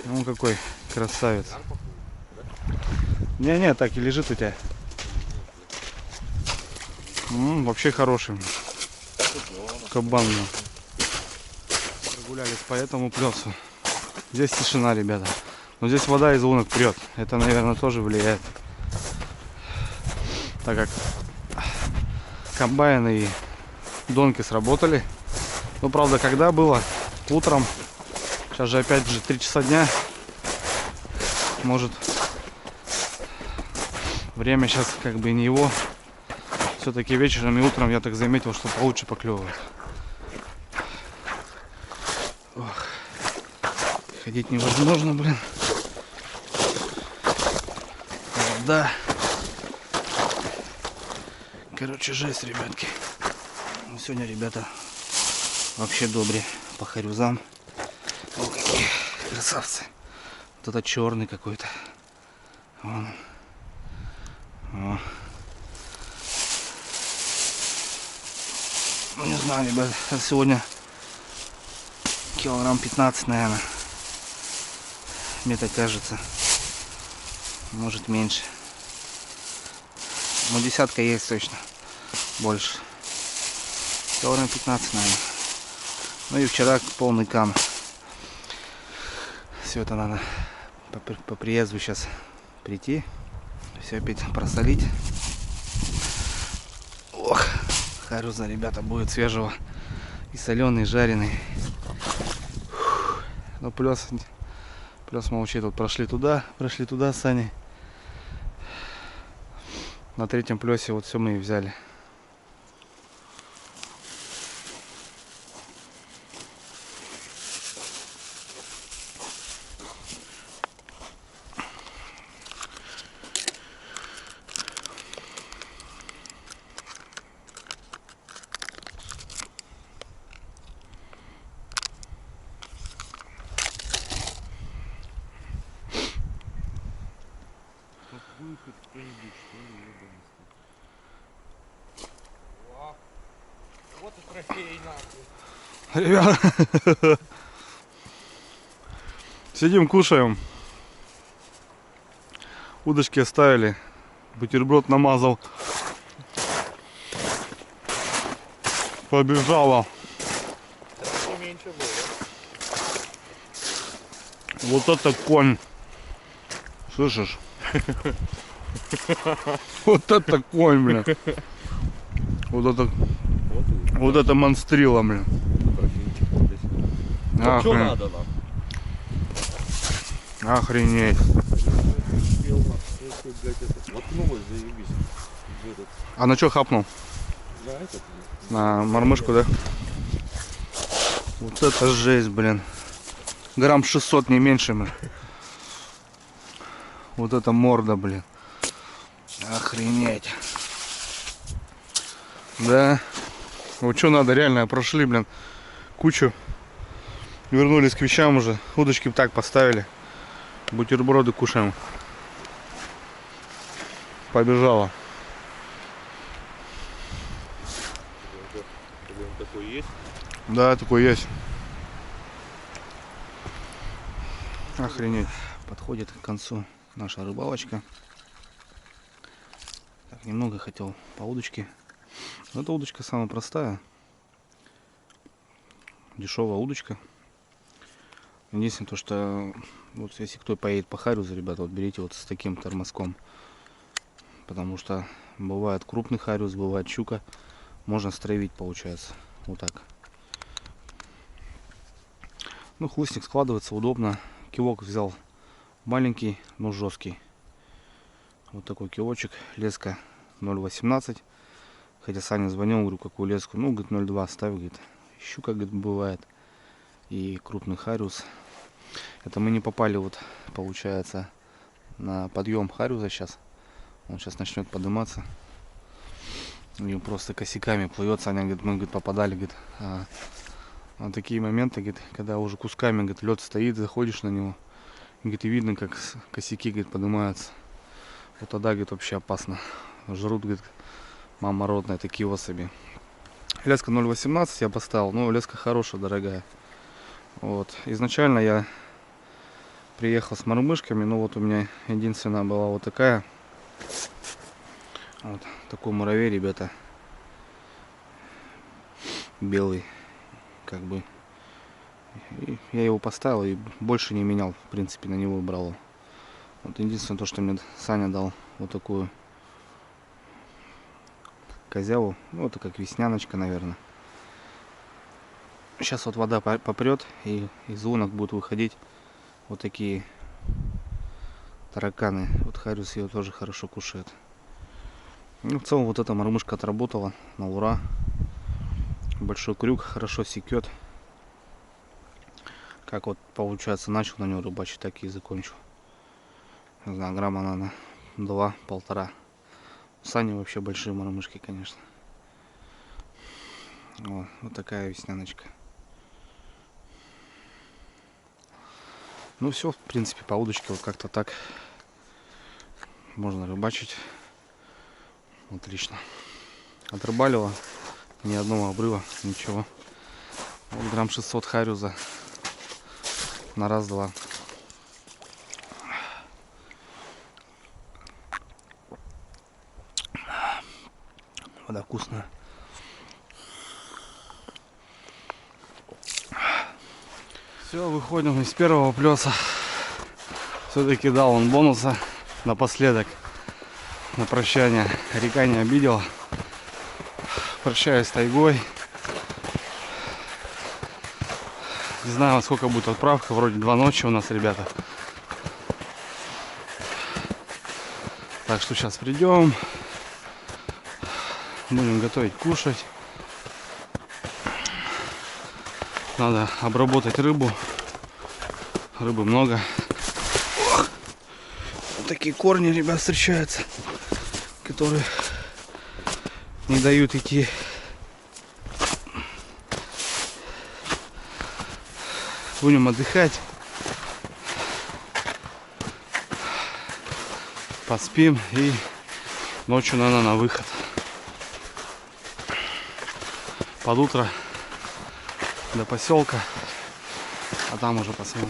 Ну какой красавец. Не, так и лежит у тебя. Вообще хороший. Кабан. Прогулялись по этому плесу. Здесь тишина, ребята. Но здесь вода из лунок прет. Это, наверное, тоже влияет. Так как комбайны и донки сработали. Ну, правда, когда было? Утром. Сейчас же опять же 3 часа дня. Может, время сейчас как бы не его. Все-таки вечером и утром я так заметил, что получше поклевывает. Ох. Ходить невозможно, блин. Вода. Короче, жесть, ребятки. Ну, сегодня, ребята, вообще добрые по харюзам. О, какие красавцы. Вот это черный какой-то. Вон. О. Ну, не знаю, ребят, сегодня килограмм 15, наверное. Мне так кажется. Может, меньше. Ну, десятка есть точно. Больше. Килограмм 15, наверное. Ну и вчера полный кам. Все это надо по приезду сейчас прийти. Все опять просолить. Ох, харюза, ребята, будет свежего. И соленый, и жареный. Ну плюс мы вообще тут прошли туда с Саней. На третьем плюсе вот все мы и взяли. Вот и трофей, нахуй. Ребята, сидим, кушаем. Удочки оставили. Бутерброд намазал. Побежала. Меньше было. Вот это конь. Слышишь? Вот это конь, блин. Вот это монстрила, блин. Ну, что надо нам? Охренеть. Воткнулась, заебись. А на что хапнул? На этот. На мормышку, да? Вот это жесть, блин. Грамм 600, не меньше, блин. Вот это морда, блин. Охренеть. Да. Вот что надо, реально прошли, блин, кучу. Вернулись к вещам уже. Удочки так поставили. Бутерброды кушаем. Побежала. Такой есть? Да, такой есть. Охренеть. Подходит к концу наша рыбалочка. Так, немного хотел по удочке. Но эта удочка самая простая. Дешевая удочка. Единственное то, что вот если кто поедет по харюзу, ребята, вот берите вот с таким тормозком. Потому что бывает крупный харюз, бывает щука. Можно стравить, получается. Вот так. Ну, хлыстик складывается удобно. Кивок взял маленький, но жесткий. Вот такой кивочек. Леска 0,18. Хотя Саня звонил, говорю, какую леску. Ну, говорит, 0,2 ставь, говорит. Щука, говорит, бывает. И крупный хариус. Это мы не попали, вот, получается, на подъем хариуса сейчас. Он сейчас начнет подниматься. И просто косяками плывет. Саня говорит, мы, говорит, попадали, говорит, на такие моменты, говорит, когда уже кусками, говорит, лед стоит, заходишь на него. Говорит, и видно, как косяки, говорит, поднимаются. Вот тогда, говорит, вообще опасно. Жрут, говорит, мама родная, такие особи. Леска 0,18 я поставил. Ну, леска хорошая, дорогая. Вот. Изначально я приехал с мормышками. Но вот у меня единственная была вот такая. Вот такой муравей, ребята. Белый. Как бы. И я его поставил и больше не менял. В принципе, на него брал. Вот единственное то, что мне Саня дал вот такую козяву. Ну, это как весняночка, наверное. Сейчас вот вода попрет, и из лунок будут выходить вот такие тараканы. Вот хариус ее тоже хорошо кушает. Ну, в целом вот эта мормышка отработала на ура. Большой крюк, хорошо секет. Как вот получается, начал на него рыбачить, так и закончил. Не знаю, грамма на 2-1,5. У Сани вообще большие мормышки, конечно. Вот такая весняночка. Ну все, в принципе, по удочке вот как-то так можно рыбачить. Отлично. Отрыбалила, ни одного обрыва, ничего. Вот грамм 600 хариуза на раз-два. Вода вкусная. Все, выходим из первого плеса. Все-таки дал он бонуса напоследок. На прощание. Река не обидела. Прощаюсь с тайгой. Не знаю, во сколько будет отправка. Вроде 2 ночи у нас, ребята. Так что сейчас придем. Будем готовить, кушать. Надо обработать рыбу. Рыбы много. Ох. Вот такие корни, ребят, встречаются, которые не дают идти. Будем отдыхать. Поспим и ночью, наверное, на выход. Под утро до поселка, а там уже посмотрим.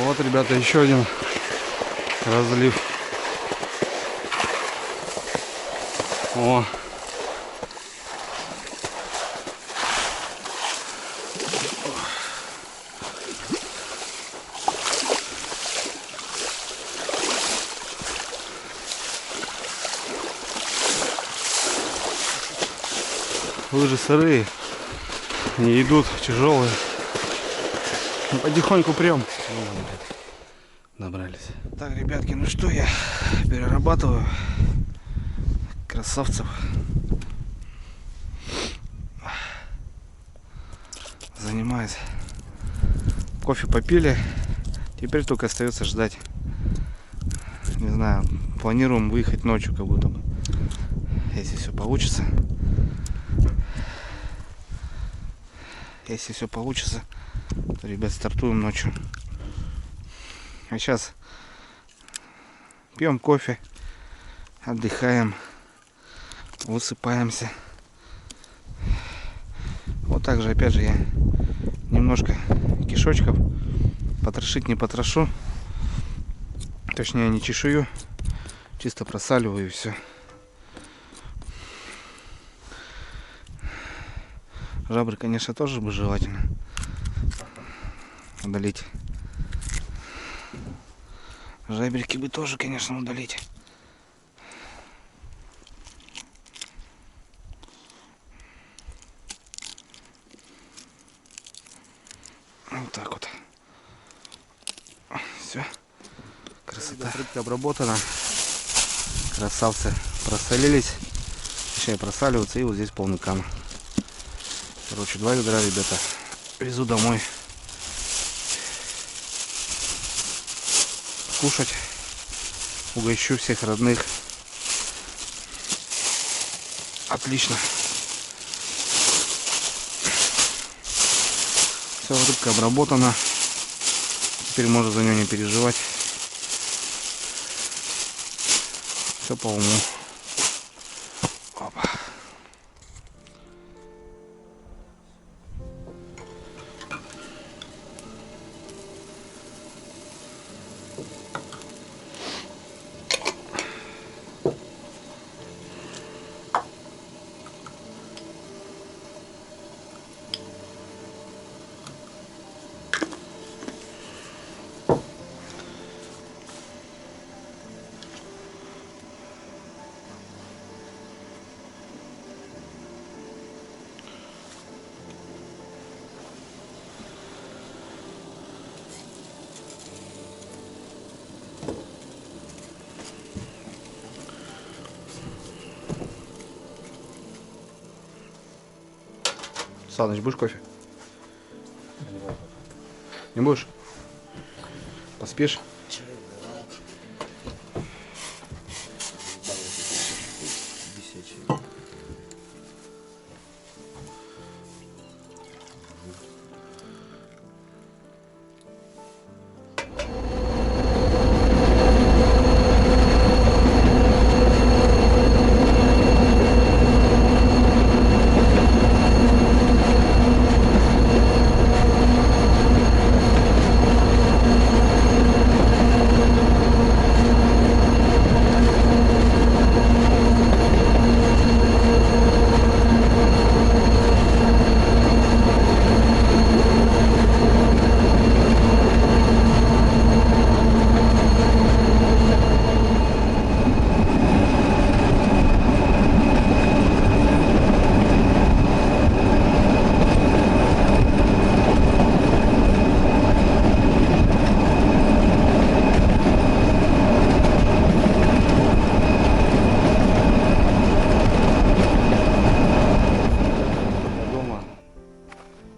Вот, ребята, еще один разлив. О. Лыжи сырые, не идут, тяжелые. Ну, потихоньку прям. Добрались. Так, ребятки, ну что, я перерабатываю. Красавцев. Занимаюсь. Кофе попили. Теперь только остается ждать. Не знаю, планируем выехать ночью, как будто бы. Если все получится. Если все получится, то, ребят, стартуем ночью. А сейчас пьем кофе, отдыхаем, высыпаемся. Вот так же, опять же, я немножко кишочков потрошить не потрошу. Точнее, не чешую, чисто просаливаю и все. Жабры, конечно, тоже бы желательно удалить. Жаберки бы тоже, конечно, удалить. Вот так вот. Все. Красота. Рыбка обработана. Красавцы просолились. Точнее, просаливаются. И вот здесь полный кам. Короче, 2 ведра, ребята. Везу домой. Кушать. Угощу всех родных. Отлично. Все, рыбка обработана. Теперь можно за нее не переживать. Все по уму. Опа. Саныч, будешь кофе? Не будешь? Поспишь?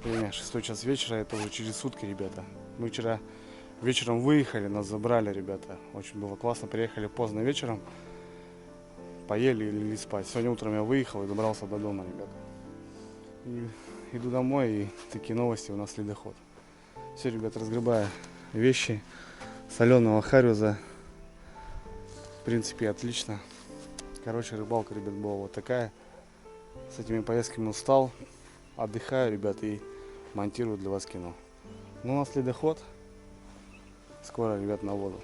Время 6 час вечера, это уже через сутки, ребята. Мы вчера вечером выехали, нас забрали, ребята. Очень было классно, приехали поздно вечером, поели и легли спать. Сегодня утром я выехал и добрался до дома, ребята. И иду домой, и такие новости, у нас ледоход. Все, ребята, разгребаю вещи, соленого харюза. В принципе, отлично. Короче, рыбалка, ребят, была вот такая. С этими поездками устал. Отдыхаю, ребят, и монтирую для вас кино. Ну, у нас ледоход. Скоро, ребят, на воду.